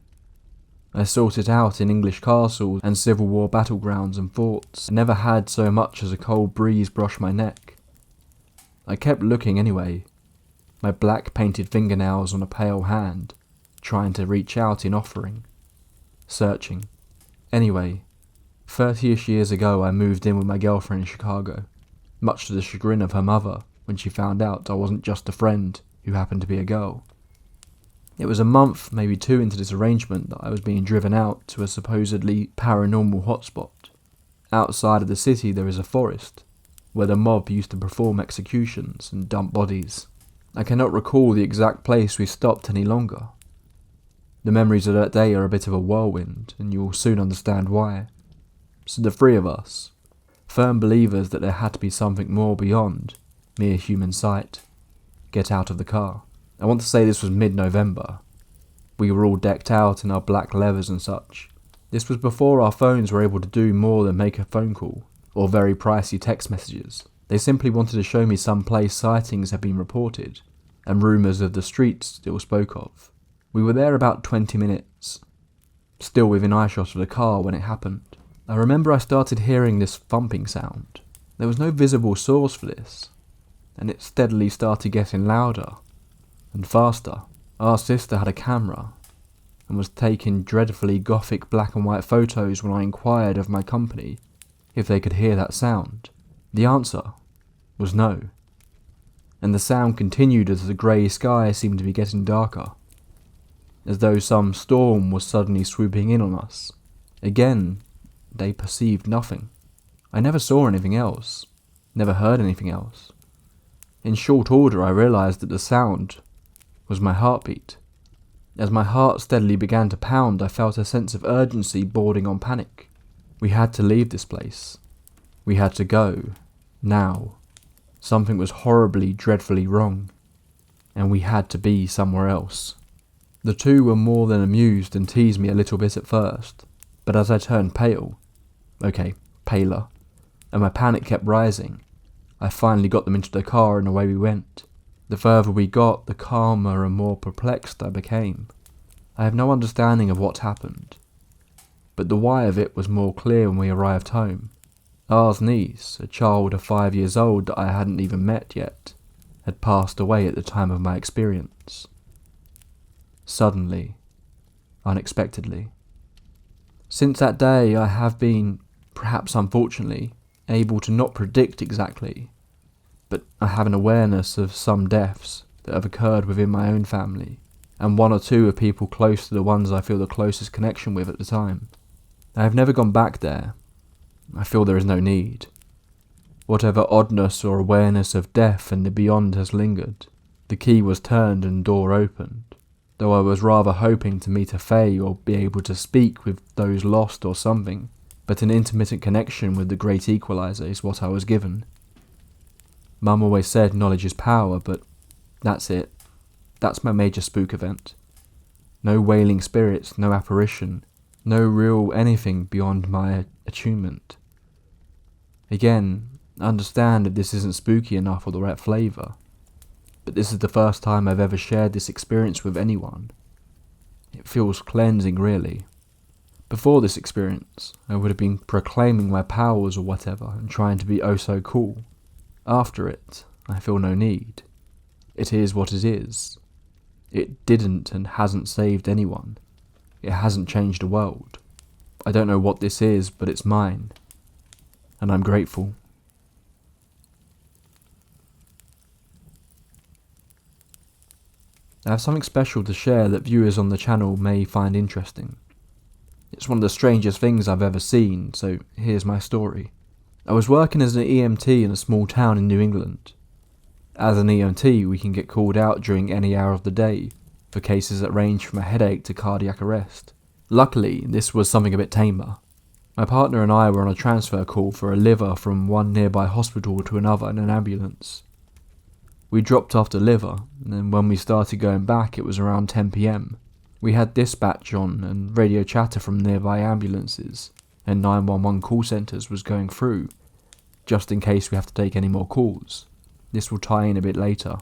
I sought it out in English castles and Civil War battlegrounds and forts. I never had so much as a cold breeze brush my neck. I kept looking anyway, my black painted fingernails on a pale hand, trying to reach out in offering. Searching. Anyway, 30-ish years ago I moved in with my girlfriend in Chicago, much to the chagrin of her mother when she found out I wasn't just a friend who happened to be a girl. It was a month, maybe 2 into this arrangement that I was being driven out to a supposedly paranormal hotspot. Outside of the city there is a forest, where the mob used to perform executions and dump bodies. I cannot recall the exact place we stopped any longer. The memories of that day are a bit of a whirlwind, and you will soon understand why. So the 3 of us, firm believers that there had to be something more beyond mere human sight, get out of the car. I want to say this was mid-November. We were all decked out in our black leathers and such. This was before our phones were able to do more than make a phone call, or very pricey text messages. They simply wanted to show me some place sightings had been reported, and rumours of the streets still spoke of. We were there about 20 minutes, still within eyeshot of the car when it happened. I remember I started hearing this thumping sound. There was no visible source for this, and it steadily started getting louder and faster. Our sister had a camera and was taking dreadfully gothic black and white photos when I inquired of my company if they could hear that sound. The answer was no, and the sound continued as the grey sky seemed to be getting darker, as though some storm was suddenly swooping in on us. Again, they perceived nothing. I never saw anything else, never heard anything else. In short order I realised that the sound was my heartbeat. As my heart steadily began to pound, I felt a sense of urgency bordering on panic. We had to leave this place. We had to go. Now. Something was horribly, dreadfully wrong, and we had to be somewhere else. The 2 were more than amused and teased me a little bit at first, but as I turned pale, paler, and my panic kept rising, I finally got them into the car and away we went. The further we got, the calmer and more perplexed I became. I have no understanding of what happened, but the why of it was more clear when we arrived home. R's niece, a child of 5 years old that I hadn't even met yet, had passed away at the time of my experience. Suddenly, unexpectedly. Since that day I have been, perhaps unfortunately, able to not predict exactly, but I have an awareness of some deaths that have occurred within my own family, and 1 or 2 of people close to the ones I feel the closest connection with at the time. I have never gone back there. I feel there is no need. Whatever oddness or awareness of death and the beyond has lingered, the key was turned and door opened, though I was rather hoping to meet a fae or be able to speak with those lost or something, but an intermittent connection with the great equalizer is what I was given. Mum always said knowledge is power, but that's it. That's my major spook event. No wailing spirits, no apparition, no real anything beyond my attunement. Again, understand if this isn't spooky enough or the right flavour, but this is the first time I've ever shared this experience with anyone. It feels cleansing, really. Before this experience, I would have been proclaiming my powers or whatever and trying to be oh so cool. After it, I feel no need. It is what it is. It didn't and hasn't saved anyone. It hasn't changed the world. I don't know what this is, but it's mine. And I'm grateful. I have something special to share that viewers on the channel may find interesting. It's one of the strangest things I've ever seen, so here's my story. I was working as an EMT in a small town in New England. As an EMT, we can get called out during any hour of the day for cases that range from a headache to cardiac arrest. Luckily, this was something a bit tamer. My partner and I were on a transfer call for a liver from one nearby hospital to another in an ambulance. We dropped off the liver, and when we started going back it was around 10 PM. We had dispatch on and radio chatter from nearby ambulances, and 911 call centres was going through, just in case we have to take any more calls. This will tie in a bit later.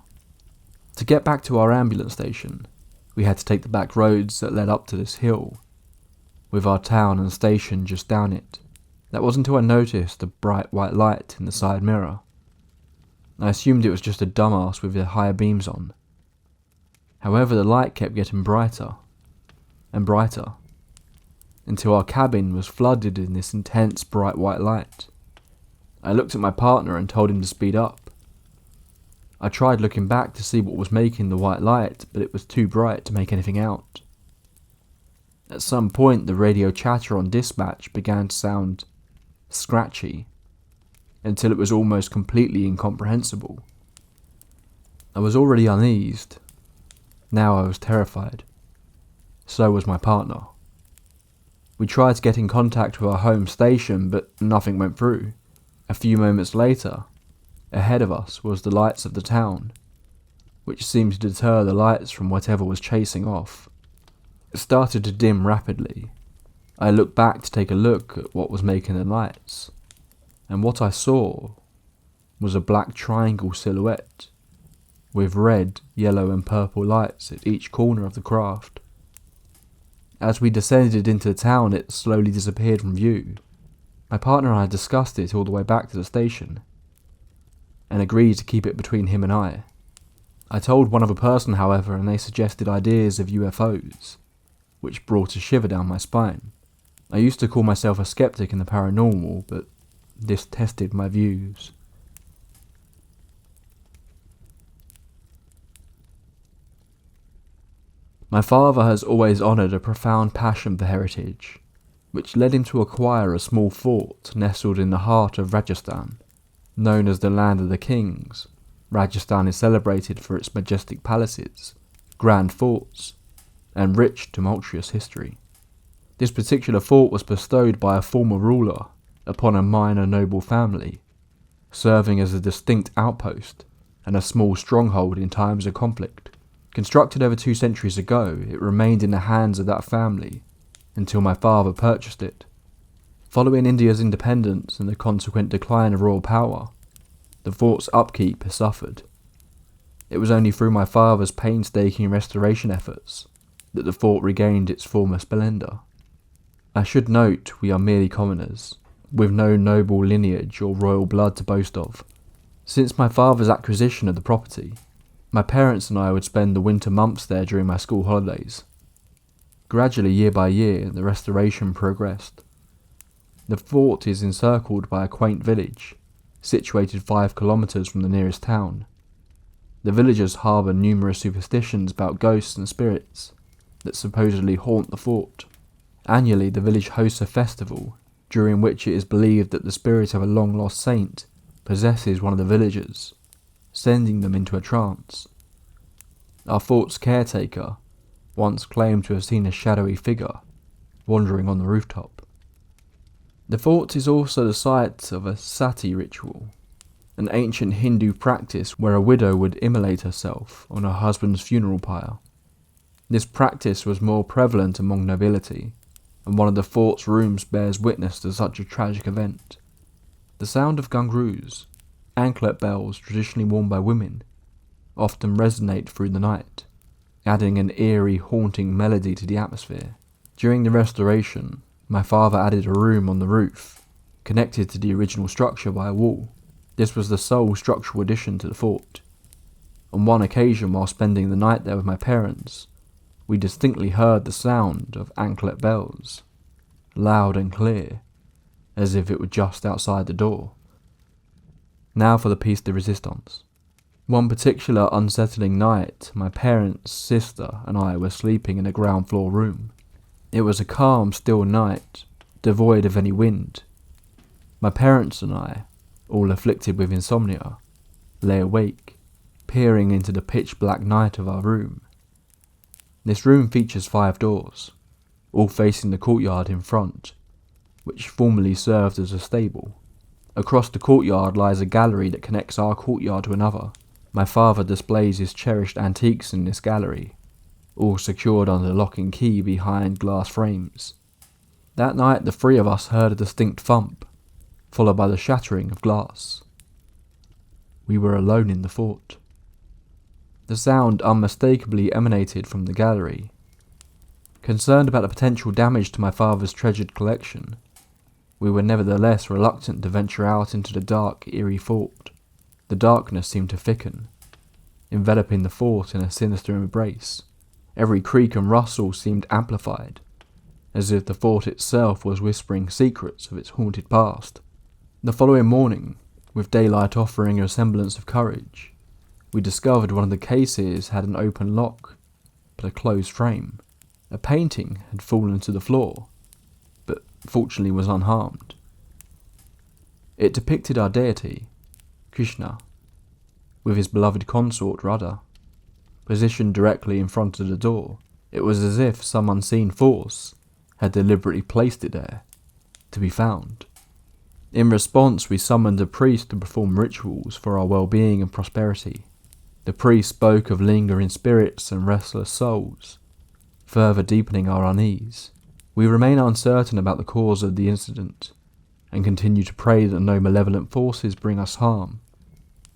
To get back to our ambulance station, We had to take the back roads that led up to this hill, with our town and station just down it. That wasn't until I noticed a bright white light in the side mirror. I assumed it was just a dumbass with the higher beams on. However, the light kept getting brighter and brighter, until our cabin was flooded in this intense bright white light. I looked at my partner and told him to speed up. I tried looking back to see what was making the white light, but it was too bright to make anything out. At some point, the radio chatter on dispatch began to sound scratchy, until it was almost completely incomprehensible. I was already uneased. Now I was terrified. So was my partner. We tried to get in contact with our home station, but nothing went through. A few moments later, ahead of us was the lights of the town, which seemed to deter the lights from whatever was chasing off. It started to dim rapidly. I looked back to take a look at what was making the lights, and what I saw was a black triangle silhouette with red, yellow and purple lights at each corner of the craft. As we descended into the town, it slowly disappeared from view. My partner and I discussed it all the way back to the station, and agreed to keep it between him and I. I told one other person, however, and they suggested ideas of UFOs, which brought a shiver down my spine. I used to call myself a skeptic in the paranormal, but this tested my views. My father has always honoured a profound passion for heritage, which led him to acquire a small fort nestled in the heart of Rajasthan. Known as the Land of the Kings, Rajasthan is celebrated for its majestic palaces, grand forts, and rich, tumultuous history. This particular fort was bestowed by a former ruler upon a minor noble family, serving as a distinct outpost and a small stronghold in times of conflict. Constructed over 2 centuries ago, it remained in the hands of that family until my father purchased it. Following India's independence and the consequent decline of royal power, the fort's upkeep has suffered. It was only through my father's painstaking restoration efforts that the fort regained its former splendour. I should note we are merely commoners, with no noble lineage or royal blood to boast of. Since my father's acquisition of the property, my parents and I would spend the winter months there during my school holidays. Gradually, year by year, the restoration progressed. The fort is encircled by a quaint village, situated 5 kilometres from the nearest town. The villagers harbour numerous superstitions about ghosts and spirits that supposedly haunt the fort. Annually, the village hosts a festival, during which it is believed that the spirit of a long-lost saint possesses one of the villagers, sending them into a trance. Our fort's caretaker once claimed to have seen a shadowy figure wandering on the rooftop. The fort is also the site of a sati ritual, an ancient Hindu practice where a widow would immolate herself on her husband's funeral pyre. This practice was more prevalent among nobility, and one of the fort's rooms bears witness to such a tragic event. The sound of gungroos, anklet bells traditionally worn by women, often resonate through the night, adding an eerie, haunting melody to the atmosphere. During the restoration, my father added a room on the roof, connected to the original structure by a wall. This was the sole structural addition to the fort. On one occasion, while spending the night there with my parents, we distinctly heard the sound of anklet bells, loud and clear, as if it were just outside the door. Now for the piece de resistance. One particular unsettling night, my parents, sister, and I were sleeping in a ground floor room. It was a calm, still night, devoid of any wind. My parents and I, all afflicted with insomnia, lay awake, peering into the pitch-black night of our room. This room features 5 doors, all facing the courtyard in front, which formerly served as a stable. Across the courtyard lies a gallery that connects our courtyard to another. My father displays his cherished antiques in this gallery, all secured under lock and key behind glass frames. That night the 3 of us heard a distinct thump, followed by the shattering of glass. We were alone in the fort. The sound unmistakably emanated from the gallery. Concerned about the potential damage to my father's treasured collection, we were nevertheless reluctant to venture out into the dark, eerie fort. The darkness seemed to thicken, enveloping the fort in a sinister embrace. Every creak and rustle seemed amplified, as if the fort itself was whispering secrets of its haunted past. The following morning, with daylight offering a semblance of courage, we discovered one of the cases had an open lock, but a closed frame. A painting had fallen to the floor, but fortunately was unharmed. It depicted our deity, Krishna, with his beloved consort Radha, positioned directly in front of the door. It was as if some unseen force had deliberately placed it there, to be found. In response, we summoned a priest to perform rituals for our well-being and prosperity. The priest spoke of lingering spirits and restless souls, further deepening our unease. We remain uncertain about the cause of the incident, and continue to pray that no malevolent forces bring us harm.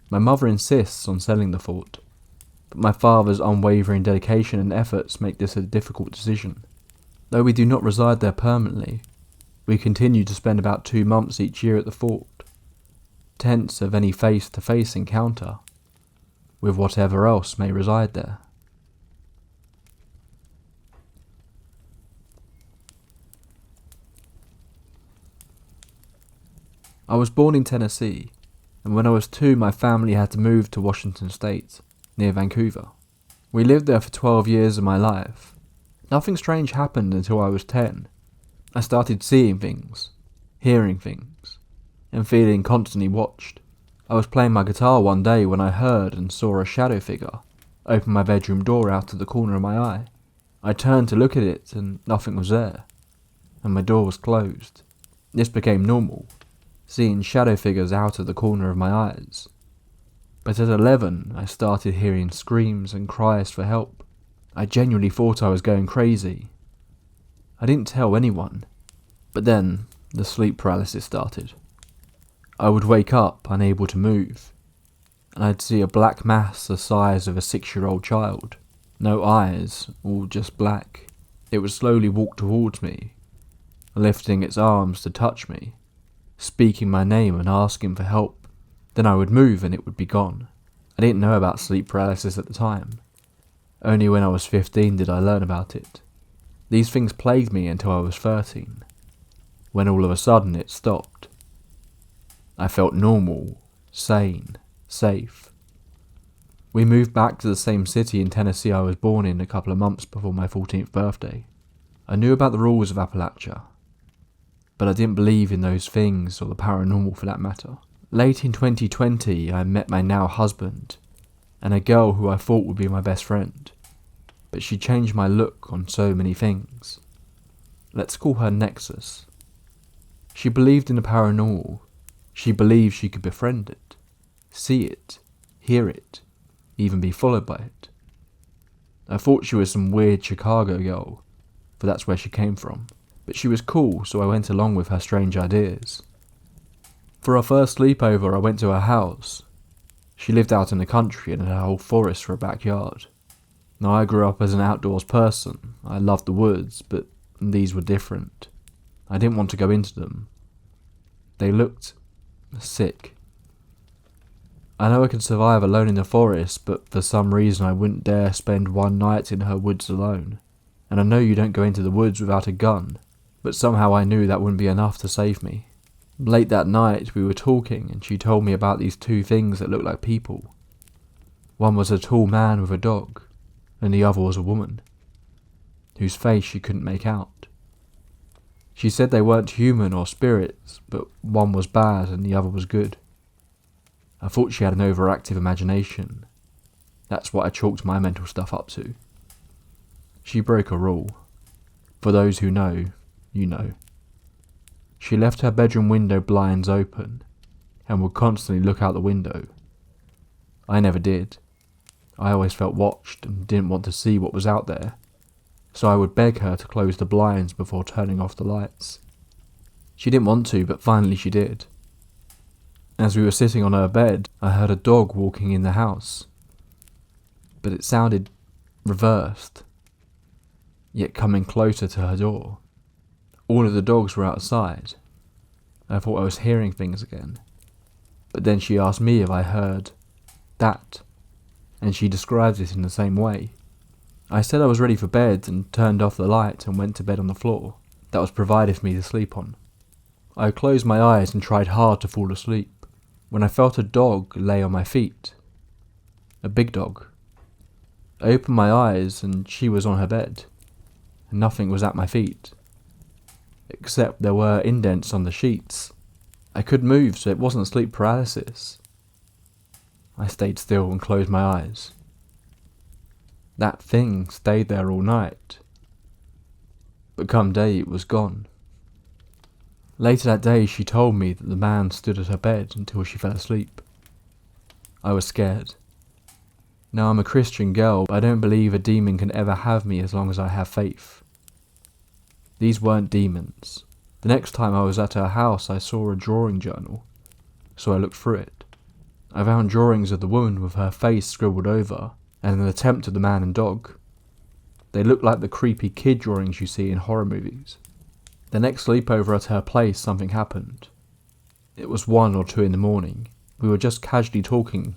My mother insists on selling the fort, but my father's unwavering dedication and efforts make this a difficult decision. Though we do not reside there permanently, we continue to spend about 2 months each year at the fort, tense of any face-to-face encounter with whatever else may reside there. I was born in Tennessee, and when I was 2, my family had to move to Washington State, near Vancouver. We lived there for 12 years of my life. Nothing strange happened until I was 10. I started seeing things, hearing things, and feeling constantly watched. I was playing my guitar one day when I heard and saw a shadow figure open my bedroom door out of the corner of my eye. I turned to look at it and nothing was there, and my door was closed. This became normal, seeing shadow figures out of the corner of my eyes. But at 11, I started hearing screams and cries for help. I genuinely thought I was going crazy. I didn't tell anyone, but then the sleep paralysis started. I would wake up unable to move, and I'd see a black mass the size of a 6-year-old child. No eyes, all just black. It would slowly walk towards me, lifting its arms to touch me, speaking my name and asking for help. Then I would move and it would be gone. I didn't know about sleep paralysis at the time. Only when I was 15 did I learn about it. These things plagued me until I was 13, when all of a sudden it stopped. I felt normal, sane, safe. We moved back to the same city in Tennessee I was born in a couple of months before my 14th birthday. I knew about the rules of Appalachia, but I didn't believe in those things or the paranormal for that matter. Late in 2020, I met my now husband and a girl who I thought would be my best friend, but she changed my look on so many things. Let's call her Nexus. She believed in the paranormal. She believed she could befriend it, see it, hear it, even be followed by it. I thought she was some weird Chicago girl, for that's where she came from. But she was cool, so I went along with her strange ideas. For our first sleepover, I went to her house. She lived out in the country and had a whole forest for a backyard. Now, I grew up as an outdoors person. I loved the woods, but these were different. I didn't want to go into them. They looked sick. I know I could survive alone in the forest, but for some reason I wouldn't dare spend one night in her woods alone. And I know you don't go into the woods without a gun, but somehow I knew that wouldn't be enough to save me. Late that night we were talking and she told me about these 2 things that looked like people. One was a tall man with a dog, and the other was a woman, whose face she couldn't make out. She said they weren't human or spirits, but one was bad and the other was good. I thought she had an overactive imagination. That's what I chalked my mental stuff up to. She broke a rule. For those who know, you know. She left her bedroom window blinds open, and would constantly look out the window. I never did. I always felt watched and didn't want to see what was out there, so I would beg her to close the blinds before turning off the lights. She didn't want to, but finally she did. As we were sitting on her bed, I heard a dog walking in the house. but it sounded reversed, yet coming closer to her door. All of the dogs were outside. I thought I was hearing things again, but then she asked me if I heard that, and she described it in the same way. I said I was ready for bed and turned off the light and went to bed on the floor that was provided for me to sleep on. I closed my eyes and tried hard to fall asleep when I felt a dog lay on my feet. A big dog. I opened my eyes and she was on her bed, and nothing was at my feet, except there were indents on the sheets. I could move, so it wasn't sleep paralysis. I stayed still and closed my eyes. That thing stayed there all night, but come day it was gone. Later that day she told me that the man stood at her bed until she fell asleep. I was scared. Now I'm a Christian girl, but I don't believe a demon can ever have me as long as I have faith. These weren't demons. The next time I was at her house I saw a drawing journal, so I looked through it. I found drawings of the woman with her face scribbled over, and an attempt of the man and dog. They looked like the creepy kid drawings you see in horror movies. The next sleepover at her place something happened. It was 1 or 2 in the morning. We were just casually talking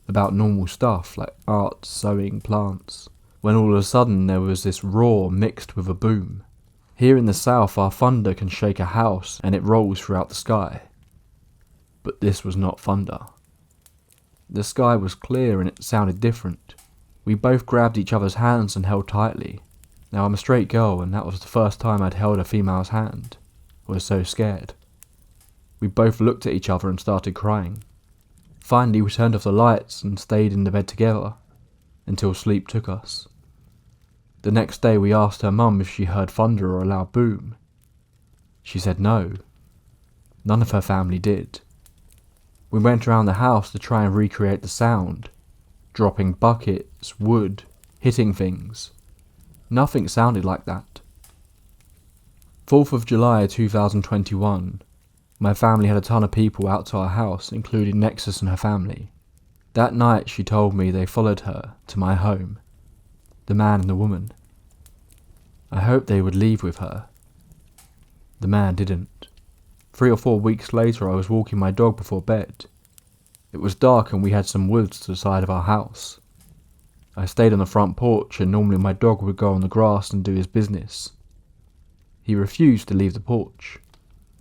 about normal stuff like art, sewing, plants, when all of a sudden there was this roar mixed with a boom. Here in the south our thunder can shake a house and it rolls throughout the sky. But this was not thunder. The sky was clear and it sounded different. We both grabbed each other's hands and held tightly. Now I'm a straight girl and that was the first time I'd held a female's hand. I was so scared. We both looked at each other and started crying. Finally we turned off the lights and stayed in the bed together until sleep took us. The next day we asked her mum if she heard thunder or a loud boom. She said no. None of her family did. We went around the house to try and recreate the sound, dropping buckets, wood, hitting things. Nothing sounded like that. 4th of July 2021, my family had a ton of people out to our house, including Nexus and her family. That night she told me they followed her to my home, the man and the woman. I hoped they would leave with her. The man didn't. 3 or 4 weeks later I was walking my dog before bed. It was dark and we had some woods to the side of our house. I stayed on the front porch and normally my dog would go on the grass and do his business. He refused to leave the porch.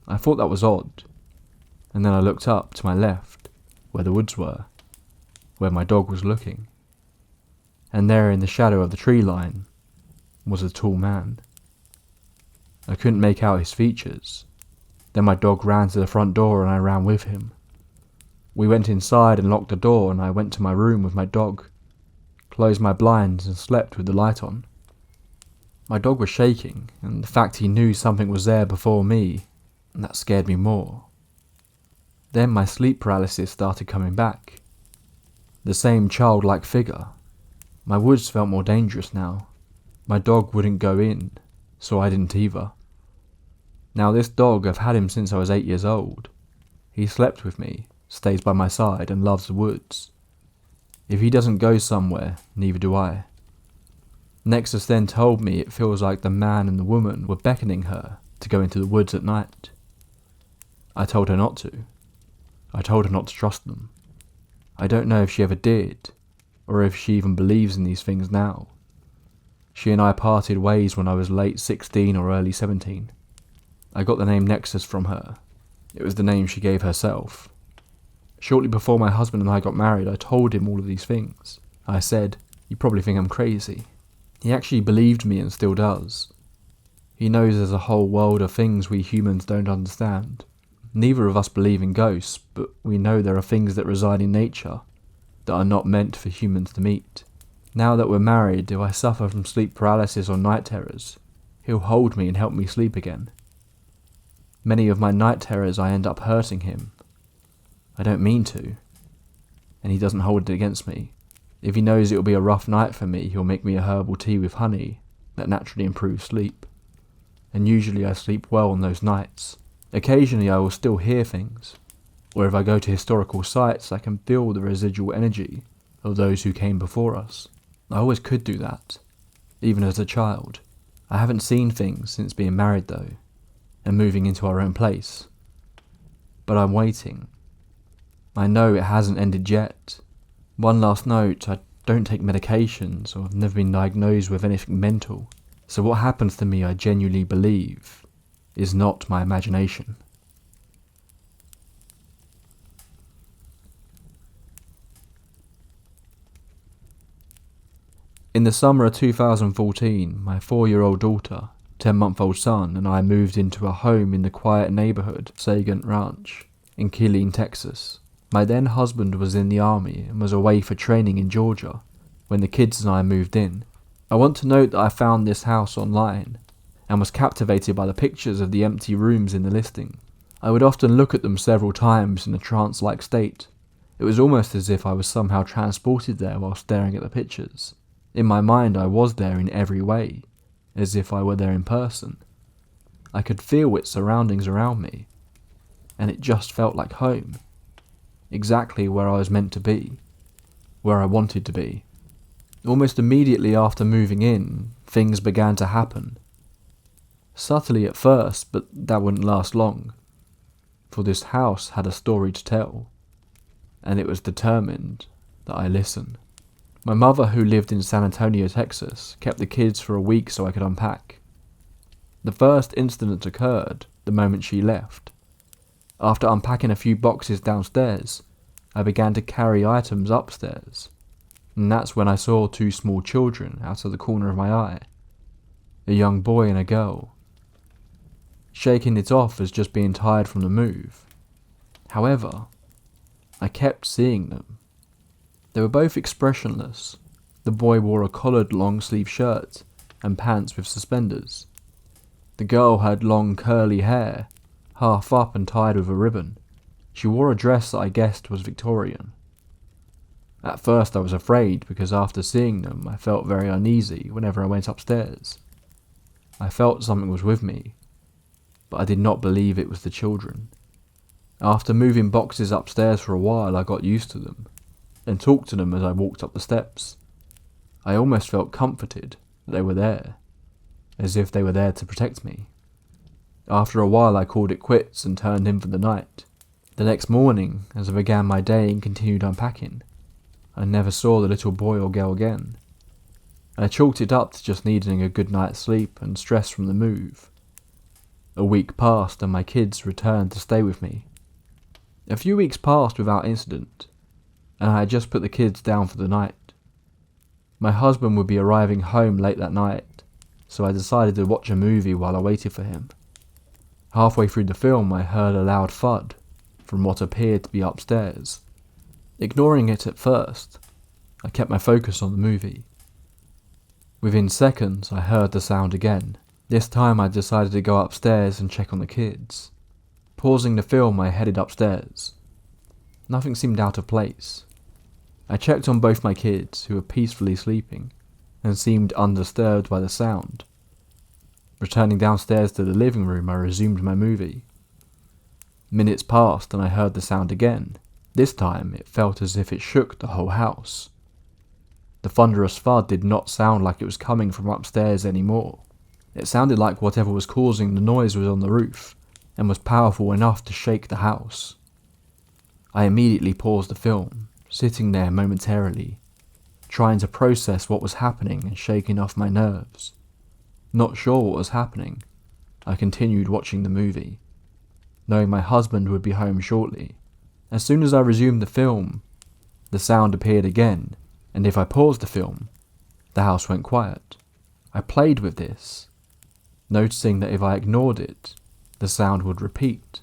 I thought that was odd, and then I looked up to my left, where the woods were, where my dog was looking. And there in the shadow of the tree line was a tall man. I couldn't make out his features. Then my dog ran to the front door and I ran with him. We went inside and locked the door and I went to my room with my dog, closed my blinds and slept with the light on. My dog was shaking, and the fact he knew something was there before me, that scared me more. Then my sleep paralysis started coming back. The same childlike figure. My woods felt more dangerous now. My dog wouldn't go in, so I didn't either. Now this dog, I've had him since I was 8 years old. He slept with me, stays by my side and loves the woods. If he doesn't go somewhere, neither do I. Nexus then told me it feels like the man and the woman were beckoning her to go into the woods at night. I told her not to. I told her not to trust them. I don't know if she ever did, or if she even believes in these things now. She and I parted ways when I was late 16 or early 17. I got the name Nexus from her. It was the name she gave herself. Shortly before my husband and I got married, I told him all of these things. I said, "You probably think I'm crazy." He actually believed me and still does. He knows there's a whole world of things we humans don't understand. Neither of us believe in ghosts, but we know there are things that reside in nature that are not meant for humans to meet. Now that we're married, if I suffer from sleep paralysis or night terrors, he'll hold me and help me sleep again. Many of my night terrors I end up hurting him. I don't mean to, and he doesn't hold it against me. If he knows it'll be a rough night for me, he'll make me a herbal tea with honey that naturally improves sleep. And usually I sleep well on those nights. Occasionally I will still hear things, or if I go to historical sites I can feel the residual energy of those who came before us. I always could do that, even as a child. I haven't seen things since being married though, and moving into our own place. But I'm waiting. I know it hasn't ended yet. One last note, I don't take medications or I've never been diagnosed with anything mental, so what happens to me I genuinely believe is not my imagination. In the summer of 2014, my 4-year-old daughter, 10-month-old son and I moved into a home in the quiet neighborhood of Sagant Ranch in Killeen, Texas. My then husband was in the army and was away for training in Georgia when the kids and I moved in. I want to note that I found this house online and was captivated by the pictures of the empty rooms in the listing. I would often look at them several times in a trance-like state. It was almost as if I was somehow transported there while staring at the pictures. In my mind I was there in every way, as if I were there in person. I could feel its surroundings around me, and it just felt like home. Exactly where I was meant to be, where I wanted to be. Almost immediately after moving in, things began to happen. Subtly at first, but that wouldn't last long, for this house had a story to tell, and it was determined that I listen. My mother, who lived in San Antonio, Texas, kept the kids for a week so I could unpack. The first incident occurred the moment she left. After unpacking a few boxes downstairs, I began to carry items upstairs, and that's when I saw 2 small children out of the corner of my eye, a young boy and a girl. Shaking it off as just being tired from the move. However, I kept seeing them. They were both expressionless. The boy wore a collared long-sleeve shirt and pants with suspenders. The girl had long curly hair, half up and tied with a ribbon. She wore a dress that I guessed was Victorian. At first I was afraid because after seeing them I felt very uneasy whenever I went upstairs. I felt something was with me, but I did not believe it was the children. After moving boxes upstairs for a while I got used to them, and talked to them as I walked up the steps. I almost felt comforted that they were there, as if they were there to protect me. After a while I called it quits and turned in for the night. The next morning, as I began my day and continued unpacking, I never saw the little boy or girl again. I chalked it up to just needing a good night's sleep and stress from the move. A week passed and my kids returned to stay with me. A few weeks passed without incident, and I had just put the kids down for the night. My husband would be arriving home late that night, so I decided to watch a movie while I waited for him. Halfway through the film I heard a loud thud from what appeared to be upstairs. Ignoring it at first, I kept my focus on the movie. Within seconds I heard the sound again. This time I decided to go upstairs and check on the kids. Pausing the film I headed upstairs. Nothing seemed out of place. I checked on both my kids, who were peacefully sleeping, and seemed undisturbed by the sound. Returning downstairs to the living room, I resumed my movie. Minutes passed and I heard the sound again. This time it felt as if it shook the whole house. The thunderous thud did not sound like it was coming from upstairs anymore. It sounded like whatever was causing the noise was on the roof, and was powerful enough to shake the house. I immediately paused the film, sitting there momentarily, trying to process what was happening and shaking off my nerves. Not sure what was happening, I continued watching the movie, knowing my husband would be home shortly. As soon as I resumed the film, the sound appeared again, and if I paused the film, the house went quiet. I played with this, noticing that if I ignored it, the sound would repeat.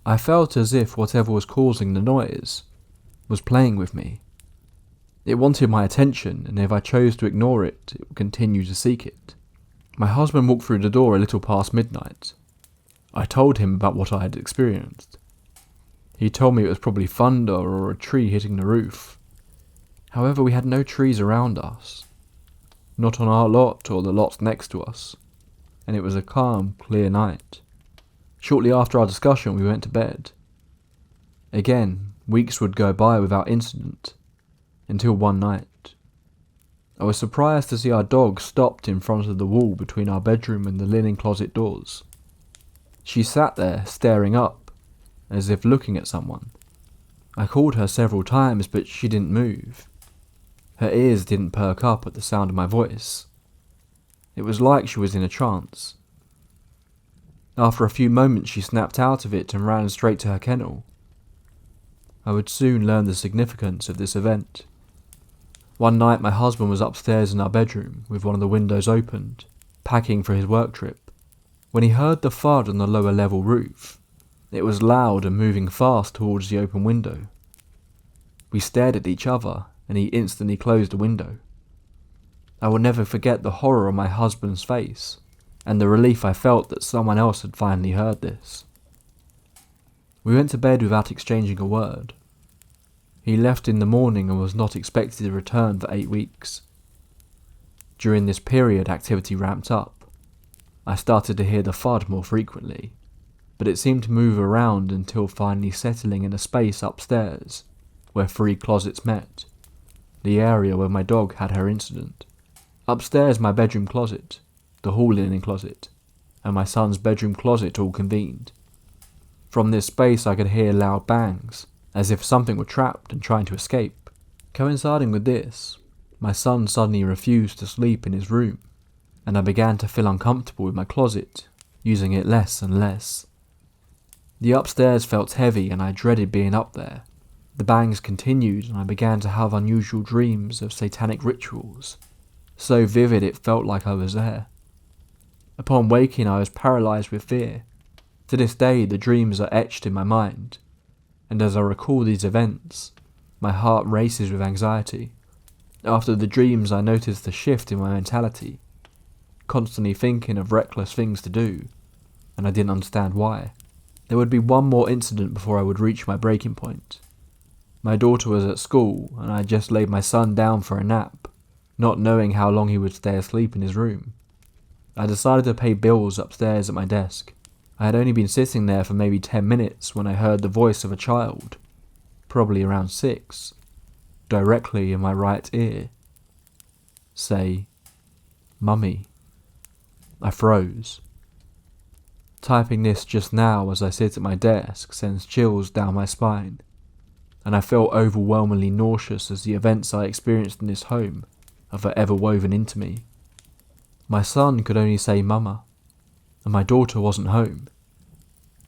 I felt as if whatever was causing the noise was playing with me. It wanted my attention, and if I chose to ignore it, it would continue to seek it. My husband walked through the door a little past midnight. I told him about what I had experienced. He told me it was probably thunder or a tree hitting the roof. However, we had no trees around us, not on our lot or the lots next to us, and it was a calm, clear night. Shortly after our discussion, we went to bed. Again, weeks would go by without incident, until one night. I was surprised to see our dog stopped in front of the wall between our bedroom and the linen closet doors. She sat there, staring up, as if looking at someone. I called her several times, but she didn't move. Her ears didn't perk up at the sound of my voice. It was like she was in a trance. After a few moments, she snapped out of it and ran straight to her kennel. I would soon learn the significance of this event. One night, my husband was upstairs in our bedroom with one of the windows opened, packing for his work trip, when he heard the thud on the lower level roof. It was loud and moving fast towards the open window. We stared at each other, and he instantly closed the window. I will never forget the horror on my husband's face, and the relief I felt that someone else had finally heard this. We went to bed without exchanging a word. He left in the morning and was not expected to return for 8 weeks. During this period, activity ramped up. I started to hear the thud more frequently, but it seemed to move around until finally settling in a space upstairs where 3 closets met, the area where my dog had her incident. Upstairs, my bedroom closet, the hall linen closet, and my son's bedroom closet all convened. From this space I could hear loud bangs, as if something were trapped and trying to escape. Coinciding with this, my son suddenly refused to sleep in his room, and I began to feel uncomfortable with my closet, using it less and less. The upstairs felt heavy and I dreaded being up there. The bangs continued and I began to have unusual dreams of satanic rituals, so vivid it felt like I was there. Upon waking, I was paralysed with fear. To this day, the dreams are etched in my mind, and as I recall these events, my heart races with anxiety. After the dreams, I noticed a shift in my mentality, constantly thinking of reckless things to do, and I didn't understand why. There would be one more incident before I would reach my breaking point. My daughter was at school, and I had just laid my son down for a nap, not knowing how long he would stay asleep in his room. I decided to pay bills upstairs at my desk. I had only been sitting there for maybe 10 minutes when I heard the voice of a child, probably around 6, directly in my right ear, say, "Mummy." I froze. Typing this just now as I sit at my desk sends chills down my spine, and I feel overwhelmingly nauseous as the events I experienced in this home are forever woven into me. My son could only say "Mama," and my daughter wasn't home,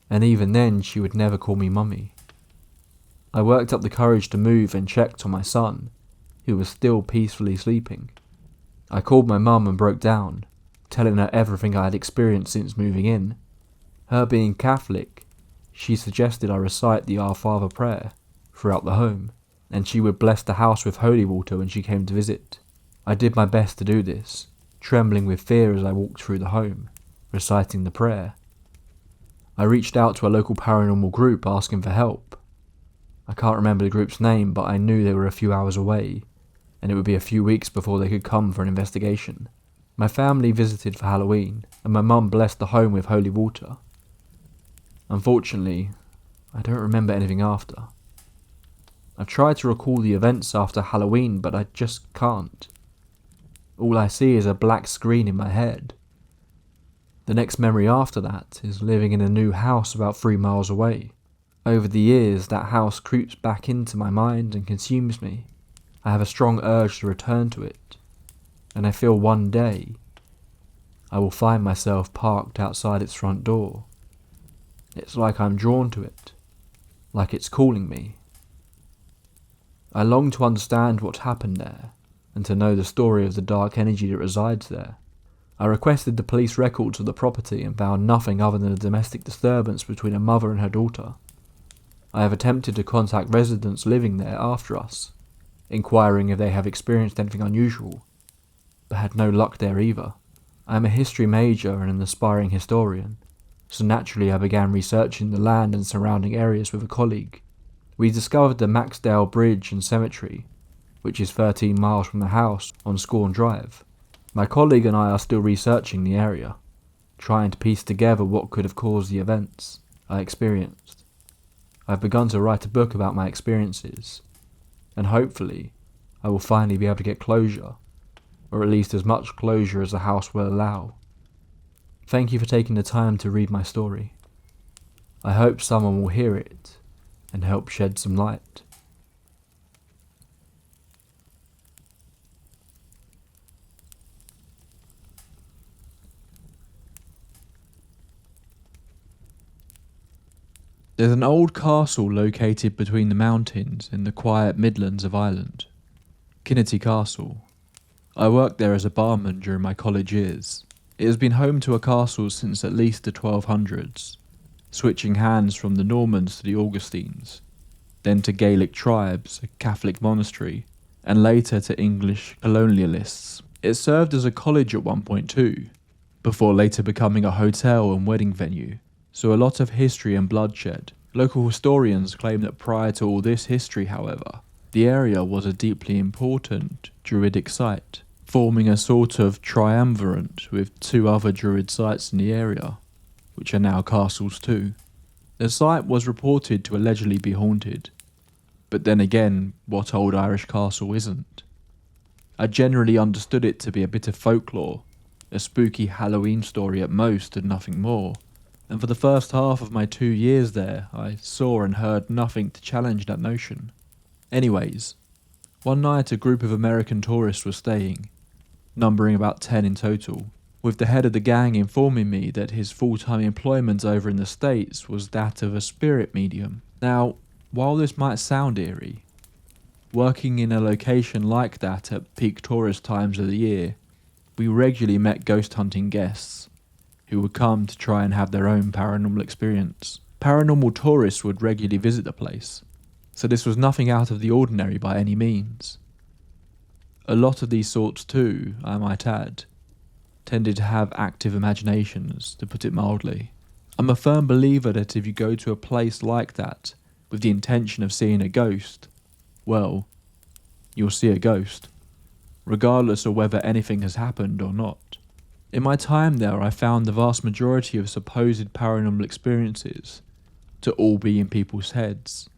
and even then she would never call me Mummy. I worked up the courage to move and checked on my son, who was still peacefully sleeping. I called my mum and broke down, telling her everything I had experienced since moving in. Her being Catholic, she suggested I recite the Our Father prayer throughout the home, and she would bless the house with holy water when she came to visit. I did my best to do this, trembling with fear as I walked through the home, reciting the prayer. I reached out to a local paranormal group asking for help. I can't remember the group's name, but I knew they were a few hours away, and it would be a few weeks before they could come for an investigation. My family visited for Halloween, and my mum blessed the home with holy water. Unfortunately, I don't remember anything after. I've tried to recall the events after Halloween, but I just can't. All I see is a black screen in my head. The next memory after that is living in a new house about 3 miles away. Over the years, that house creeps back into my mind and consumes me. I have a strong urge to return to it, and I feel one day I will find myself parked outside its front door. It's like I'm drawn to it, like it's calling me. I long to understand what happened there, and to know the story of the dark energy that resides there. I requested the police records of the property and found nothing other than a domestic disturbance between a mother and her daughter. I have attempted to contact residents living there after us, inquiring if they have experienced anything unusual, but had no luck there either. I am a history major and an aspiring historian, so naturally I began researching the land and surrounding areas with a colleague. We discovered the Maxdale Bridge and Cemetery, which is 13 miles from the house on Scorn Drive. My colleague and I are still researching the area, trying to piece together what could have caused the events I experienced. I've begun to write a book about my experiences, and hopefully I will finally be able to get closure or at least as much closure as the house will allow. Thank you for taking the time to read my story. I hope someone will hear it and help shed some light. There's an old castle located between the mountains in the quiet Midlands of Ireland. Kinnity Castle. I worked there as a barman during my college years. It has been home to a castle since at least the 1200s, switching hands from the Normans to the Augustines, then to Gaelic tribes, a Catholic monastery, and later to English colonialists. It served as a college at one point too, before later becoming a hotel and wedding venue, so a lot of history and bloodshed. Local historians claim that prior to all this history, however, the area was a deeply important druidic site, forming a sort of triumvirate with two other druid sites in the area, which are now castles too. The site was reported to allegedly be haunted, but then again, what old Irish castle isn't? I generally understood it to be a bit of folklore, a spooky Halloween story at most and nothing more, and for the first half of my 2 years there, I saw and heard nothing to challenge that notion. Anyways, one night a group of American tourists were staying, numbering about 10 in total, with the head of the gang informing me that his full-time employment over in the States was that of a spirit medium. Now, while this might sound eerie, working in a location like that at peak tourist times of the year, we regularly met ghost hunting guests who would come to try and have their own paranormal experience. Paranormal tourists would regularly visit the place, so this was nothing out of the ordinary by any means. A lot of these sorts too, I might add, tended to have active imaginations, to put it mildly. I'm a firm believer that if you go to a place like that with the intention of seeing a ghost, well, you'll see a ghost, regardless of whether anything has happened or not. In my time there, I found the vast majority of supposed paranormal experiences to all be in people's heads.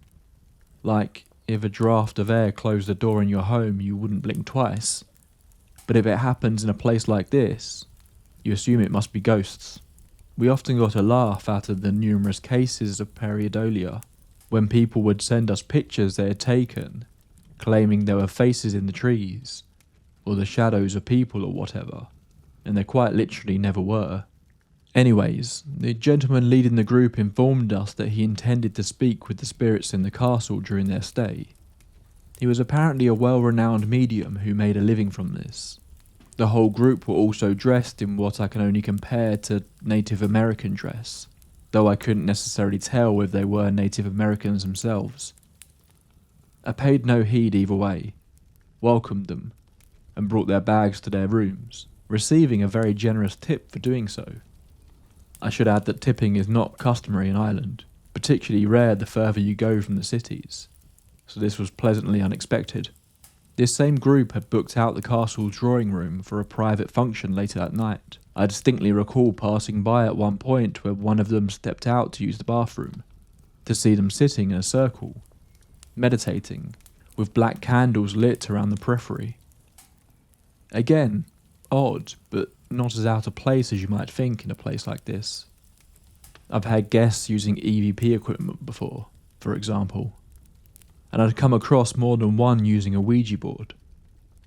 Like, if a draft of air closed the door in your home, you wouldn't blink twice. But if it happens in a place like this, you assume it must be ghosts. We often got a laugh out of the numerous cases of pareidolia, when people would send us pictures they had taken, claiming there were faces in the trees, or the shadows of people or whatever, and there quite literally never were. Anyways, the gentleman leading the group informed us that he intended to speak with the spirits in the castle during their stay. He was apparently a well-renowned medium who made a living from this. The whole group were also dressed in what I can only compare to Native American dress, though I couldn't necessarily tell if they were Native Americans themselves. I paid no heed either way, welcomed them, and brought their bags to their rooms, receiving a very generous tip for doing so. I should add that tipping is not customary in Ireland, particularly rare the further you go from the cities, so this was pleasantly unexpected. This same group had booked out the castle's drawing room for a private function later that night. I distinctly recall passing by at one point where one of them stepped out to use the bathroom, to see them sitting in a circle, meditating, with black candles lit around the periphery. Again, odd, but not as out of place as you might think in a place like this. I've had guests using EVP equipment before, for example, and I'd come across more than one using a Ouija board.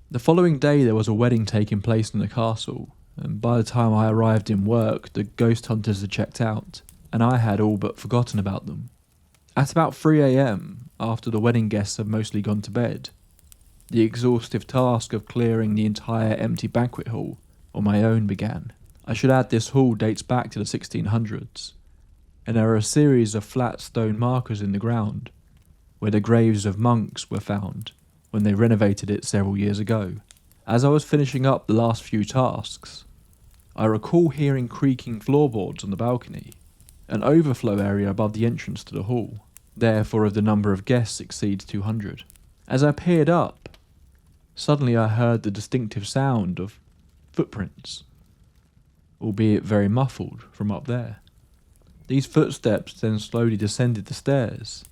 The following day there was a wedding taking place in the castle, and by the time I arrived in work, the ghost hunters had checked out, and I had all but forgotten about them. At about 3 AM, after the wedding guests had mostly gone to bed, the exhaustive task of clearing the entire empty banquet hall on my own began. I should add this hall dates back to the 1600s, and there are a series of flat stone markers in the ground, where the graves of monks were found when they renovated it several years ago. As I was finishing up the last few tasks, I recall hearing creaking floorboards on the balcony, an overflow area above the entrance to the hall. Therefore, if the number of guests exceeds 200. As I peered up, suddenly I heard the distinctive sound of footprints, albeit very muffled from up there. These footsteps then slowly descended the stairs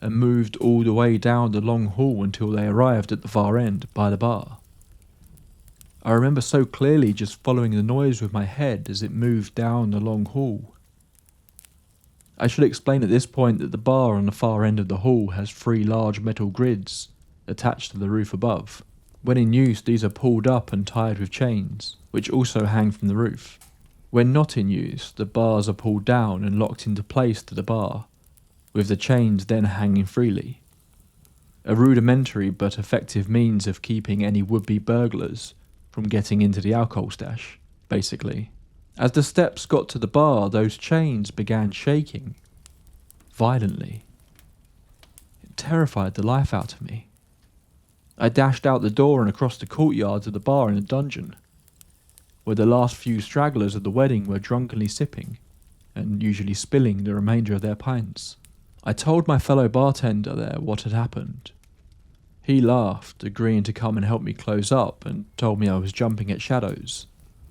and moved all the way down the long hall until they arrived at the far end by the bar. I remember so clearly just following the noise with my head as it moved down the long hall. I should explain at this point that the bar on the far end of the hall has 3 large metal grids attached to the roof above. When in use, these are pulled up and tied with chains, which also hang from the roof. When not in use, the bars are pulled down and locked into place to the bar, with the chains then hanging freely. A rudimentary but effective means of keeping any would-be burglars from getting into the alcohol stash, basically. As the steps got to the bar, those chains began shaking violently. It terrified the life out of me. I dashed out the door and across the courtyard to the bar in the dungeon, where the last few stragglers of the wedding were drunkenly sipping, and usually spilling the remainder of their pints. I told my fellow bartender there what had happened. He laughed, agreeing to come and help me close up, and told me I was jumping at shadows.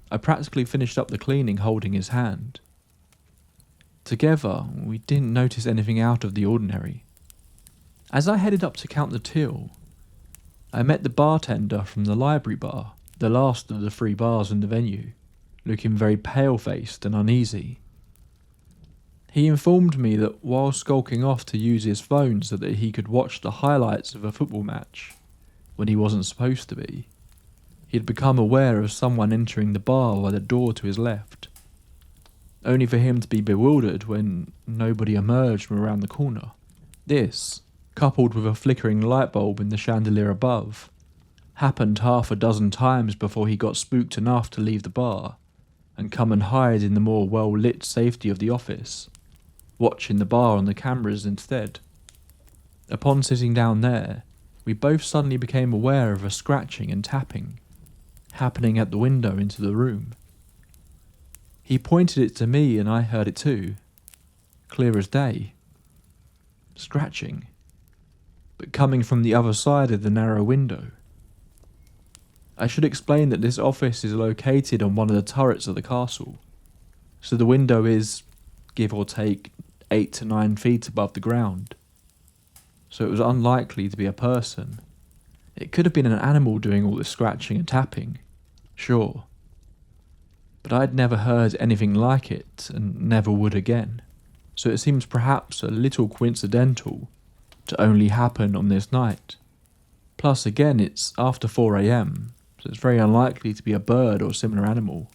I practically finished up the cleaning holding his hand. Together, we didn't notice anything out of the ordinary. As I headed up to count the till, I met the bartender from the library bar, the last of the 3 bars in the venue, looking very pale-faced and uneasy. He informed me that while skulking off to use his phone so that he could watch the highlights of a football match, when he wasn't supposed to be, he had become aware of someone entering the bar by the door to his left, only for him to be bewildered when nobody emerged from around the corner. This, coupled with a flickering light bulb in the chandelier above, happened 6 times before he got spooked enough to leave the bar and come and hide in the more well-lit safety of the office, watching the bar on the cameras instead. Upon sitting down there, we both suddenly became aware of a scratching and tapping happening at the window into the room. He pointed it to me and I heard it too, clear as day. Scratching, but coming from the other side of the narrow window. I should explain that this office is located on one of the turrets of the castle, so the window is, give or take, 8 to 9 feet above the ground, so it was unlikely to be a person. It could have been an animal doing all this scratching and tapping, sure, but I'd never heard anything like it and never would again, so it seems perhaps a little coincidental to only happen on this night. Plus again, it's after 4 AM, so it's very unlikely to be a bird or similar animal.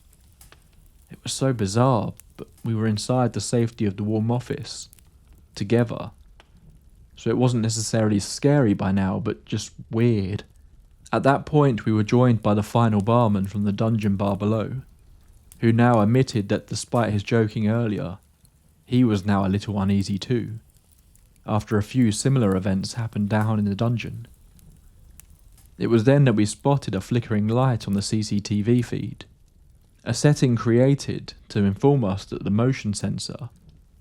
It was so bizarre, but we were inside the safety of the warm office, together, so it wasn't necessarily scary by now, but just weird. At that point we were joined by the final barman from the dungeon bar below, who now admitted that despite his joking earlier, he was now a little uneasy too, after a few similar events happened down in the dungeon. It was then that we spotted a flickering light on the CCTV feed, a setting created to inform us that the motion sensor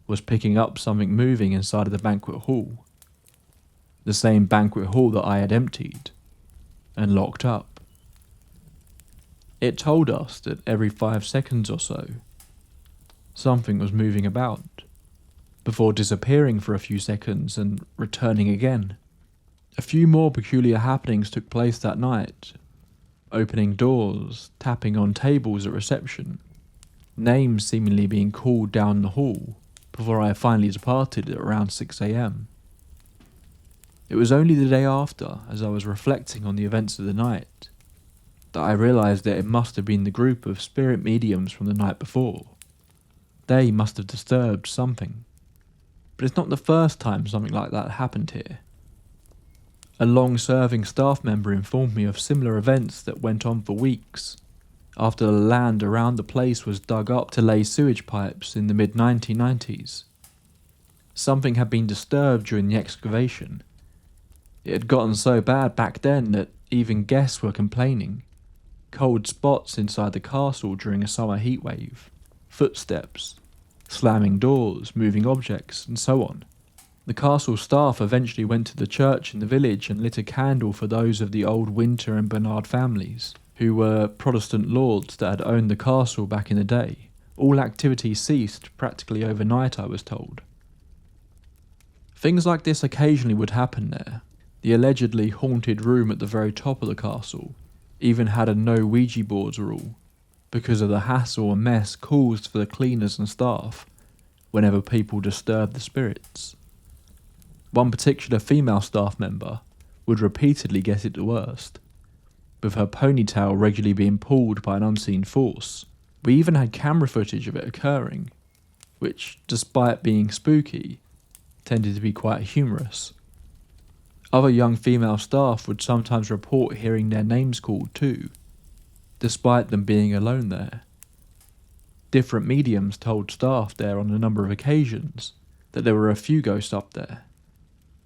was picking up something moving inside of the banquet hall, the same banquet hall that I had emptied and locked up. It told us that every 5 seconds or so, something was moving about, before disappearing for a few seconds and returning again. A few more peculiar happenings took place that night. Opening doors, tapping on tables at reception, names seemingly being called down the hall before I finally departed at around 6 AM. It was only the day after, as I was reflecting on the events of the night, that I realised that it must have been the group of spirit mediums from the night before. They must have disturbed something. But it's not the first time something like that happened here. A long-serving staff member informed me of similar events that went on for weeks, after the land around the place was dug up to lay sewage pipes in the mid-1990s. Something had been disturbed during the excavation. It had gotten so bad back then that even guests were complaining. Cold spots inside the castle during a summer heatwave, footsteps, slamming doors, moving objects, and so on. The castle staff eventually went to the church in the village and lit a candle for those of the old Winter and Bernard families, who were Protestant lords that had owned the castle back in the day. All activity ceased practically overnight, I was told. Things like this occasionally would happen there. The allegedly haunted room at the very top of the castle even had a no Ouija boards rule because of the hassle and mess caused for the cleaners and staff whenever people disturbed the spirits. One particular female staff member would repeatedly get it the worst, with her ponytail regularly being pulled by an unseen force. We even had camera footage of it occurring, which, despite being spooky, tended to be quite humorous. Other young female staff would sometimes report hearing their names called too, despite them being alone there. Different mediums told staff there on a number of occasions that there were a few ghosts up there,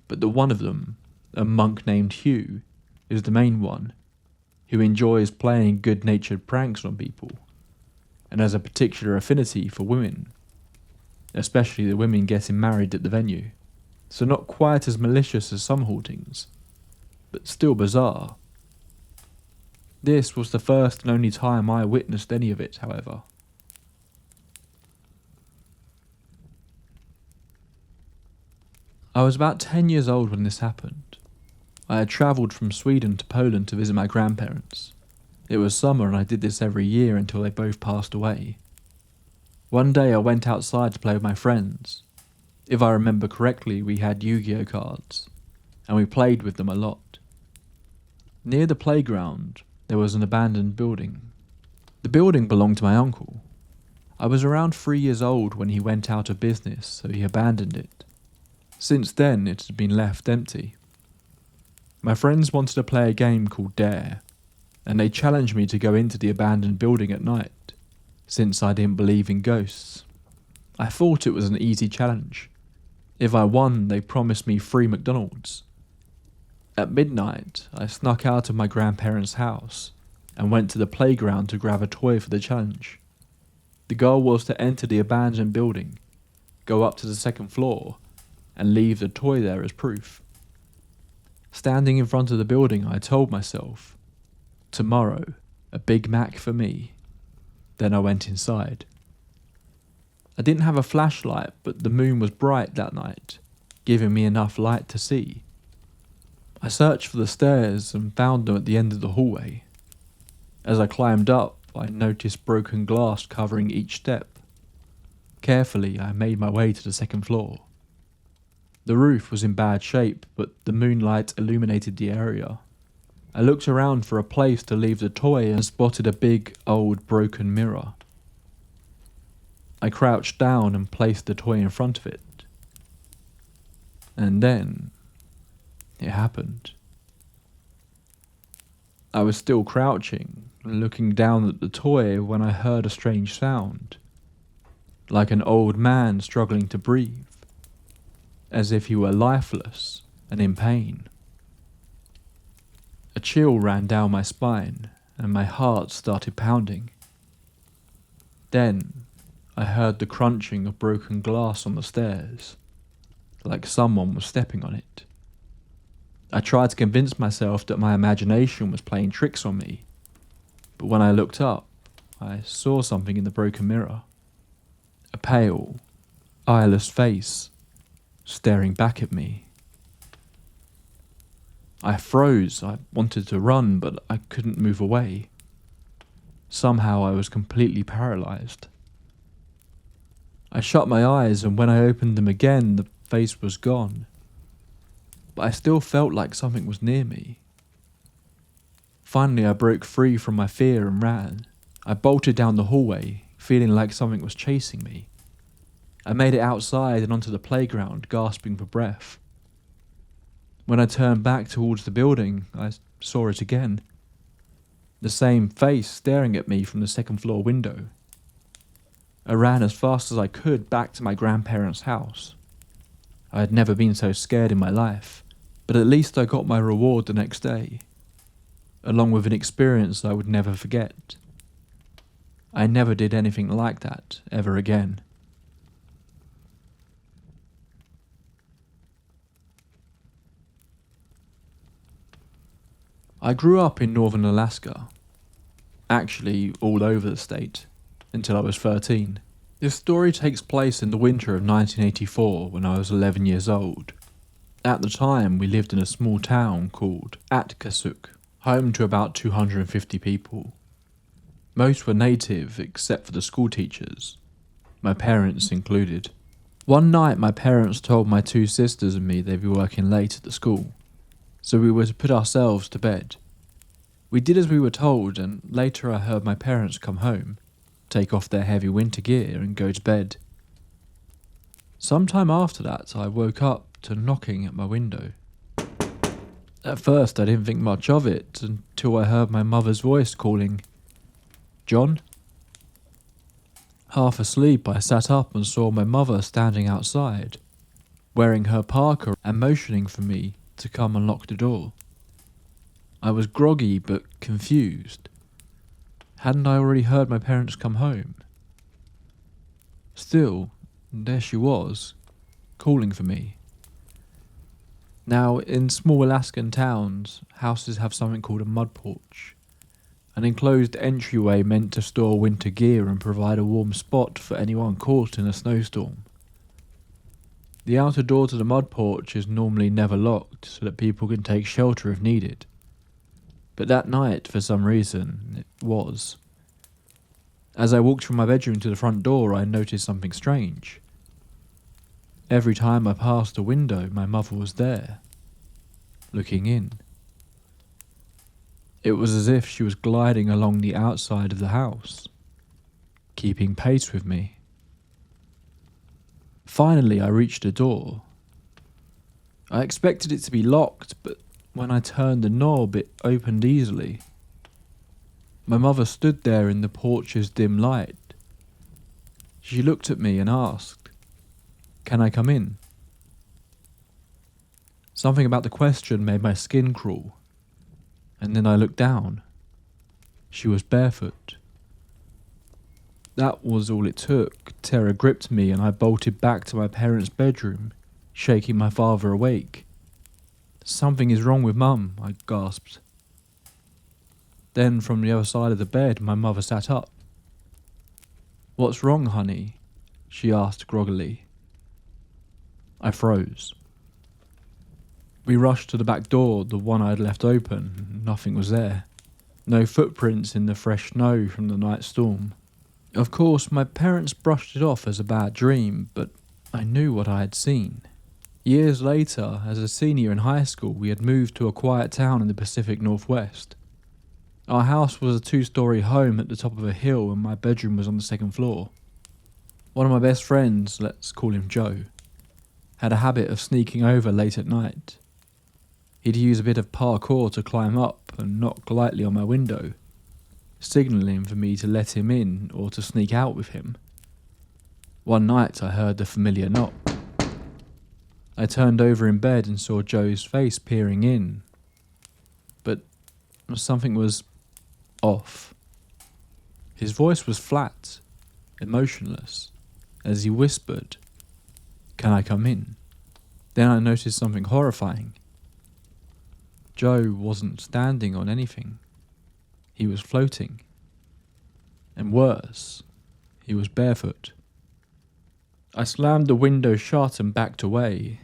but that one of them, a monk named Hugh, is the main one, who enjoys playing good-natured pranks on people, and has a particular affinity for women, especially the women getting married at the venue. So not quite as malicious as some hauntings, but still bizarre. This was the first and only time I witnessed any of it, however. I was about 10 years old when this happened. I had travelled from Sweden to Poland to visit my grandparents. It was summer and I did this every year until they both passed away. One day I went outside to play with my friends. If I remember correctly, we had Yu-Gi-Oh cards, and we played with them a lot. Near the playground, there was an abandoned building. The building belonged to my uncle. I was around 3 years old when he went out of business, so he abandoned it. Since then, it had been left empty. My friends wanted to play a game called Dare, and they challenged me to go into the abandoned building at night, since I didn't believe in ghosts. I thought it was an easy challenge. If I won, they promised me free McDonald's. At midnight, I snuck out of my grandparents' house and went to the playground to grab a toy for the challenge. The goal was to enter the abandoned building, go up to the second floor, and leave the toy there as proof. Standing in front of the building, I told myself, tomorrow, a Big Mac for me. Then I went inside. I didn't have a flashlight, but the moon was bright that night, giving me enough light to see. I searched for the stairs and found them at the end of the hallway. As I climbed up, I noticed broken glass covering each step. Carefully, I made my way to the second floor. The roof was in bad shape, but the moonlight illuminated the area. I looked around for a place to leave the toy and spotted a big, old, broken mirror. I crouched down and placed the toy in front of it. And then, it happened. I was still crouching, looking down at the toy when I heard a strange sound, like an old man struggling to breathe, as if he were lifeless and in pain. A chill ran down my spine and my heart started pounding. Then I heard the crunching of broken glass on the stairs, like someone was stepping on it. I tried to convince myself that my imagination was playing tricks on me, but when I looked up, I saw something in the broken mirror. A pale, eyeless face staring back at me. I froze. I wanted to run, but I couldn't move away. Somehow I was completely paralyzed. I shut my eyes, and when I opened them again, the face was gone. But I still felt like something was near me. Finally, I broke free from my fear and ran. I bolted down the hallway, feeling like something was chasing me. I made it outside and onto the playground, gasping for breath. When I turned back towards the building, I saw it again. The same face staring at me from the second floor window. I ran as fast as I could back to my grandparents' house. I had never been so scared in my life, but at least I got my reward the next day, along with an experience I would never forget. I never did anything like that ever again. I grew up in northern Alaska, actually all over the state, until I was 13. This story takes place in the winter of 1984 when I was 11 years old. At the time, we lived in a small town called Atkasuk, home to about 250 people. Most were native except for the school teachers, my parents included. One night my parents told my two sisters and me they'd be working late at the school, so we were to put ourselves to bed. We did as we were told, and later I heard my parents come home, take off their heavy winter gear and go to bed. Sometime after that I woke up to knocking at my window. At first I didn't think much of it until I heard my mother's voice calling, "John?" Half asleep, I sat up and saw my mother standing outside, wearing her parka and motioning for me to come unlock the door. I was groggy but confused. Hadn't I already heard my parents come home? Still, there she was, calling for me. Now, in small Alaskan towns, houses have something called a mud porch, an enclosed entryway meant to store winter gear and provide a warm spot for anyone caught in a snowstorm. The outer door to the mud porch is normally never locked so that people can take shelter if needed. But that night, for some reason, it was. As I walked from my bedroom to the front door, I noticed something strange. Every time I passed a window, my mother was there, looking in. It was as if she was gliding along the outside of the house, keeping pace with me. Finally, I reached the door. I expected it to be locked, but when I turned the knob, it opened easily. My mother stood there in the porch's dim light. She looked at me and asked, "Can I come in?" Something about the question made my skin crawl, and then I looked down. She was barefoot. That was all it took. Terror gripped me and I bolted back to my parents' bedroom, shaking my father awake. "Something is wrong with Mum," I gasped. Then from the other side of the bed, my mother sat up. "What's wrong, honey?" she asked groggily. I froze. We rushed to the back door, the one I had left open. Nothing was there. No footprints in the fresh snow from the night storm. Of course, my parents brushed it off as a bad dream, but I knew what I had seen. Years later, as a senior in high school, we had moved to a quiet town in the Pacific Northwest. Our house was a 2-story home at the top of a hill and my bedroom was on the second floor. One of my best friends, let's call him Joe, had a habit of sneaking over late at night. He'd use a bit of parkour to climb up and knock lightly on my window, signalling for me to let him in or to sneak out with him. One night I heard the familiar knock. I turned over in bed and saw Joe's face peering in, but something was off. His voice was flat, emotionless, as he whispered, "Can I come in?" Then I noticed something horrifying. Joe wasn't standing on anything. He was floating. And worse, he was barefoot. I slammed the window shut and backed away.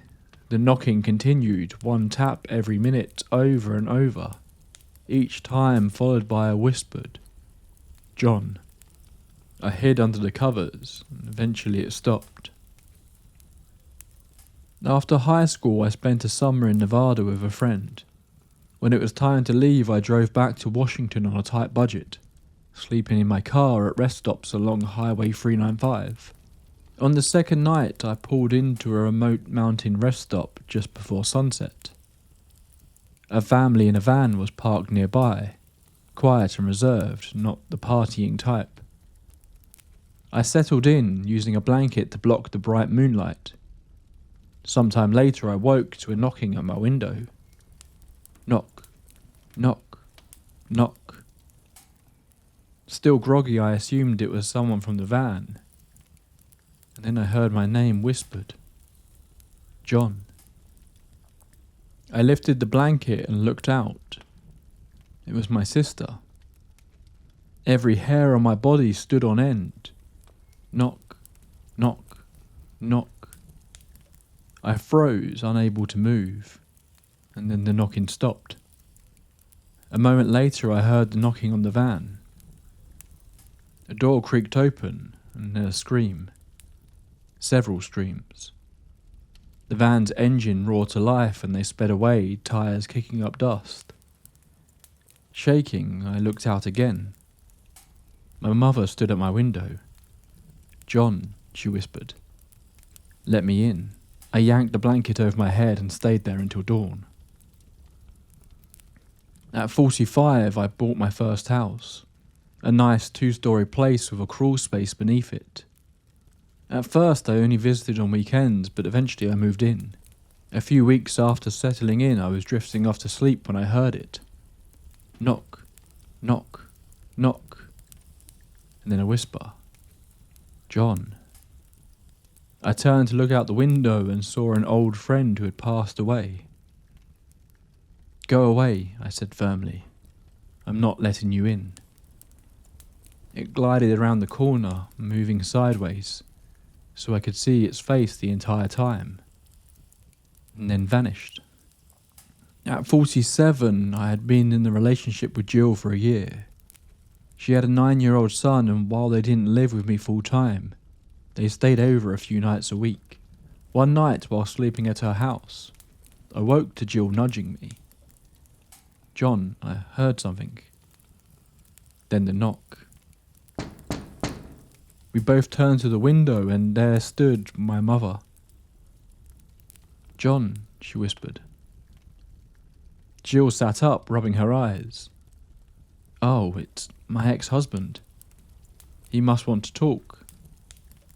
The knocking continued, one tap every minute, over and over, each time followed by a whispered, "John." I hid under the covers, and eventually it stopped. After high school, I spent a summer in Nevada with a friend. When it was time to leave, I drove back to Washington on a tight budget, sleeping in my car at rest stops along Highway 395. On the second night, I pulled into a remote mountain rest stop just before sunset. A family in a van was parked nearby, quiet and reserved, not the partying type. I settled in, using a blanket to block the bright moonlight. Sometime later, I woke to a knocking at my window. Knock, knock, knock. Still groggy, I assumed it was someone from the van. And then I heard my name whispered. John. I lifted the blanket and looked out. It was my sister. Every hair on my body stood on end. Knock, knock, knock. I froze, unable to move, and then the knocking stopped. A moment later I heard the knocking on the van. A door creaked open and then a scream. Several screams. The van's engine roared to life and they sped away, tyres kicking up dust. Shaking, I looked out again. My mother stood at my window. "John," she whispered. "Let me in." I yanked the blanket over my head and stayed there until dawn. At 45, I bought my first house. A nice 2-story place with a crawl space beneath it. At first I only visited on weekends, but eventually I moved in. A few weeks after settling in, I was drifting off to sleep when I heard it. Knock, knock, knock. And then a whisper. "John." I turned to look out the window and saw an old friend who had passed away. "Go away," I said firmly. "I'm not letting you in." It glided around the corner, moving sideways, so I could see its face the entire time, and then vanished. At 47, I had been in a relationship with Jill for a year. She had a 9-year-old son, and while they didn't live with me full time, they stayed over a few nights a week. One night, while sleeping at her house, I woke to Jill nudging me. "John, I heard something." Then the knock. We both turned to the window and there stood my mother. "John," she whispered. Jill sat up, rubbing her eyes. "Oh, it's my ex-husband. He must want to talk."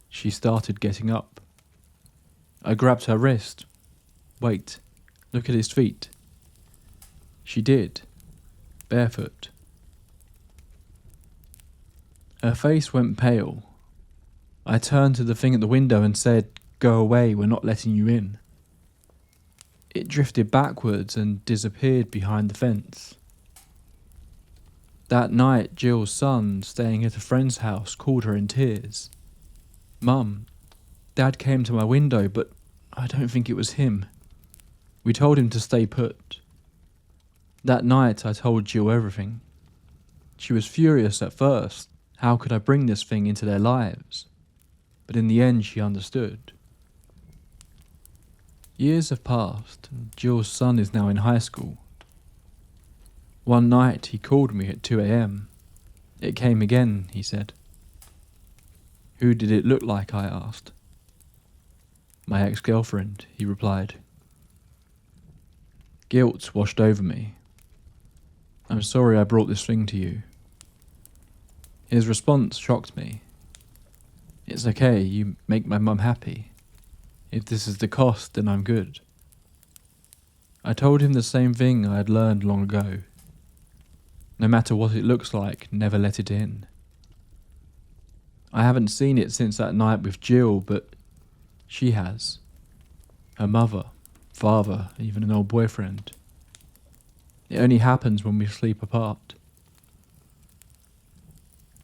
She started getting up. I grabbed her wrist. "Wait, look at his feet." She did, barefoot. Her face went pale. I turned to the thing at the window and said, "Go away, we're not letting you in." It drifted backwards and disappeared behind the fence. That night, Jill's son, staying at a friend's house, called her in tears. "Mum, Dad came to my window, but I don't think it was him. We told him to stay put." That night I told Jill everything. She was furious at first. How could I bring this thing into their lives? But in the end she understood. Years have passed and Jill's son is now in high school. One night he called me at 2 a.m. "It came again," he said. "Who did it look like?" I asked. "My ex-girlfriend," he replied. Guilt washed over me. "I'm sorry I brought this thing to you." His response shocked me. "It's okay, you make my mum happy. If this is the cost, then I'm good." I told him the same thing I had learned long ago. No matter what it looks like, never let it in. I haven't seen it since that night with Jill, but she has. Her mother, father, even an old boyfriend. It only happens when we sleep apart.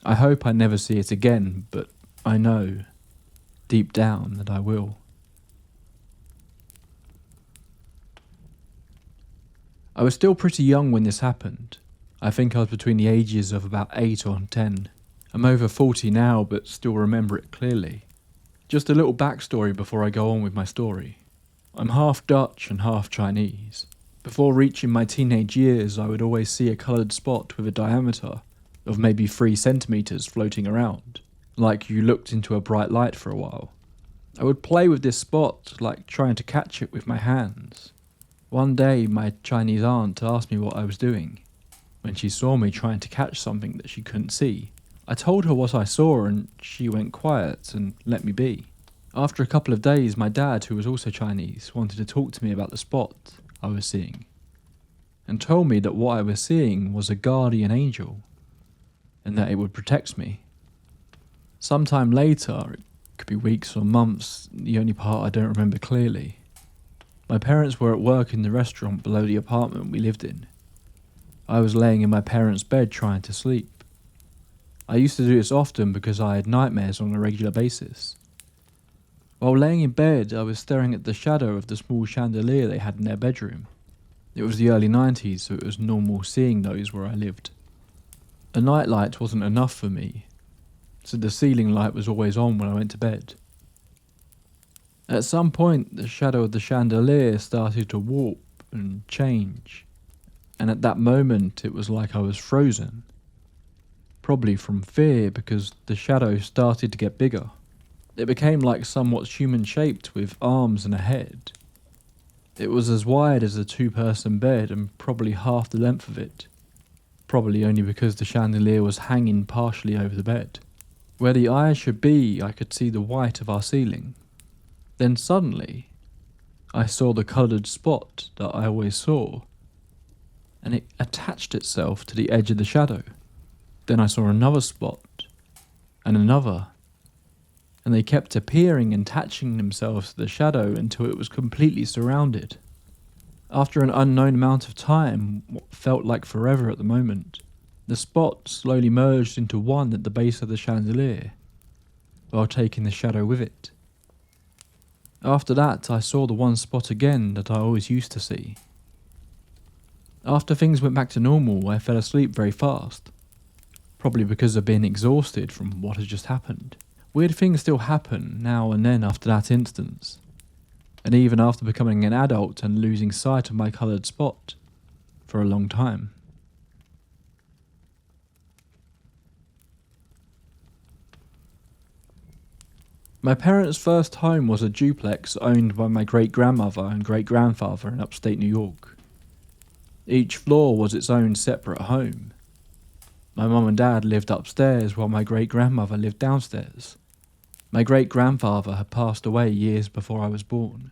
I hope I never see it again, but I know, deep down, that I will. I was still pretty young when this happened. I think I was between the ages of about 8 or 10. I'm over 40 now, but still remember it clearly. Just a little backstory before I go on with my story. I'm half Dutch and half Chinese. Before reaching my teenage years, I would always see a coloured spot with a diameter of maybe 3 centimetres floating around, like you looked into a bright light for a while. I would play with this spot, like trying to catch it with my hands. One day, my Chinese aunt asked me what I was doing. When she saw me trying to catch something that she couldn't see, I told her what I saw and she went quiet and let me be. After a couple of days, my dad, who was also Chinese, wanted to talk to me about the spot I was seeing, and told me that what I was seeing was a guardian angel, and that it would protect me. Sometime later, it could be weeks or months, the only part I don't remember clearly, my parents were at work in the restaurant below the apartment we lived in. I was laying in my parents' bed trying to sleep. I used to do this often because I had nightmares on a regular basis. While laying in bed, I was staring at the shadow of the small chandelier they had in their bedroom. It was the early 90s, so it was normal seeing those where I lived. A nightlight wasn't enough for me, so the ceiling light was always on when I went to bed. At some point, the shadow of the chandelier started to warp and change, and at that moment it was like I was frozen. Probably from fear, because the shadow started to get bigger. It became like somewhat human-shaped with arms and a head. It was as wide as a two-person bed and probably half the length of it. Probably only because the chandelier was hanging partially over the bed. Where the eyes should be, I could see the white of our ceiling. Then suddenly, I saw the coloured spot that I always saw, and it attached itself to the edge of the shadow. Then I saw another spot, and another, and they kept appearing and attaching themselves to the shadow until it was completely surrounded. After an unknown amount of time, what felt like forever at the moment, the spot slowly merged into one at the base of the chandelier, while taking the shadow with it. After that, I saw the one spot again that I always used to see. After things went back to normal, I fell asleep very fast, probably because of being exhausted from what had just happened. Weird things still happen now and then after that instance, and even after becoming an adult and losing sight of my coloured spot for a long time. My parents' first home was a duplex owned by my great-grandmother and great-grandfather in upstate New York. Each floor was its own separate home. My mum and dad lived upstairs while my great-grandmother lived downstairs. My great-grandfather had passed away years before I was born.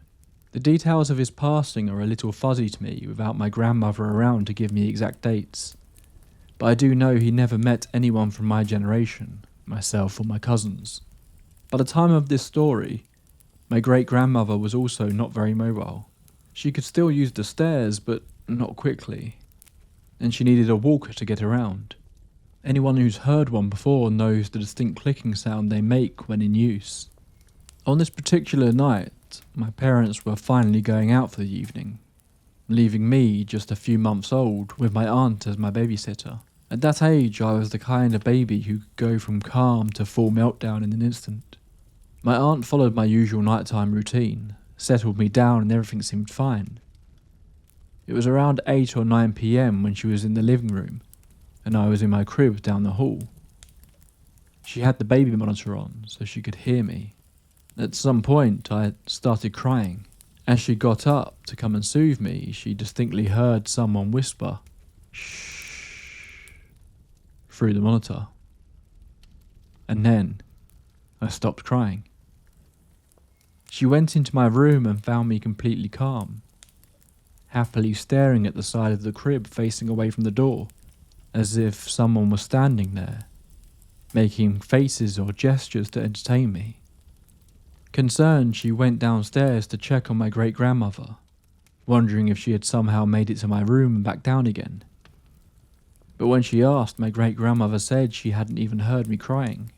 The details of his passing are a little fuzzy to me without my grandmother around to give me exact dates. But I do know he never met anyone from my generation, myself or my cousins. By the time of this story, my great-grandmother was also not very mobile. She could still use the stairs, but not quickly, and she needed a walker to get around. Anyone who's heard one before knows the distinct clicking sound they make when in use. On this particular night, my parents were finally going out for the evening, leaving me, just a few months old, with my aunt as my babysitter. At that age, I was the kind of baby who could go from calm to full meltdown in an instant. My aunt followed my usual nighttime routine, settled me down and everything seemed fine. It was around 8 or 9 p.m. when she was in the living room, and I was in my crib down the hall. She had the baby monitor on so she could hear me. At some point, I started crying. As she got up to come and soothe me, she distinctly heard someone whisper, "Shh," through the monitor. And then, I stopped crying. She went into my room and found me completely calm, happily staring at the side of the crib facing away from the door, as if someone was standing there, making faces or gestures to entertain me. Concerned, she went downstairs to check on my great-grandmother, wondering if she had somehow made it to my room and back down again. But when she asked, my great-grandmother said she hadn't even heard me crying.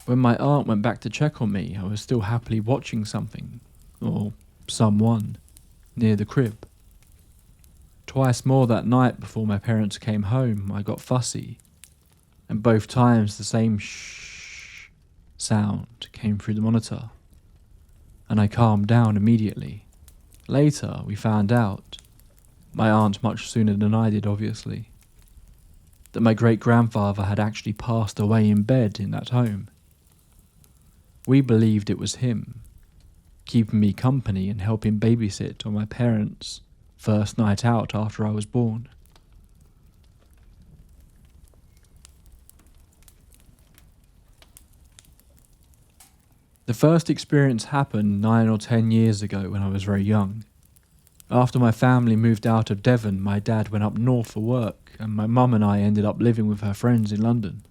When my aunt went back to check on me, I was still happily watching something, or someone, near the crib. Twice more that night before my parents came home, I got fussy, and both times the same shh sound came through the monitor, and I calmed down immediately. Later, we found out, my aunt much sooner than I did obviously, that my great-grandfather had actually passed away in bed in that home. We believed it was him, keeping me company and helping babysit on my parents' first night out after I was born. The first experience happened 9 or 10 years ago when I was very young. After my family moved out of Devon, my dad went up north for work, and my mum and I ended up living with her friends in London.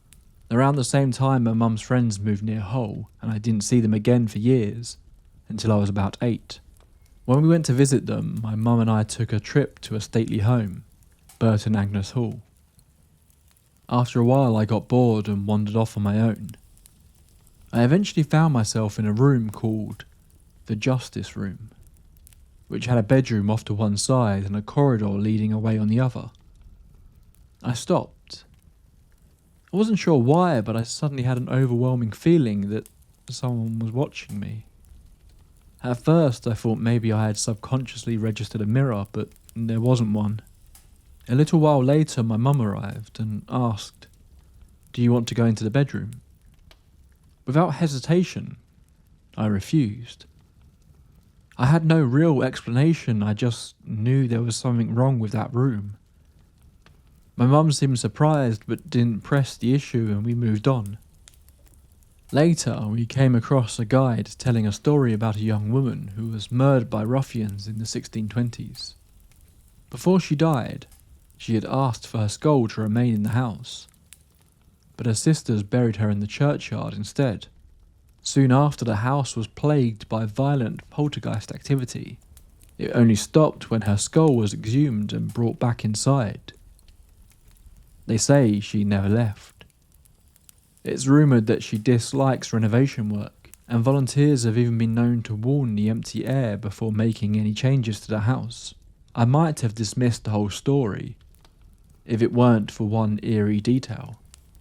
Around the same time, my mum's friends moved near Hull, and I didn't see them again for years, until I was about 8. When we went to visit them, my mum and I took a trip to a stately home, Burton Agnes Hall. After a while, I got bored and wandered off on my own. I eventually found myself in a room called the Justice Room. which had a bedroom off to one side and a corridor leading away on the other. I stopped. I wasn't sure why, but I suddenly had an overwhelming feeling that someone was watching me. At first, I thought maybe I had subconsciously registered a mirror, but there wasn't one. A little while later, my mum arrived and asked, "Do you want to go into the bedroom?" Without hesitation, I refused. I had no real explanation, I just knew there was something wrong with that room. My mum seemed surprised but didn't press the issue and we moved on. Later, we came across a guide telling a story about a young woman who was murdered by ruffians in the 1620s. Before she died, she had asked for her skull to remain in the house, but her sisters buried her in the churchyard instead. Soon after, the house was plagued by violent poltergeist activity. It only stopped when her skull was exhumed and brought back inside. They say she never left. It's rumoured that she dislikes renovation work, and volunteers have even been known to warn the empty air before making any changes to the house. I might have dismissed the whole story if it weren't for one eerie detail.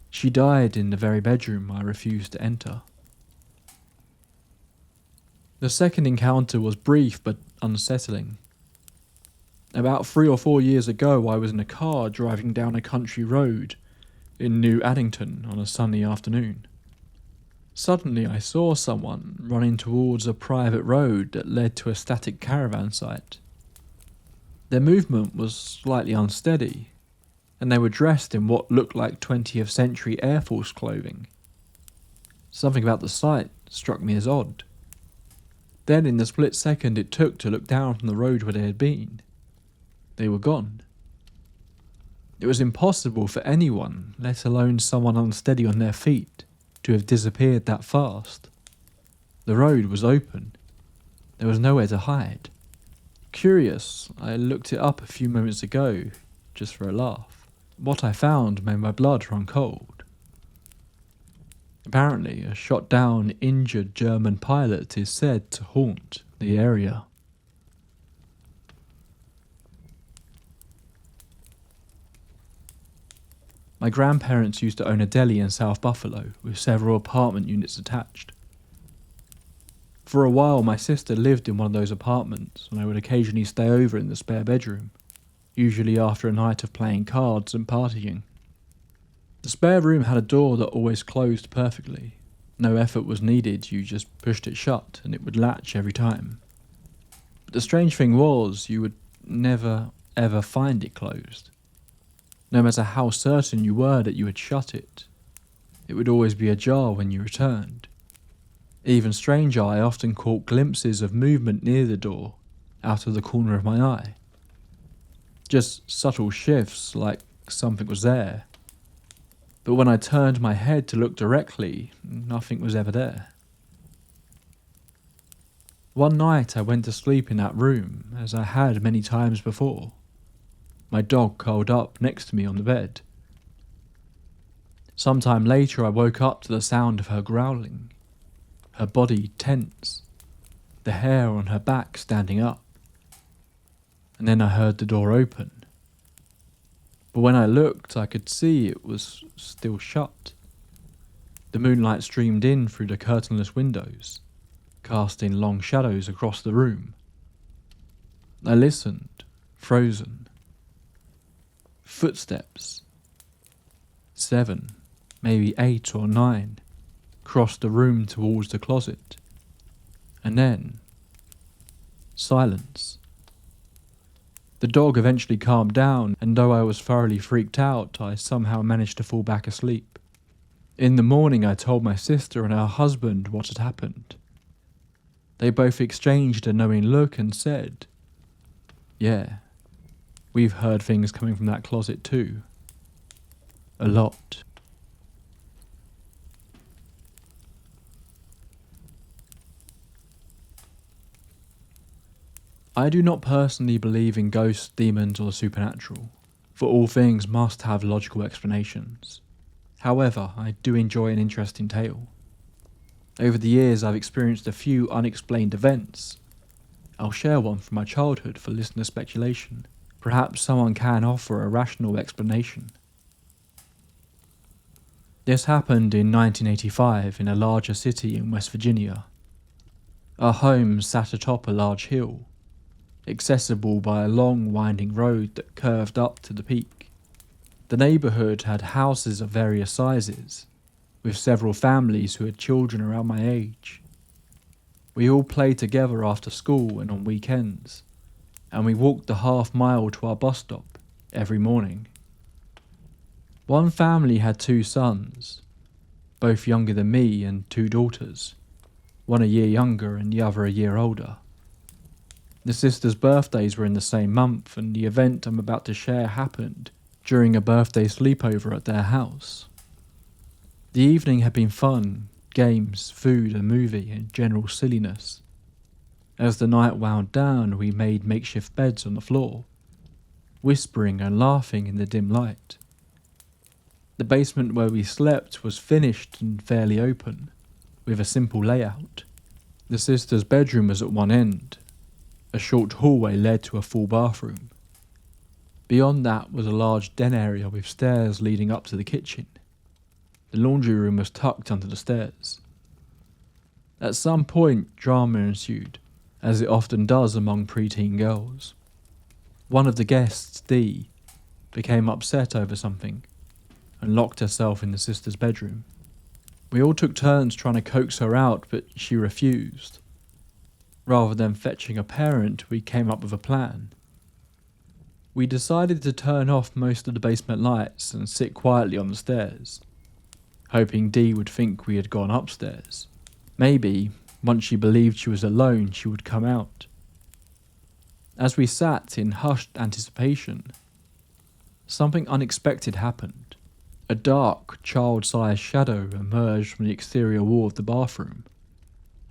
She died in the very bedroom I refused to enter. The second encounter was brief but unsettling. About 3 or 4 years ago, I was in a car driving down a country road in New Addington on a sunny afternoon. Suddenly I saw someone running towards a private road that led to a static caravan site. Their movement was slightly unsteady, and they were dressed in what looked like 20th century Air Force clothing. Something about the sight struck me as odd. Then, in the split second it took to look down from the road where they had been, they were gone. It was impossible for anyone, let alone someone unsteady on their feet, to have disappeared that fast. The road was open. There was nowhere to hide. Curious, I looked it up a few moments ago, just for a laugh. What I found made my blood run cold. Apparently, a shot-down, injured German pilot is said to haunt the area. My grandparents used to own a deli in South Buffalo with several apartment units attached. For a while, my sister lived in one of those apartments, and I would occasionally stay over in the spare bedroom, usually after a night of playing cards and partying. The spare room had a door that always closed perfectly. No effort was needed, you just pushed it shut and it would latch every time. But the strange thing was, you would never ever find it closed. No matter how certain you were that you had shut it, it would always be ajar when you returned. Even stranger, I often caught glimpses of movement near the door, out of the corner of my eye. Just subtle shifts, like something was there. But when I turned my head to look directly, nothing was ever there. One night I went to sleep in that room, as I had many times before. My dog curled up next to me on the bed. Sometime later I woke up to the sound of her growling, her body tense, the hair on her back standing up. And then I heard the door open. But when I looked, I could see it was still shut. The moonlight streamed in through the curtainless windows, casting long shadows across the room. I listened, frozen. Footsteps, 7, maybe 8 or 9, crossed the room towards the closet. And then, silence. The dog eventually calmed down, and though I was thoroughly freaked out, I somehow managed to fall back asleep. In the morning I told my sister and her husband what had happened. They both exchanged a knowing look and said, "Yeah, we've heard things coming from that closet too. A lot." I do not personally believe in ghosts, demons, or the supernatural, for all things must have logical explanations. However, I do enjoy an interesting tale. Over the years I've experienced a few unexplained events, I'll share one from my childhood for listener speculation. Perhaps someone can offer a rational explanation. This happened in 1985 in a larger city in West Virginia. Our home sat atop a large hill, accessible by a long winding road that curved up to the peak. The neighbourhood had houses of various sizes, with several families who had children around my age. We all played together after school and on weekends, and we walked the half-mile to our bus stop every morning. One family had 2 sons, both younger than me, and 2 daughters, one a year younger and the other a year older. The sisters' birthdays were in the same month, and the event I'm about to share happened during a birthday sleepover at their house. The evening had been fun, games, food, a movie, and general silliness. As the night wound down, we made makeshift beds on the floor, whispering and laughing in the dim light. The basement where we slept was finished and fairly open, with a simple layout. The sisters' bedroom was at one end. A short hallway led to a full bathroom. Beyond that was a large den area with stairs leading up to the kitchen. The laundry room was tucked under the stairs. At some point, drama ensued, as it often does among preteen girls. One of the guests, Dee, became upset over something and locked herself in the sister's bedroom. We all took turns trying to coax her out, but she refused. Rather than fetching a parent, we came up with a plan. We decided to turn off most of the basement lights and sit quietly on the stairs, hoping Dee would think we had gone upstairs. Maybe, once she believed she was alone, she would come out. As we sat in hushed anticipation, something unexpected happened. A dark, child-sized shadow emerged from the exterior wall of the bathroom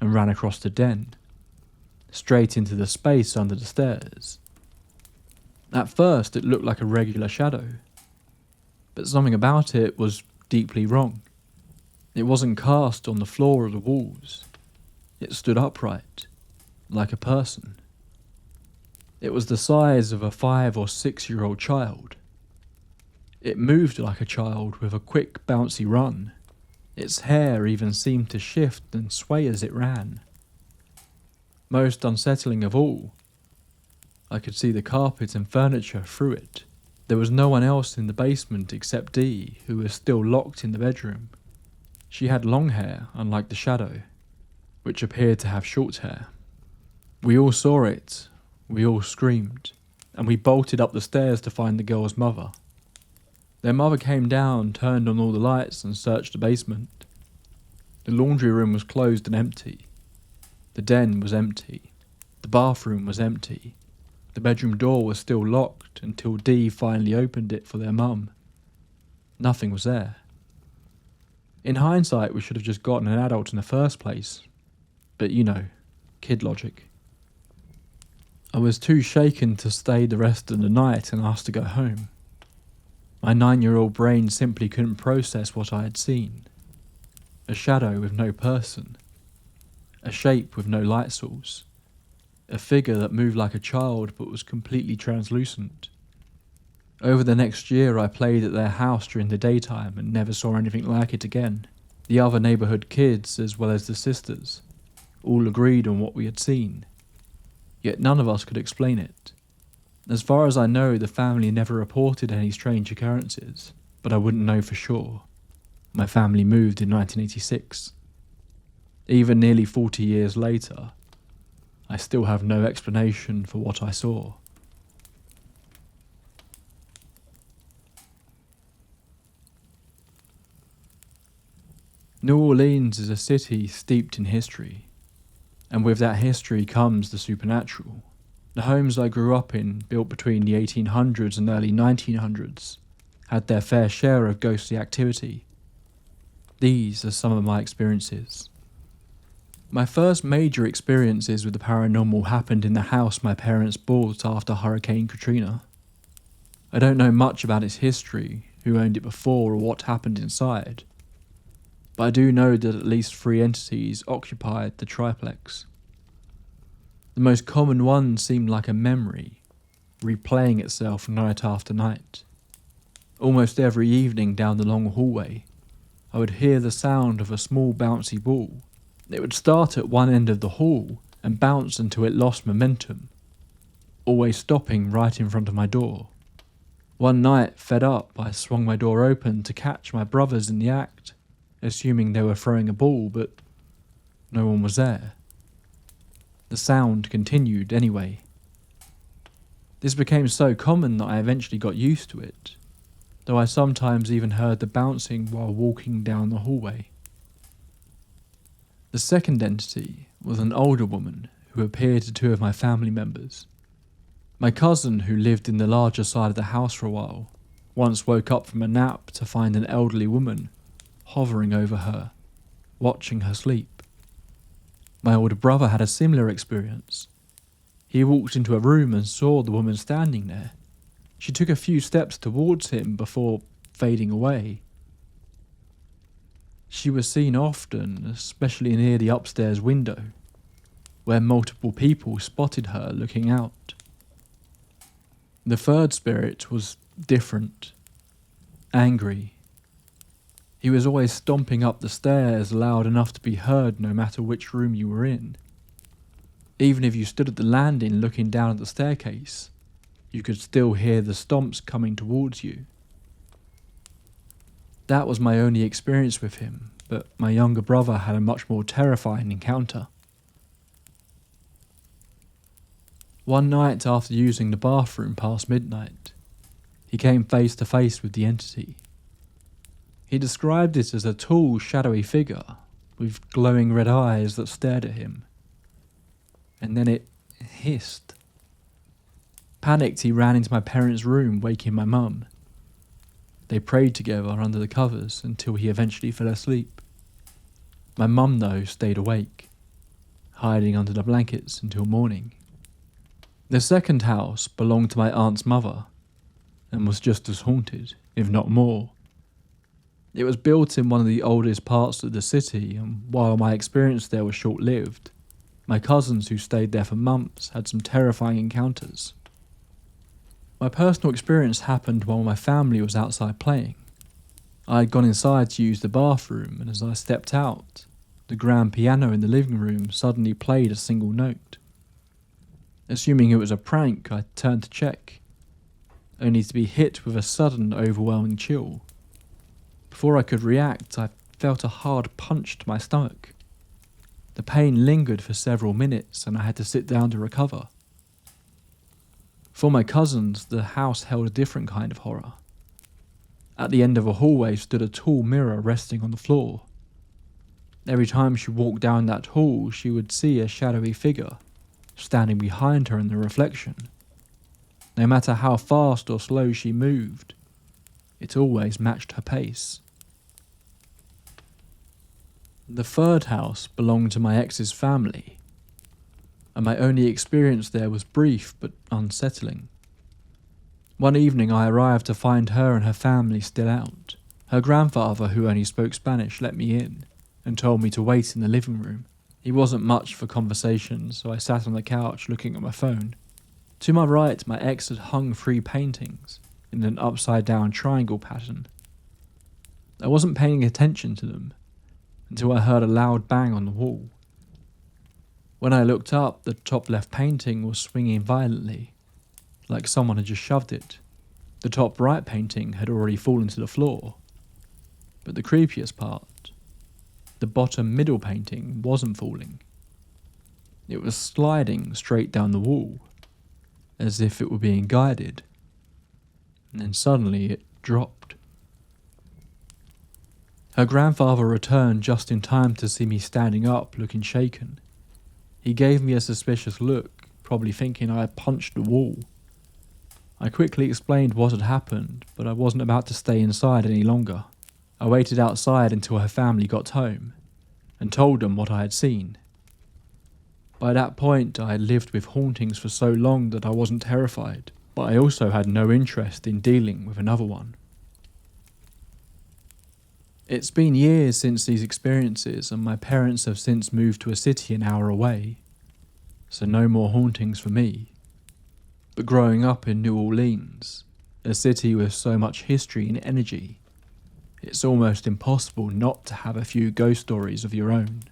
and ran across the den, straight into the space under the stairs. At first it looked like a regular shadow, but something about it was deeply wrong. It wasn't cast on the floor or the walls. It stood upright, like a person. It was the size of a 5 or 6-year-old child. It moved like a child with a quick, bouncy run. Its hair even seemed to shift and sway as it ran. Most unsettling of all, I could see the carpet and furniture through it. There was no one else in the basement except Dee, who was still locked in the bedroom. She had long hair, unlike the shadow, which appeared to have short hair. We all saw it, we all screamed, and we bolted up the stairs to find the girl's mother. Their mother came down, turned on all the lights, and searched the basement. The laundry room was closed and empty. The den was empty. The bathroom was empty. The bedroom door was still locked until Dee finally opened it for their mum. Nothing was there. In hindsight, we should have just gotten an adult in the first place. But you know, kid logic. I was too shaken to stay the rest of the night and asked to go home. My 9-year-old brain simply couldn't process what I had seen. A shadow with no person. A shape with no light source. A figure that moved like a child but was completely translucent. Over the next year I played at their house during the daytime and never saw anything like it again. The other neighbourhood kids, as well as the sisters, all agreed on what we had seen. Yet none of us could explain it. As far as I know, the family never reported any strange occurrences, but I wouldn't know for sure. My family moved in 1986. Even nearly 40 years later, I still have no explanation for what I saw. New Orleans is a city steeped in history, and with that history comes the supernatural. The homes I grew up in, built between the 1800s and early 1900s, had their fair share of ghostly activity. These are some of my experiences. My first major experiences with the paranormal happened in the house my parents bought after Hurricane Katrina. I don't know much about its history, who owned it before, or what happened inside, but I do know that at least 3 entities occupied the triplex. The most common one seemed like a memory, replaying itself night after night. Almost every evening down the long hallway, I would hear the sound of a small bouncy ball. It would start at one end of the hall and bounce until it lost momentum, always stopping right in front of my door. One night, fed up, I swung my door open to catch my brothers in the act, assuming they were throwing a ball, but no one was there. The sound continued anyway. This became so common that I eventually got used to it, though I sometimes even heard the bouncing while walking down the hallway. The second entity was an older woman who appeared to two of my family members. My cousin, who lived in the larger side of the house for a while, once woke up from a nap to find an elderly woman hovering over her, watching her sleep. My older brother had a similar experience. He walked into a room and saw the woman standing there. She took a few steps towards him before fading away. She was seen often, especially near the upstairs window, where multiple people spotted her looking out. The third spirit was different, angry. He was always stomping up the stairs loud enough to be heard no matter which room you were in. Even if you stood at the landing looking down at the staircase, you could still hear the stomps coming towards you. That was my only experience with him, but my younger brother had a much more terrifying encounter. One night after using the bathroom past midnight, he came face to face with the entity. He described it as a tall, shadowy figure with glowing red eyes that stared at him. And then it hissed. Panicked, he ran into my parents' room, waking my mum. They prayed together under the covers until he eventually fell asleep. My mum, though, stayed awake, hiding under the blankets until morning. The second house belonged to my aunt's mother and was just as haunted, if not more. It was built in one of the oldest parts of the city, and while my experience there was short-lived, my cousins who stayed there for months had some terrifying encounters. My personal experience happened while my family was outside playing. I had gone inside to use the bathroom, and as I stepped out, the grand piano in the living room suddenly played a single note. Assuming it was a prank, I turned to check, only to be hit with a sudden, overwhelming chill. Before I could react, I felt a hard punch to my stomach. The pain lingered for several minutes, and I had to sit down to recover. For my cousins, the house held a different kind of horror. At the end of a hallway stood a tall mirror resting on the floor. Every time she walked down that hall, she would see a shadowy figure standing behind her in the reflection. No matter how fast or slow she moved, it always matched her pace. The third house belonged to my ex's family, and my only experience there was brief but unsettling. One evening I arrived to find her and her family still out. Her grandfather, who only spoke Spanish, let me in and told me to wait in the living room. He wasn't much for conversation, so I sat on the couch looking at my phone. To my right, my ex had hung 3 paintings in an upside-down triangle pattern. I wasn't paying attention to them until I heard a loud bang on the wall. When I looked up, the top left painting was swinging violently, like someone had just shoved it. The top right painting had already fallen to the floor. But the creepiest part, the bottom middle painting wasn't falling. It was sliding straight down the wall, as if it were being guided. And then suddenly it dropped. Her grandfather returned just in time to see me standing up, looking shaken. He gave me a suspicious look, probably thinking I had punched the wall. I quickly explained what had happened, but I wasn't about to stay inside any longer. I waited outside until her family got home, and told them what I had seen. By that point, I had lived with hauntings for so long that I wasn't terrified, but I also had no interest in dealing with another one. It's been years since these experiences, and my parents have since moved to a city an hour away. so no more hauntings for me. But growing up in New Orleans, a city with so much history and energy, it's almost impossible not to have a few ghost stories of your own.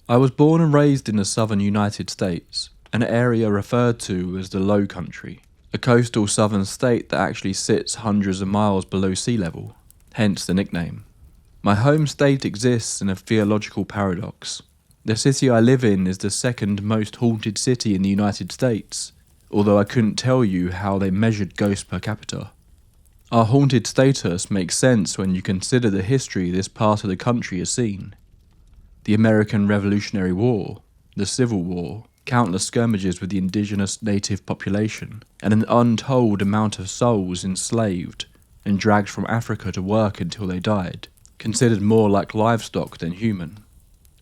I was born and raised in the southern United States, an area referred to as the Low Country, a coastal southern state that actually sits hundreds of miles below sea level, hence the nickname. My home state exists in a theological paradox. The city I live in is the second most haunted city in the United States, although I couldn't tell you how they measured ghosts per capita. Our haunted status makes sense when you consider the history this part of the country has seen. The American Revolutionary War, the Civil War, countless skirmishes with the indigenous native population, and an untold amount of souls enslaved and dragged from Africa to work until they died, considered more like livestock than human.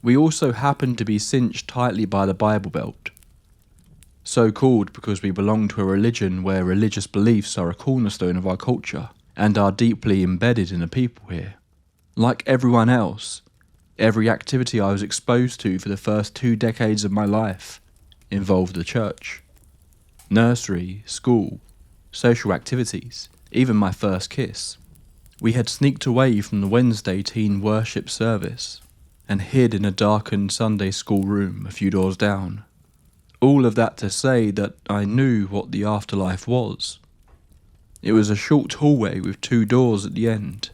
We also happen to be cinched tightly by the Bible Belt, so called because we belong to a religion where religious beliefs are a cornerstone of our culture and are deeply embedded in the people here. Like everyone else, every activity I was exposed to for the first 2 decades of my life involved the church. Nursery, school, social activities, even my first kiss. We had sneaked away from the Wednesday teen worship service and hid in a darkened Sunday school room a few doors down. All of that to say that I knew what the afterlife was. It was a short hallway with 2 doors at the end.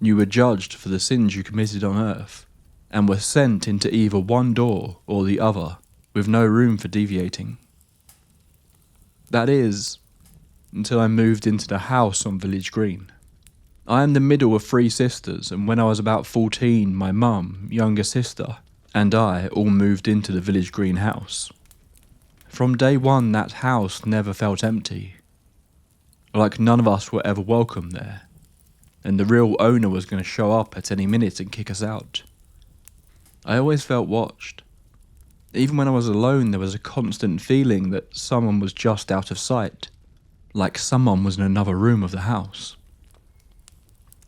You were judged for the sins you committed on earth, and were sent into either one door or the other, with no room for deviating. That is, until I moved into the house on Village Green. I am the middle of 3 sisters, and when I was about 14, my mum, younger sister, and I all moved into the Village Green house. From day one, that house never felt empty. Like none of us were ever welcome there, and the real owner was going to show up at any minute and kick us out. I always felt watched. Even when I was alone, there was a constant feeling that someone was just out of sight, like someone was in another room of the house.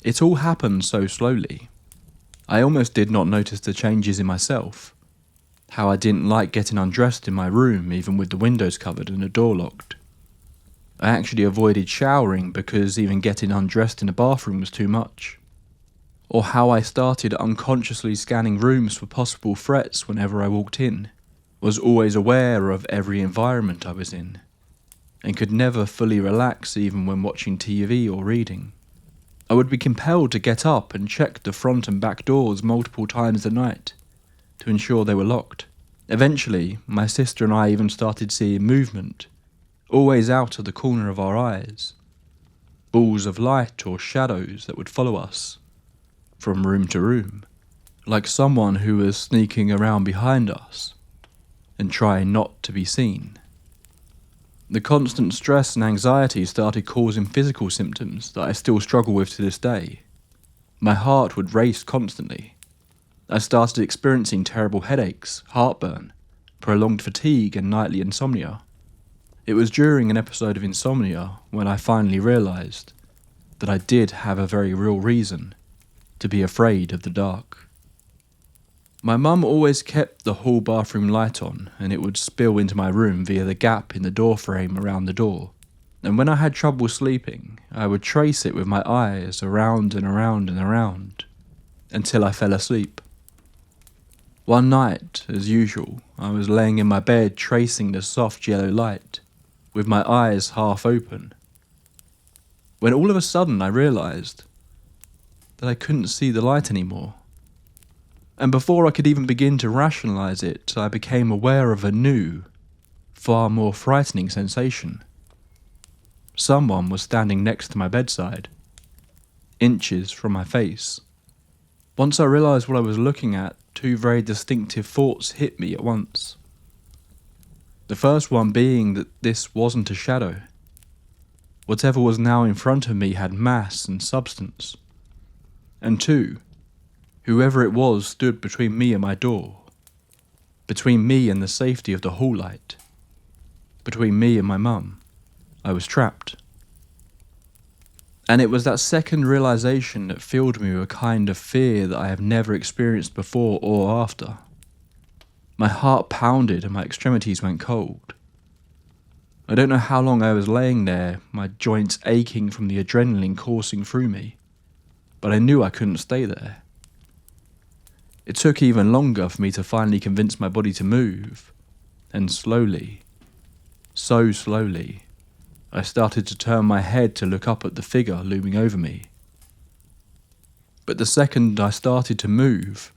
It all happened so slowly. I almost did not notice the changes in myself. How I didn't like getting undressed in my room even with the windows covered and the door locked. I actually avoided showering because even getting undressed in the bathroom was too much. Or how I started unconsciously scanning rooms for possible threats whenever I walked in, was always aware of every environment I was in, and could never fully relax even when watching TV or reading. I would be compelled to get up and check the front and back doors multiple times a night to ensure they were locked. Eventually, my sister and I even started seeing movement, always out of the corner of our eyes. Balls of light or shadows that would follow us from room to room, like someone who was sneaking around behind us and trying not to be seen. The constant stress and anxiety started causing physical symptoms that I still struggle with to this day. My heart would race constantly. I started experiencing terrible headaches, heartburn, prolonged fatigue and nightly insomnia. It was during an episode of insomnia when I finally realised that I did have a very real reason to be afraid of the dark. My mum always kept the hall bathroom light on, and it would spill into my room via the gap in the door frame around the door. And when I had trouble sleeping, I would trace it with my eyes around and around and around, until I fell asleep. One night, as usual, I was laying in my bed tracing the soft yellow light, with my eyes half open, when all of a sudden I realised that I couldn't see the light anymore. And before I could even begin to rationalise it, I became aware of a new, far more frightening sensation. Someone was standing next to my bedside, inches from my face. Once I realised what I was looking at, 2 very distinctive thoughts hit me at once. The first one being that this wasn't a shadow. Whatever was now in front of me had mass and substance. And 2, whoever it was stood between me and my door, between me and the safety of the hall light, between me and my mum. I was trapped. And it was that second realization that filled me with a kind of fear that I have never experienced before or after. My heart pounded and my extremities went cold. I don't know how long I was laying there, my joints aching from the adrenaline coursing through me, but I knew I couldn't stay there. It took even longer for me to finally convince my body to move, and slowly, so slowly, I started to turn my head to look up at the figure looming over me. But the second I started to move,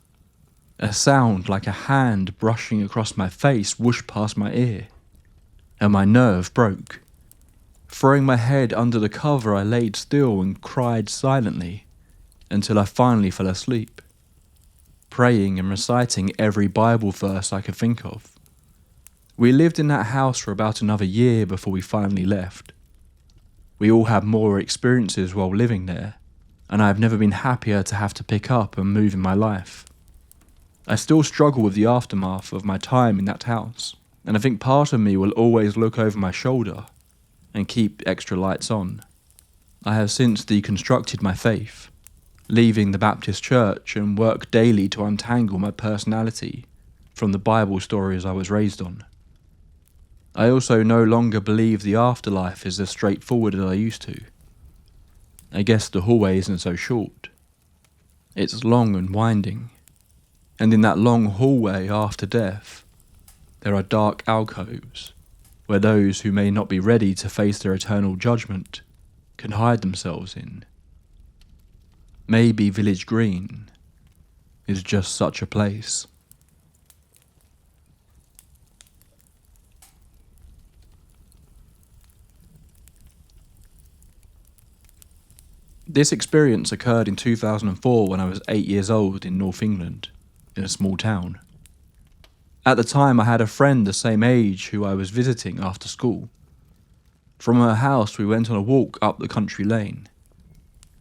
a sound like a hand brushing across my face whooshed past my ear, and my nerve broke. Throwing my head under the cover, I laid still and cried silently until I finally fell asleep, praying and reciting every Bible verse I could think of. We lived in that house for about another year before we finally left. We all had more experiences while living there, and I have never been happier to have to pick up and move in my life. I still struggle with the aftermath of my time in that house, and I think part of me will always look over my shoulder and keep extra lights on. I have since deconstructed my faith, leaving the Baptist church, and work daily to untangle my personality from the Bible stories I was raised on. I also no longer believe the afterlife is as straightforward as I used to. I guess the hallway isn't so short. It's long and winding, and in that long hallway after death, there are dark alcoves where those who may not be ready to face their eternal judgment can hide themselves in. Maybe Village Green is just such a place. This experience occurred in 2004 when I was 8 years old in North England, in a small town. At the time I had a friend the same age who I was visiting after school. From her house we went on a walk up the country lane.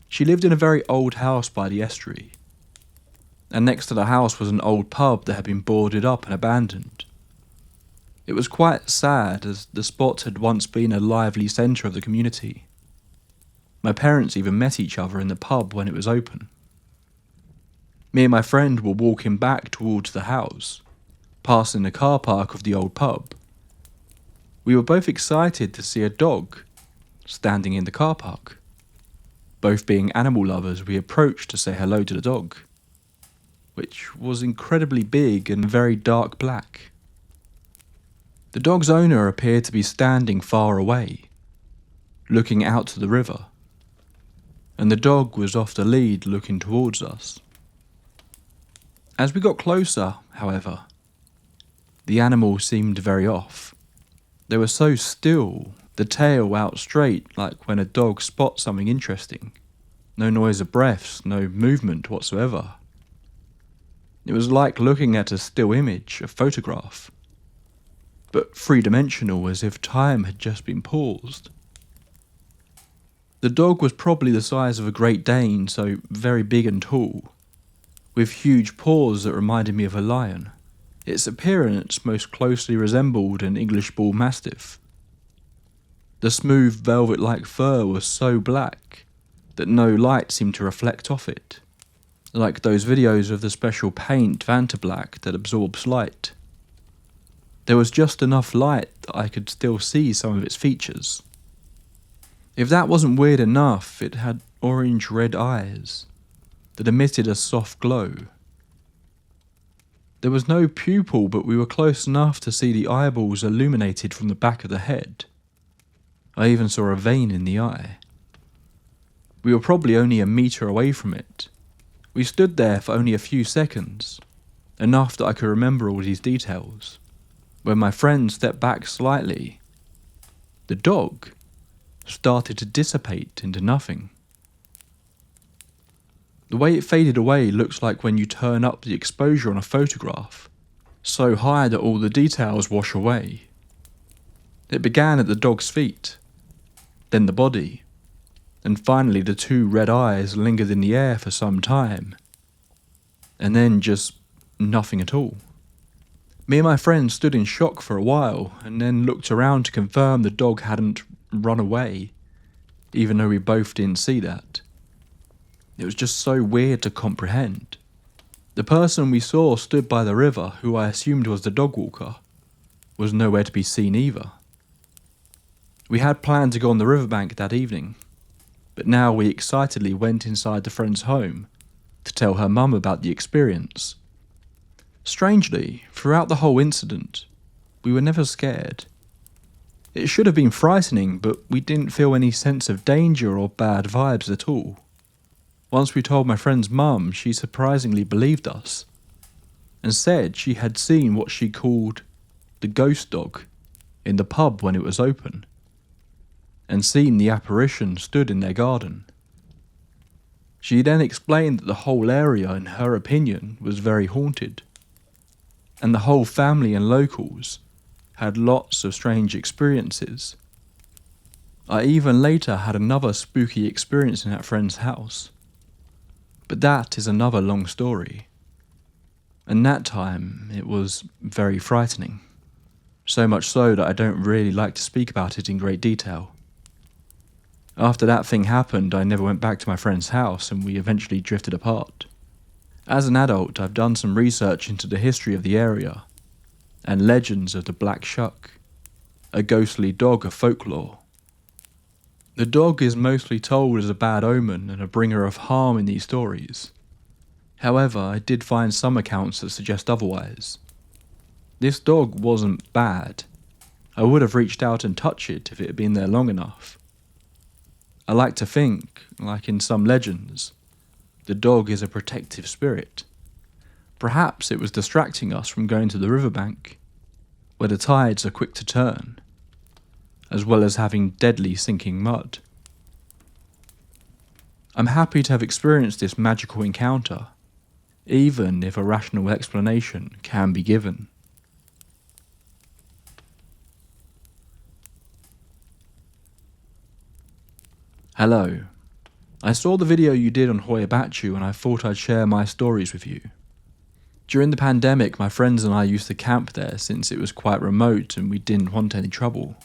She lived in a very old house by the estuary, and next to the house was an old pub that had been boarded up and abandoned. It was quite sad, as the spot had once been a lively centre of the community. My parents even met each other in the pub when it was open. Me and my friend were walking back towards the house, passing the car park of the old pub. We were both excited to see a dog standing in the car park. Both being animal lovers, we approached to say hello to the dog, which was incredibly big and very dark black. The dog's owner appeared to be standing far away, looking out to the river, and the dog was off the lead looking towards us. As we got closer, however, the animal seemed very off. They were so still, the tail out straight like when a dog spots something interesting. No noise of breaths, no movement whatsoever. It was like looking at a still image, a photograph, but three-dimensional, as if time had just been paused. The dog was probably the size of a Great Dane, so very big and tall, with huge paws that reminded me of a lion. Its appearance most closely resembled an English bull mastiff. The smooth velvet-like fur was so black that no light seemed to reflect off it, like those videos of the special paint Vantablack that absorbs light. There was just enough light that I could still see some of its features. If that wasn't weird enough, it had orange-red eyes that emitted a soft glow. There was no pupil, but we were close enough to see the eyeballs illuminated from the back of the head. I even saw a vein in the eye. We were probably only a metre away from it. We stood there for only a few seconds, enough that I could remember all these details. When my friend stepped back slightly, the dog started to dissipate into nothing. The way it faded away looks like when you turn up the exposure on a photograph, so high that all the details wash away. It began at the dog's feet, then the body, and finally the two red eyes lingered in the air for some time, and then just nothing at all. Me and my friend stood in shock for a while, and then looked around to confirm the dog hadn't run away. even though we both didn't see that. It was just so weird to comprehend. The person we saw stood by the river, who I assumed was the dog walker, was nowhere to be seen either. We had planned to go on the riverbank that evening, but now we excitedly went inside the friend's home to tell her mum about the experience. Strangely, throughout the whole incident, we were never scared. It should have been frightening, but we didn't feel any sense of danger or bad vibes at all. Once we told my friend's mum, she surprisingly believed us and said she had seen what she called the ghost dog in the pub when it was open, and seen the apparition stood in their garden. She then explained that the whole area, in her opinion, was very haunted, and the whole family and locals had lots of strange experiences. I even later had another spooky experience in that friend's house, but that is another long story, and that time it was very frightening, so much so that I don't really like to speak about it in great detail. After that thing happened, I never went back to my friend's house, and we eventually drifted apart. As an adult, I've done some research into the history of the area and legends of the Black Shuck, a ghostly dog of folklore. The dog is mostly told as a bad omen and a bringer of harm in these stories. However, I did find some accounts that suggest otherwise. This dog wasn't bad. I would have reached out and touched it if it had been there long enough. I like to think, like in some legends, the dog is a protective spirit. Perhaps it was distracting us from going to the riverbank, where the tides are quick to turn, as well as having deadly sinking mud. I'm happy to have experienced this magical encounter, even if a rational explanation can be given. Hello. I saw the video you did on Hoyabachu and I thought I'd share my stories with you. During the pandemic, my friends and I used to camp there since it was quite remote and we didn't want any trouble.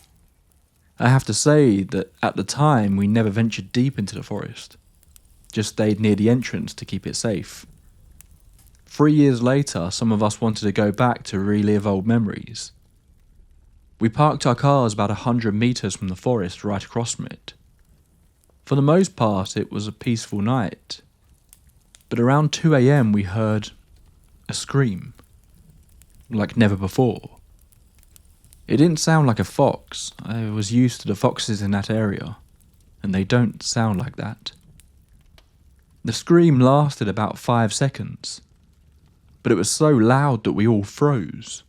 I have to say that at the time we never ventured deep into the forest, just stayed near the entrance to keep it safe. 3 years later, some of us wanted to go back to relive old memories. We parked our cars about 100 meters from the forest right across from it. For the most part, it was a peaceful night, but around 2 a.m. we heard a scream, like never before. It didn't sound like a fox. I was used to the foxes in that area, and they don't sound like that. The scream lasted about 5 seconds, but it was so loud that we all froze.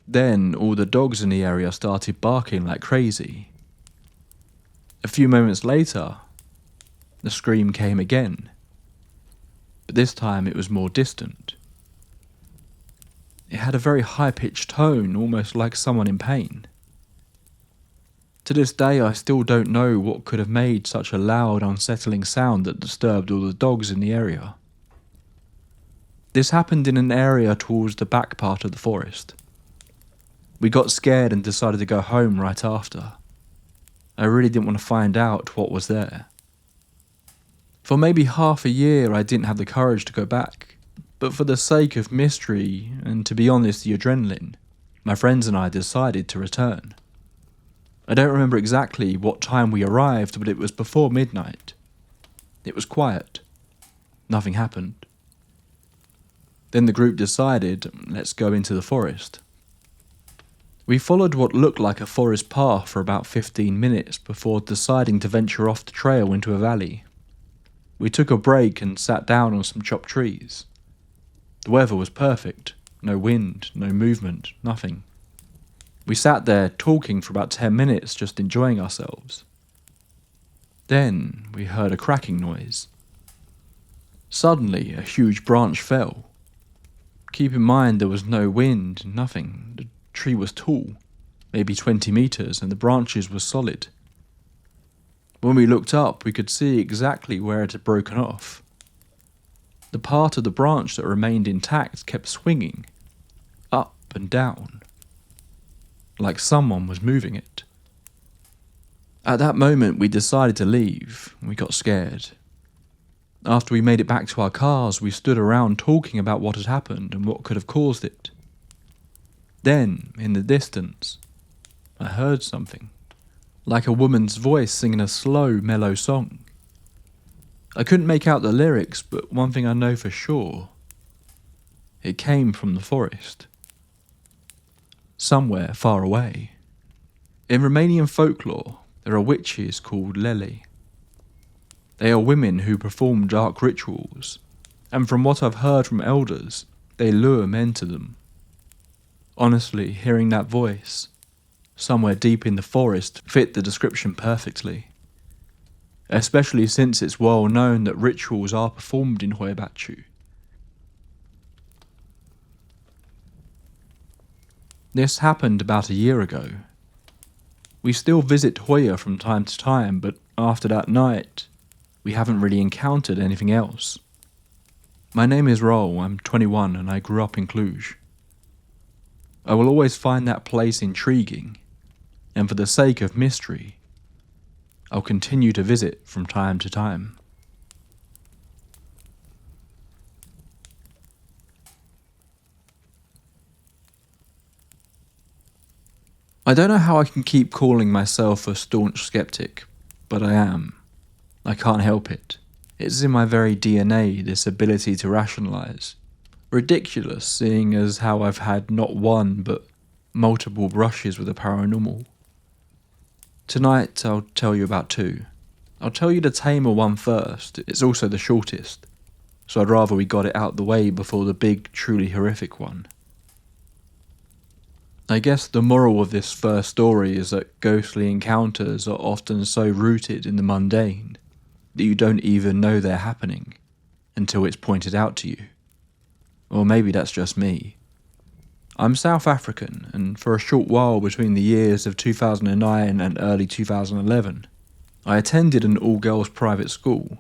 Then all the dogs in the area started barking like crazy. A few moments later, the scream came again, but this time it was more distant. It had a very high-pitched tone, almost like someone in pain. To this day, I still don't know what could have made such a loud, unsettling sound that disturbed all the dogs in the area. This happened in an area towards the back part of the forest. We got scared and decided to go home right after. I really didn't want to find out what was there. For maybe half a year I didn't have the courage to go back, but for the sake of mystery and, to be honest, the adrenaline, my friends and I decided to return. I don't remember exactly what time we arrived, but it was before midnight. It was quiet. Nothing happened. Then the group decided, let's go into the forest. We followed what looked like a forest path for about 15 minutes before deciding to venture off the trail into a valley. We took a break and sat down on some chopped trees. The weather was perfect. No wind, no movement, nothing. We sat there talking for about 10 minutes, just enjoying ourselves. Then we heard a cracking noise. Suddenly, a huge branch fell. Keep in mind there was no wind, nothing. The tree was tall, maybe 20 meters, and the branches were solid. When we looked up, we could see exactly where it had broken off. The part of the branch that remained intact kept swinging, up and down, like someone was moving it. At that moment, we decided to leave. We got scared. After we made it back to our cars, we stood around talking about what had happened and what could have caused it. Then, in the distance, I heard something, like a woman's voice singing a slow, mellow song. I couldn't make out the lyrics, but one thing I know for sure, it came from the forest. Somewhere far away. In Romanian folklore, there are witches called lele. They are women who perform dark rituals, and from what I've heard from elders, they lure men to them. Honestly, hearing that voice, somewhere deep in the forest, fit the description perfectly. Especially since it's well known that rituals are performed in Hoiabaciu. This happened about a year ago. We still visit Hoia from time to time, but after that night, we haven't really encountered anything else. My name is Roel, I'm 21 and I grew up in Cluj. I will always find that place intriguing, and for the sake of mystery, I'll continue to visit from time to time. I don't know how I can keep calling myself a staunch skeptic, but I am. I can't help it. It's in my very DNA, this ability to rationalise. Ridiculous, seeing as how I've had not one, but multiple brushes with the paranormal. Tonight, I'll tell you about two. I'll tell you the tamer one first, it's also the shortest, so I'd rather we got it out the way before the big, truly horrific one. I guess the moral of this first story is that ghostly encounters are often so rooted in the mundane that you don't even know they're happening until it's pointed out to you. Or maybe that's just me. I'm South African, and for a short while between the years of 2009 and early 2011, I attended an all-girls private school.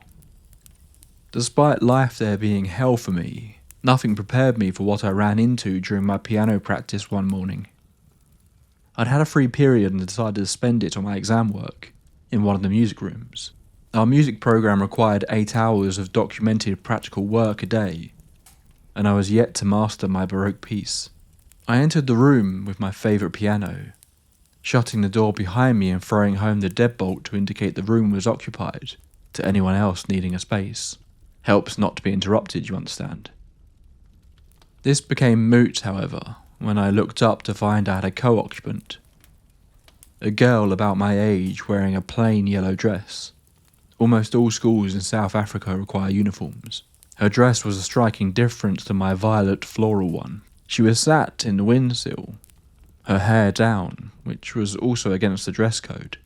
Despite life there being hell for me, nothing prepared me for what I ran into during my piano practice one morning. I'd had a free period and decided to spend it on my exam work in one of the music rooms. Our music program required 8 hours of documented practical work a day, and I was yet to master my Baroque piece. I entered the room with my favourite piano, shutting the door behind me and throwing home the deadbolt to indicate the room was occupied to anyone else needing a space. Helps not to be interrupted, you understand. This became moot, however, when I looked up to find I had a co-occupant. A girl about my age wearing a plain yellow dress. Almost all schools in South Africa require uniforms. Her dress was a striking difference to my violet floral one. She was sat in the windowsill, her hair down, which was also against the dress code,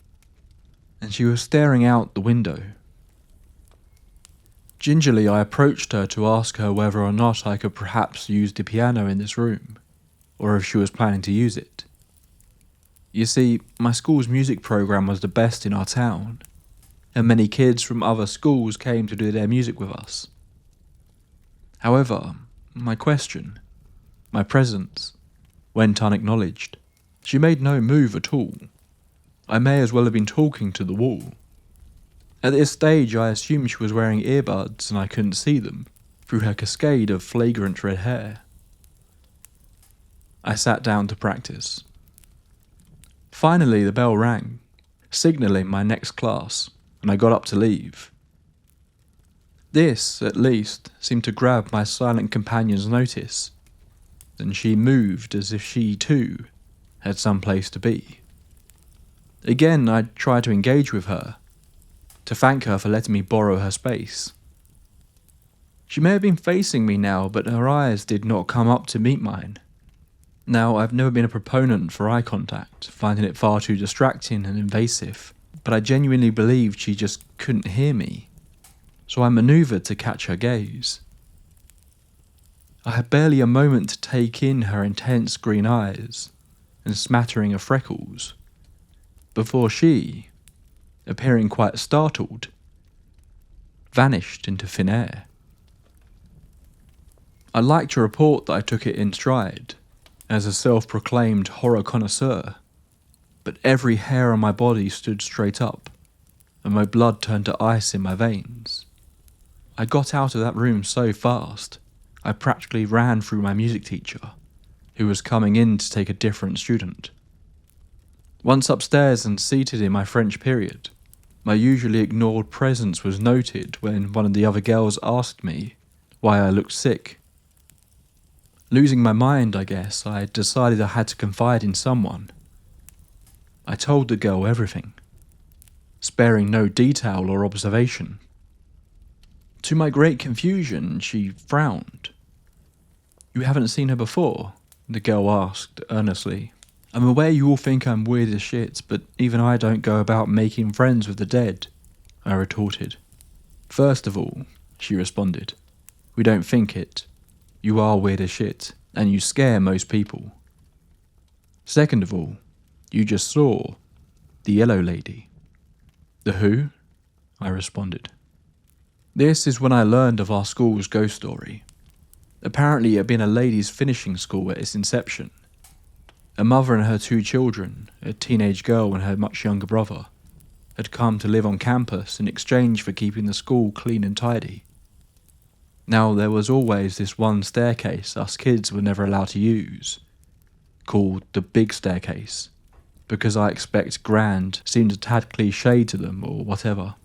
and she was staring out the window. Gingerly I approached her to ask her whether or not I could perhaps use the piano in this room, or if she was planning to use it. You see, my school's music program was the best in our town, and many kids from other schools came to do their music with us. However, my question, my presence, went unacknowledged. She made no move at all. I may as well have been talking to the wall. At this stage I assumed she was wearing earbuds and I couldn't see them, through her cascade of flagrant red hair. I sat down to practice. Finally the bell rang, signalling my next class, and I got up to leave. This, at least, seemed to grab my silent companion's notice, and she moved as if she, too, had some place to be. Again I tried to engage with her, to thank her for letting me borrow her space. She may have been facing me now, but her eyes did not come up to meet mine. Now, I've never been a proponent for eye contact, finding it far too distracting and invasive, but I genuinely believed she just couldn't hear me, so I manoeuvred to catch her gaze. I had barely a moment to take in her intense green eyes and smattering of freckles, before she, appearing quite startled, vanished into thin air. I'd like to report that I took it in stride, as a self-proclaimed horror connoisseur, but every hair on my body stood straight up, and my blood turned to ice in my veins. I got out of that room so fast, I practically ran through my music teacher, who was coming in to take a different student. Once upstairs and seated in my French period, my usually ignored presence was noted when one of the other girls asked me why I looked sick. Losing my mind, I guess, I decided I had to confide in someone. I told the girl everything, sparing no detail or observation. To my great confusion, she frowned. "You haven't seen her before?" the girl asked earnestly. "I'm aware you all think I'm weird as shit, but even I don't go about making friends with the dead," I retorted. "First of all," she responded, "we don't think it. You are weird as shit, and you scare most people. Second of all, you just saw the yellow lady." "The who?" I responded. This is when I learned of our school's ghost story. Apparently it had been a ladies' finishing school at its inception. A mother and her 2 children, a teenage girl and her much younger brother, had come to live on campus in exchange for keeping the school clean and tidy. Now there was always this one staircase us kids were never allowed to use, called the big staircase, because I expect grand seemed a tad cliché to them or whatever.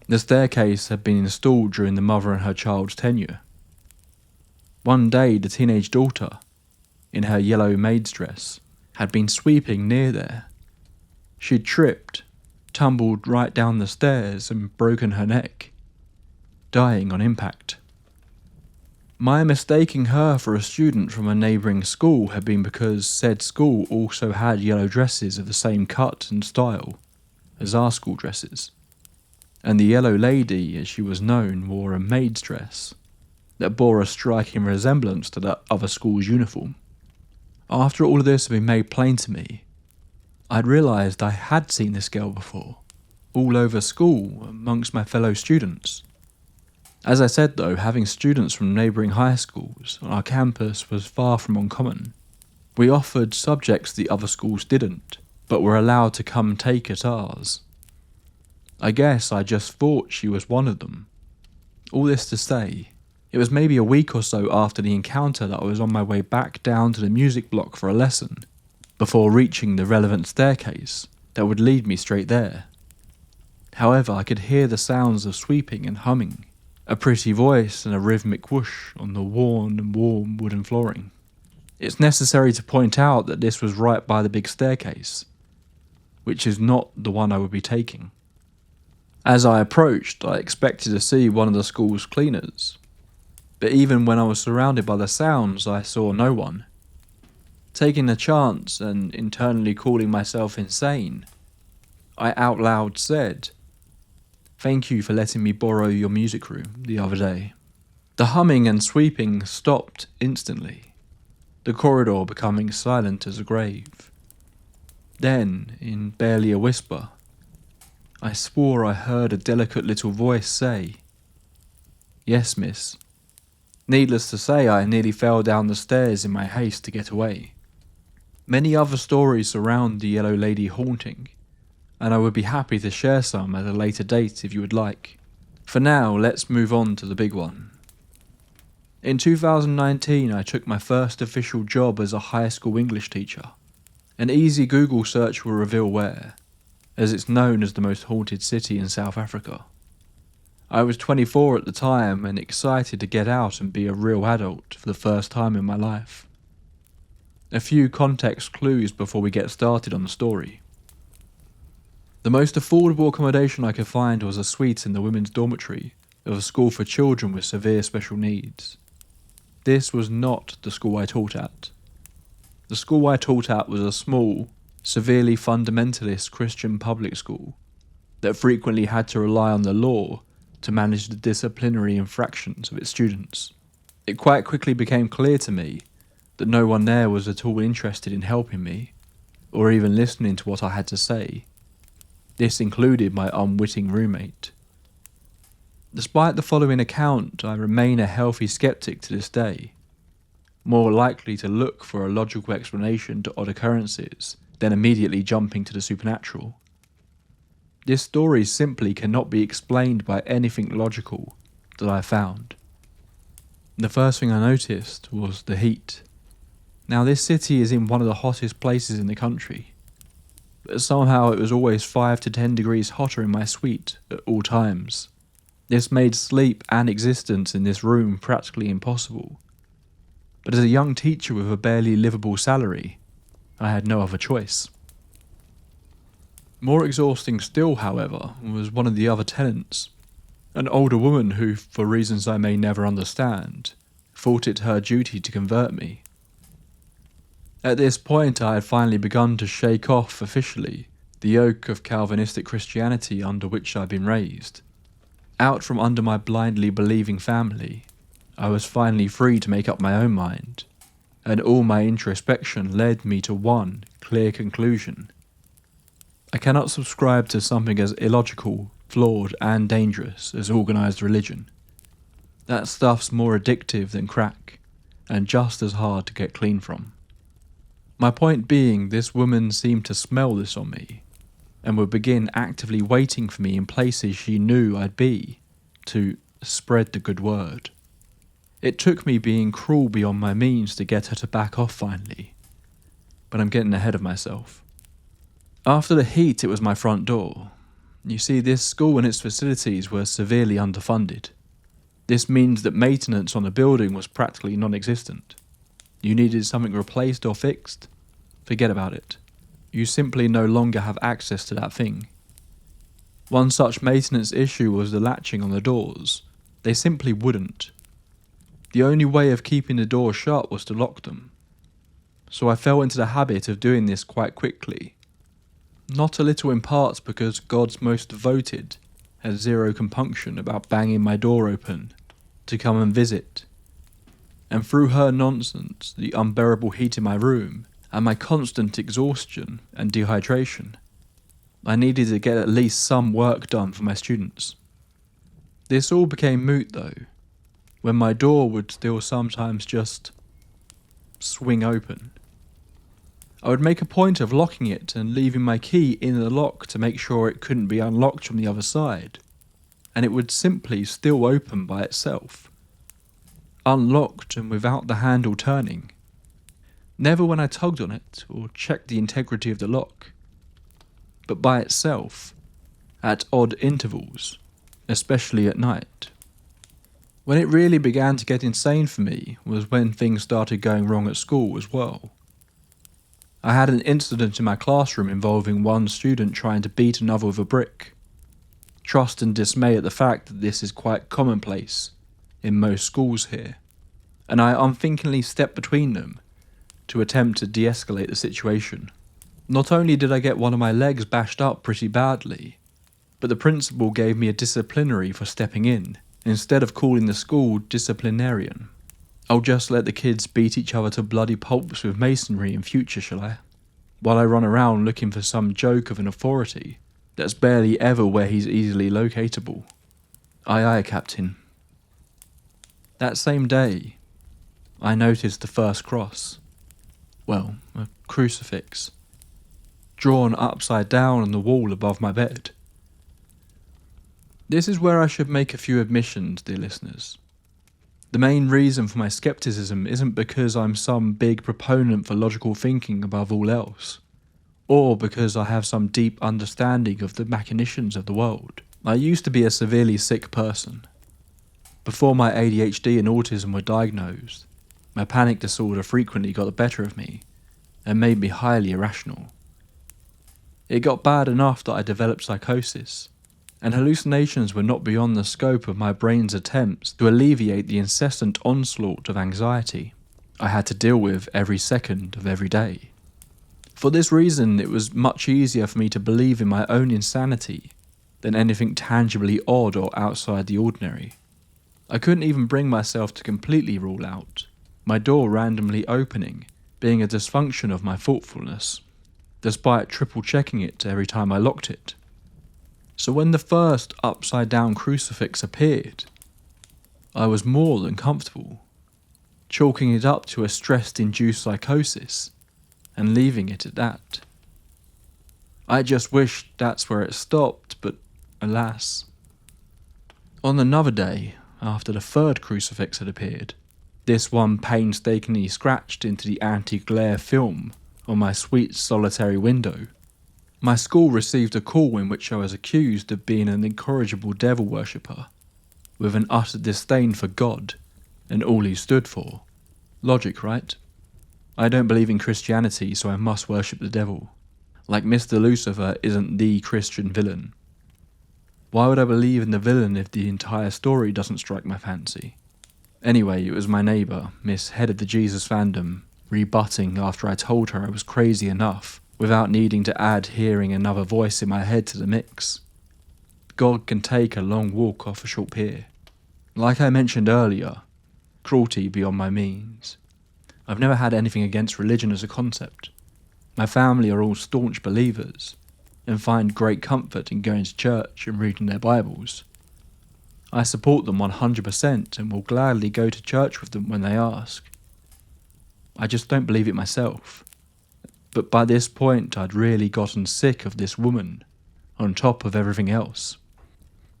The staircase had been installed during the mother and her child's tenure. One day the teenage daughter, in her yellow maid's dress, had been sweeping near there. She'd tripped, tumbled right down the stairs and broken her neck, dying on impact. My mistaking her for a student from a neighbouring school had been because said school also had yellow dresses of the same cut and style as our school dresses, and the yellow lady, as she was known, wore a maid's dress that bore a striking resemblance to that other school's uniform. After all of this had been made plain to me, I'd realised I had seen this girl before, all over school, amongst my fellow students. As I said though, having students from neighbouring high schools on our campus was far from uncommon. We offered subjects the other schools didn't, but were allowed to come take at ours. I guess I just thought she was one of them. All this to say, it was maybe a week or so after the encounter that I was on my way back down to the music block for a lesson, before reaching the relevant staircase that would lead me straight there. However, I could hear the sounds of sweeping and humming, a pretty voice and a rhythmic whoosh on the worn and warm wooden flooring. It's necessary to point out that this was right by the big staircase, which is not the one I would be taking. As I approached, I expected to see one of the school's cleaners, but even when I was surrounded by the sounds, I saw no one. Taking the chance and internally calling myself insane, I out loud said, "Thank you for letting me borrow your music room the other day." The humming and sweeping stopped instantly, the corridor becoming silent as a grave. Then, in barely a whisper, I swore I heard a delicate little voice say, "Yes, miss." Needless to say, I nearly fell down the stairs in my haste to get away. Many other stories surround the Yellow Lady haunting, and I would be happy to share some at a later date if you would like. For now, let's move on to the big one. In 2019, I took my first official job as a high school English teacher. An easy Google search will reveal where, as it's known as the most haunted city in South Africa. I was 24 at the time and excited to get out and be a real adult for the first time in my life. A few context clues before we get started on the story. The most affordable accommodation I could find was a suite in the women's dormitory of a school for children with severe special needs. This was not the school I taught at. The school I taught at was a small, severely fundamentalist Christian public school that frequently had to rely on the law to manage the disciplinary infractions of its students. It quite quickly became clear to me that no one there was at all interested in helping me, or even listening to what I had to say. This included my unwitting roommate. Despite the following account, I remain a healthy skeptic to this day, more likely to look for a logical explanation to odd occurrences then immediately jumping to the supernatural. This story simply cannot be explained by anything logical that I found. The first thing I noticed was the heat. Now, this city is in one of the hottest places in the country, but somehow it was always 5 to 10 degrees hotter in my suite at all times. This made sleep and existence in this room practically impossible. But as a young teacher with a barely livable salary, I had no other choice. More exhausting still, however, was one of the other tenants, an older woman who, for reasons I may never understand, thought it her duty to convert me. At this point I had finally begun to shake off, officially, the yoke of Calvinistic Christianity under which I'd been raised. Out from under my blindly believing family, I was finally free to make up my own mind, and all my introspection led me to one clear conclusion. I cannot subscribe to something as illogical, flawed, and dangerous as organised religion. That stuff's more addictive than crack, and just as hard to get clean from. My point being, this woman seemed to smell this on me, and would begin actively waiting for me in places she knew I'd be, to spread the good word. It took me being cruel beyond my means to get her to back off finally, but I'm getting ahead of myself. After the heat, it was my front door. You see, this school and its facilities were severely underfunded. This means that maintenance on the building was practically non-existent. You needed something replaced or fixed? Forget about it. You simply no longer have access to that thing. One such maintenance issue was the latching on the doors. They simply wouldn't. The only way of keeping the doors shut was to lock them. So I fell into the habit of doing this quite quickly. Not a little in part because God's most devoted had zero compunction about banging my door open to come and visit. And through her nonsense, the unbearable heat in my room, and my constant exhaustion and dehydration, I needed to get at least some work done for my students. This all became moot though, when my door would still sometimes just swing open. I would make a point of locking it and leaving my key in the lock to make sure it couldn't be unlocked from the other side, and it would simply still open by itself. Unlocked and without the handle turning. Never when I tugged on it or checked the integrity of the lock, but by itself, at odd intervals, especially at night. When it really began to get insane for me was when things started going wrong at school as well. I had an incident in my classroom involving one student trying to beat another with a brick. Trust and dismay at the fact that this is quite commonplace in most schools here, and I unthinkingly stepped between them to attempt to de-escalate the situation. Not only did I get one of my legs bashed up pretty badly, but the principal gave me a disciplinary for stepping in, instead of calling the school disciplinarian. I'll just let the kids beat each other to bloody pulps with masonry in future, shall I? While I run around looking for some joke of an authority that's barely ever where he's easily locatable. Aye aye, Captain. That same day, I noticed the first cross. Well, a crucifix. Drawn upside down on the wall above my bed. This is where I should make a few admissions, dear listeners. The main reason for my skepticism isn't because I'm some big proponent for logical thinking above all else, or because I have some deep understanding of the machinations of the world. I used to be a severely sick person. Before my ADHD and autism were diagnosed, my panic disorder frequently got the better of me and made me highly irrational. It got bad enough that I developed psychosis, and hallucinations were not beyond the scope of my brain's attempts to alleviate the incessant onslaught of anxiety I had to deal with every second of every day. For this reason, it was much easier for me to believe in my own insanity than anything tangibly odd or outside the ordinary. I couldn't even bring myself to completely rule out my door randomly opening being a dysfunction of my thoughtfulness, despite triple checking it every time I locked it. So when the first upside-down crucifix appeared, I was more than comfortable, chalking it up to a stress-induced psychosis and leaving it at that. I just wish that's where it stopped, but alas. On another day, after the third crucifix had appeared, this one painstakingly scratched into the anti-glare film on my sweet solitary window, my school received a call in which I was accused of being an incorrigible devil worshipper, with an utter disdain for God and all he stood for. Logic, right? I don't believe in Christianity, so I must worship the devil. Like Mr. Lucifer isn't the Christian villain. Why would I believe in the villain if the entire story doesn't strike my fancy? Anyway, it was my neighbour, Miss Head of the Jesus fandom, rebutting after I told her I was crazy enough, without needing to add hearing another voice in my head to the mix. God can take a long walk off a short pier. Like I mentioned earlier, cruelty beyond my means. I've never had anything against religion as a concept. My family are all staunch believers, and find great comfort in going to church and reading their Bibles. I support them 100% and will gladly go to church with them when they ask. I just don't believe it myself. But by this point I'd really gotten sick of this woman, on top of everything else.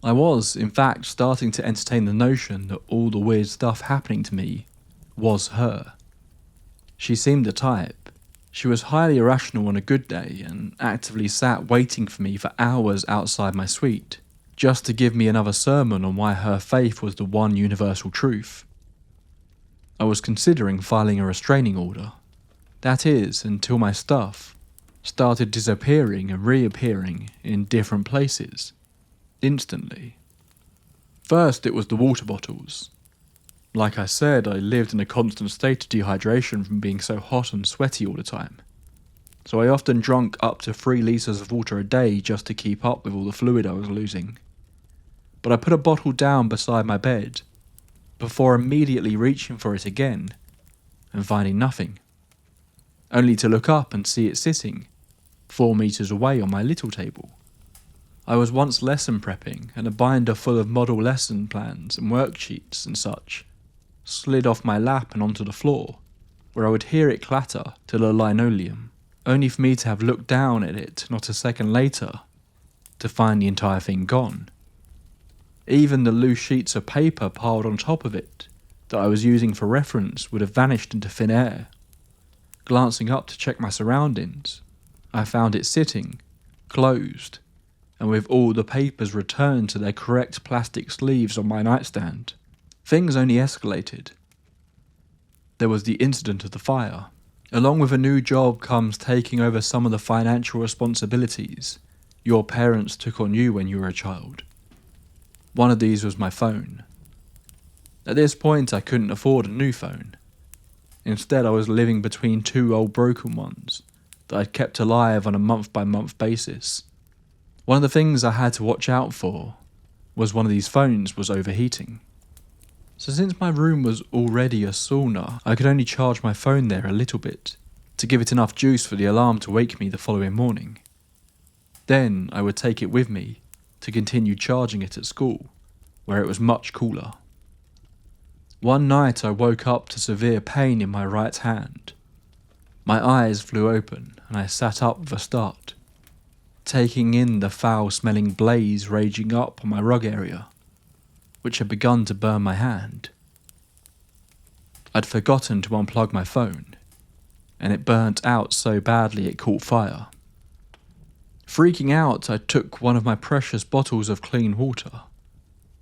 I was, in fact, starting to entertain the notion that all the weird stuff happening to me was her. She seemed the type. She was highly irrational on a good day and actively sat waiting for me for hours outside my suite, just to give me another sermon on why her faith was the one universal truth. I was considering filing a restraining order. That is, until my stuff started disappearing and reappearing in different places, instantly. First it was the water bottles. Like I said, I lived in a constant state of dehydration from being so hot and sweaty all the time. So I often drank up to 3 litres of water a day just to keep up with all the fluid I was losing. But I put a bottle down beside my bed, before immediately reaching for it again, and finding nothing. Only to look up and see it sitting 4 meters away on my little table. I was once lesson prepping, and a binder full of model lesson plans and worksheets and such slid off my lap and onto the floor, where I would hear it clatter to the linoleum, only for me to have looked down at it not a second later to find the entire thing gone. Even the loose sheets of paper piled on top of it that I was using for reference would have vanished into thin air. Glancing up to check my surroundings, I found it sitting, closed, and with all the papers returned to their correct plastic sleeves on my nightstand. Things only escalated. There was the incident of the fire. Along with a new job comes taking over some of the financial responsibilities your parents took on you when you were a child. One of these was my phone. At this point I couldn't afford a new phone. Instead I was living between 2 old broken ones that I'd kept alive on a month-by-month basis. One of the things I had to watch out for was one of these phones was overheating. So since my room was already a sauna, I could only charge my phone there a little bit, to give it enough juice for the alarm to wake me the following morning. Then I would take it with me to continue charging it at school, where it was much cooler. One night I woke up to severe pain in my right hand. My eyes flew open and I sat up with a start, taking in the foul-smelling blaze raging up on my rug area, which had begun to burn my hand. I'd forgotten to unplug my phone, and it burnt out so badly it caught fire. Freaking out, I took one of my precious bottles of clean water.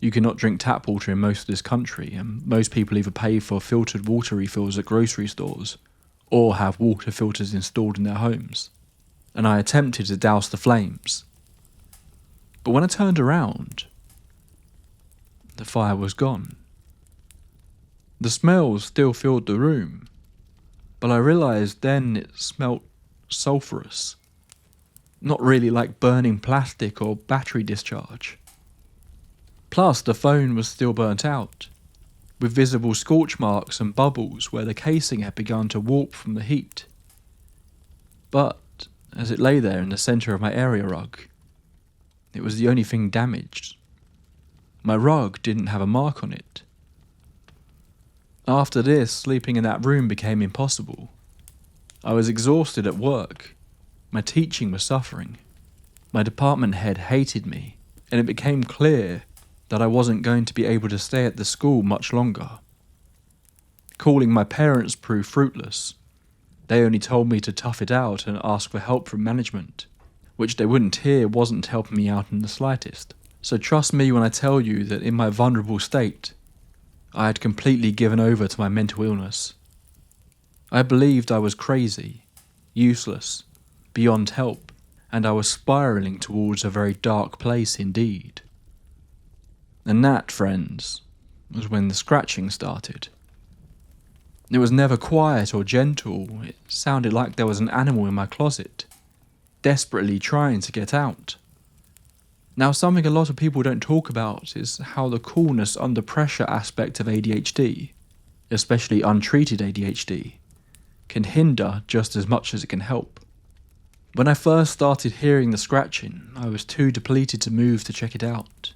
You cannot drink tap water in most of this country, and most people either pay for filtered water refills at grocery stores, or have water filters installed in their homes, and I attempted to douse the flames. But when I turned around, the fire was gone. The smell still filled the room, but I realised then it smelt sulphurous. Not really like burning plastic or battery discharge. Plus the phone was still burnt out, with visible scorch marks and bubbles where the casing had begun to warp from the heat. But as it lay there in the centre of my area rug, it was the only thing damaged. My rug didn't have a mark on it. After this, sleeping in that room became impossible. I was exhausted at work. My teaching was suffering. My department head hated me, and it became clear that I wasn't going to be able to stay at the school much longer. Calling my parents proved fruitless. They only told me to tough it out and ask for help from management, which they wouldn't hear wasn't helping me out in the slightest. So trust me when I tell you that in my vulnerable state, I had completely given over to my mental illness. I believed I was crazy, useless, beyond help, and I was spiralling towards a very dark place indeed. And that, friends, was when the scratching started. It was never quiet or gentle. It sounded like there was an animal in my closet, desperately trying to get out. Now, something a lot of people don't talk about is how the coolness under pressure aspect of ADHD, especially untreated ADHD, can hinder just as much as it can help. When I first started hearing the scratching, I was too depleted to move to check it out.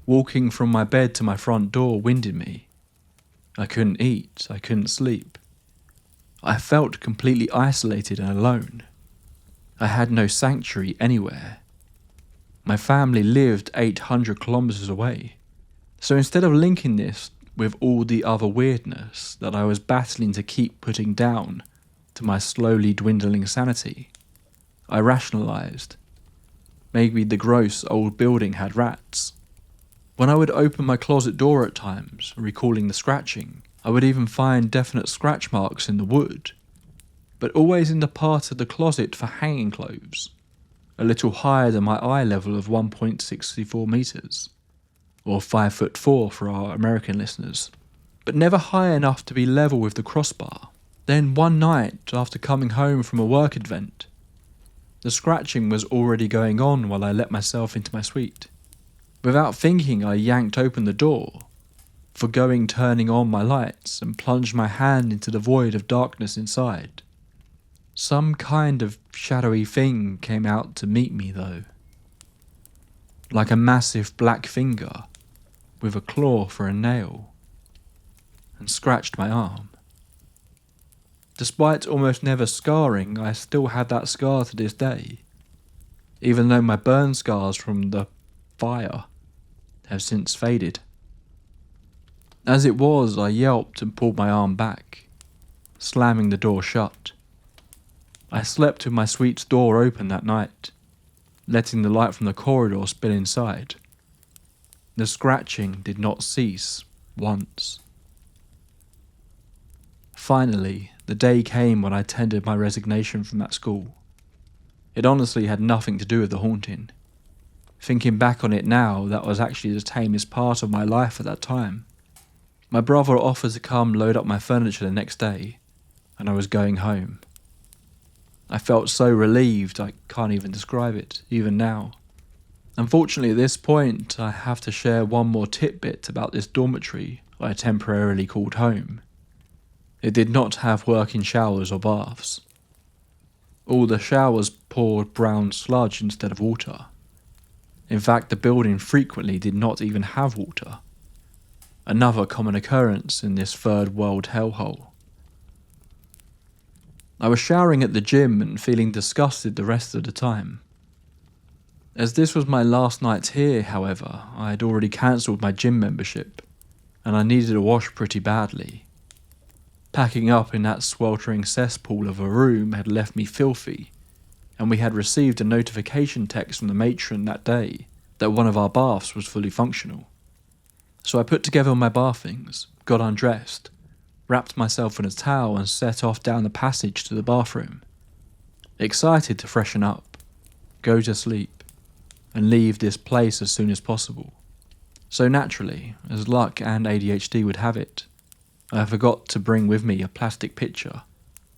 Walking from my bed to my front door winded me. I couldn't eat, I couldn't sleep. I felt completely isolated and alone. I had no sanctuary anywhere. My family lived 800 kilometers away. So instead of linking this with all the other weirdness that I was battling to keep putting down to my slowly dwindling sanity, I rationalized. Maybe the gross old building had rats. When I would open my closet door at times, recalling the scratching, I would even find definite scratch marks in the wood, but always in the part of the closet for hanging clothes, a little higher than my eye level of 1.64 meters, or 5'4" for our American listeners, but never high enough to be level with the crossbar. Then one night, after coming home from a work event, the scratching was already going on while I let myself into my suite. Without thinking, I yanked open the door, forgoing turning on my lights, and plunged my hand into the void of darkness inside. Some kind of shadowy thing came out to meet me though, like a massive black finger with a claw for a nail, and scratched my arm. Despite almost never scarring, I still had that scar to this day, even though my burn scars from the fire have since faded. As it was, I yelped and pulled my arm back, slamming the door shut. I slept with my suite's door open that night, letting the light from the corridor spill inside. The scratching did not cease once. Finally, the day came when I tendered my resignation from that school. It honestly had nothing to do with the haunting. Thinking back on it now, that was actually the tamest part of my life at that time. My brother offered to come load up my furniture the next day, and I was going home. I felt so relieved I can't even describe it, even now. Unfortunately, at this point, I have to share one more tidbit about this dormitory I temporarily called home. It did not have working showers or baths. All the showers poured brown sludge instead of water. In fact, the building frequently did not even have water. Another common occurrence in this third world hellhole. I was showering at the gym and feeling disgusted the rest of the time. As this was my last night here, however, I had already cancelled my gym membership, and I needed a wash pretty badly. Packing up in that sweltering cesspool of a room had left me filthy, and we had received a notification text from the matron that day that one of our baths was fully functional. So I put together my bath things, got undressed, wrapped myself in a towel and set off down the passage to the bathroom, excited to freshen up, go to sleep, and leave this place as soon as possible. So naturally, as luck and ADHD would have it, I forgot to bring with me a plastic pitcher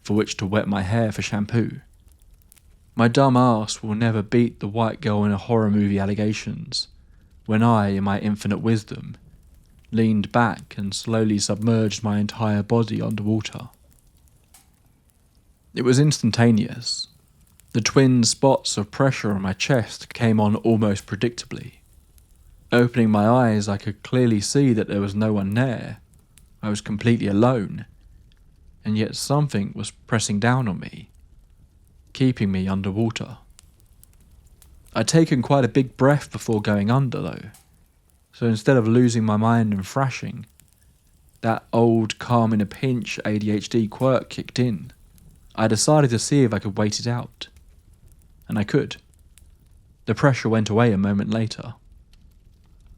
for which to wet my hair for shampoo. My dumb ass will never beat the white girl in a horror movie allegations when I, in my infinite wisdom, leaned back and slowly submerged my entire body underwater. It was instantaneous. The twin spots of pressure on my chest came on almost predictably. Opening my eyes, I could clearly see that there was no one there. I was completely alone, and yet something was pressing down on me, keeping me underwater. I'd taken quite a big breath before going under though, so instead of losing my mind and thrashing, that old calm in a pinch ADHD quirk kicked in. I decided to see if I could wait it out. And I could. The pressure went away a moment later.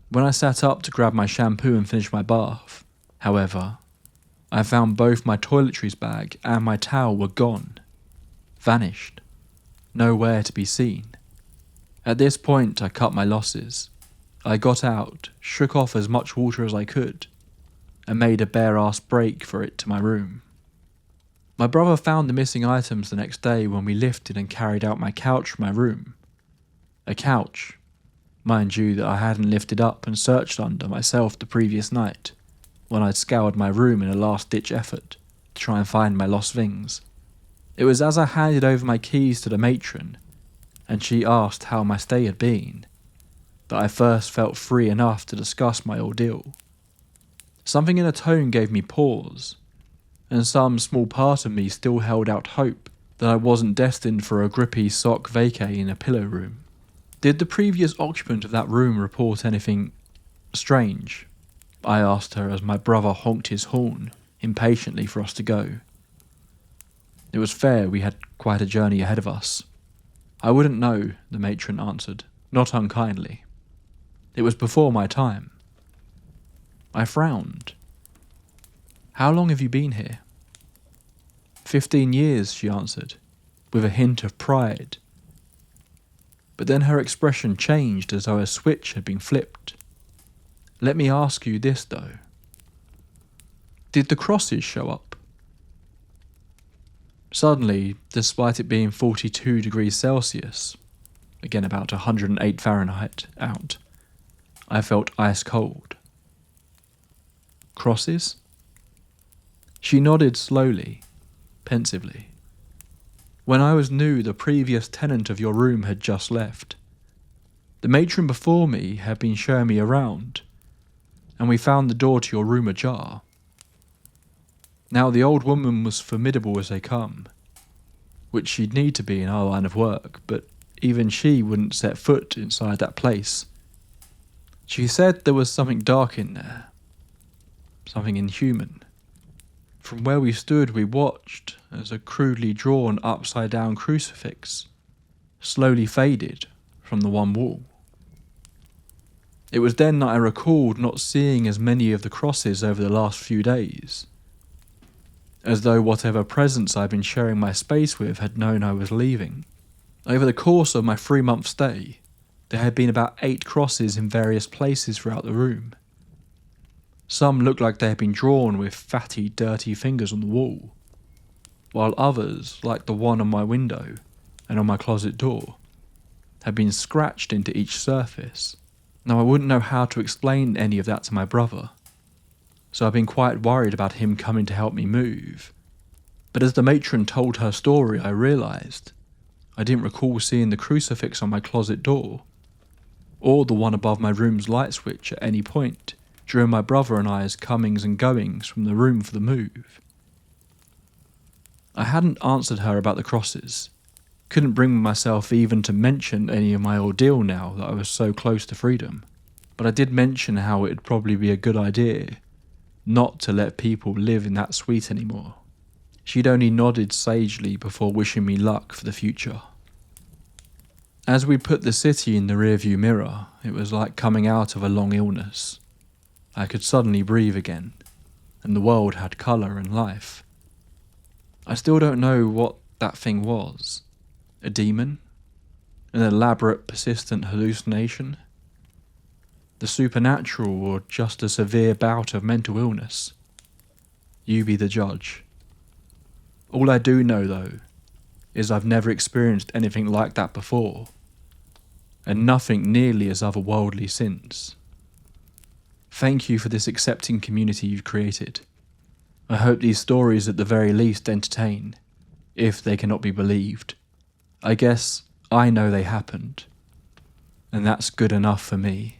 When I sat up to grab my shampoo and finish my bath, however, I found both my toiletries bag and my towel were gone. Vanished. Nowhere to be seen. At this point I cut my losses. I got out, shook off as much water as I could, and made a bare-ass break for it to my room. My brother found the missing items the next day when we lifted and carried out my couch from my room. A couch, mind you, that I hadn't lifted up and searched under myself the previous night, when I'd scoured my room in a last-ditch effort to try and find my lost things. It was as I handed over my keys to the matron, and she asked how my stay had been, that I first felt free enough to discuss my ordeal. Something in her tone gave me pause, and some small part of me still held out hope that I wasn't destined for a grippy sock vacay in a pillow room. Did the previous occupant of that room report anything strange? I asked her as my brother honked his horn impatiently for us to go. It was fair, we had quite a journey ahead of us. I wouldn't know, the matron answered, not unkindly. It was before my time. I frowned. How long have you been here? 15 years, she answered, with a hint of pride. But then her expression changed as though a switch had been flipped. Let me ask you this though. Did the crosses show up? Suddenly, despite it being 42 degrees Celsius, again about 108 Fahrenheit out, I felt ice cold. Crosses? She nodded slowly, pensively. When I was new, the previous tenant of your room had just left. The matron before me had been showing me around, and we found the door to your room ajar. Now the old woman was formidable as they come, which she'd need to be in our line of work, but even she wouldn't set foot inside that place. She said there was something dark in there, something inhuman. From where we stood, we watched as a crudely drawn upside-down crucifix slowly faded from the one wall. It was then that I recalled not seeing as many of the crosses over the last few days, as though whatever presence I'd been sharing my space with had known I was leaving. Over the course of my 3-month stay, there had been about 8 crosses in various places throughout the room. Some looked like they had been drawn with fatty, dirty fingers on the wall, while others, like the one on my window and on my closet door, had been scratched into each surface. Now I wouldn't know how to explain any of that to my brother, so I've been quite worried about him coming to help me move. But as the matron told her story, I realised I didn't recall seeing the crucifix on my closet door, or the one above my room's light switch at any point during my brother and I's comings and goings from the room for the move. I hadn't answered her about the crosses, couldn't bring myself even to mention any of my ordeal now that I was so close to freedom, but I did mention how it'd probably be a good idea not to let people live in that suite anymore. She'd only nodded sagely before wishing me luck for the future. As we put the city in the rearview mirror, it was like coming out of a long illness. I could suddenly breathe again, and the world had colour and life. I still don't know what that thing was. A demon? An elaborate, persistent hallucination? The supernatural, or just a severe bout of mental illness? You be the judge. All I do know, though, is I've never experienced anything like that before, and nothing nearly as otherworldly since. Thank you for this accepting community you've created. I hope these stories at the very least entertain, if they cannot be believed. I guess I know they happened, and that's good enough for me.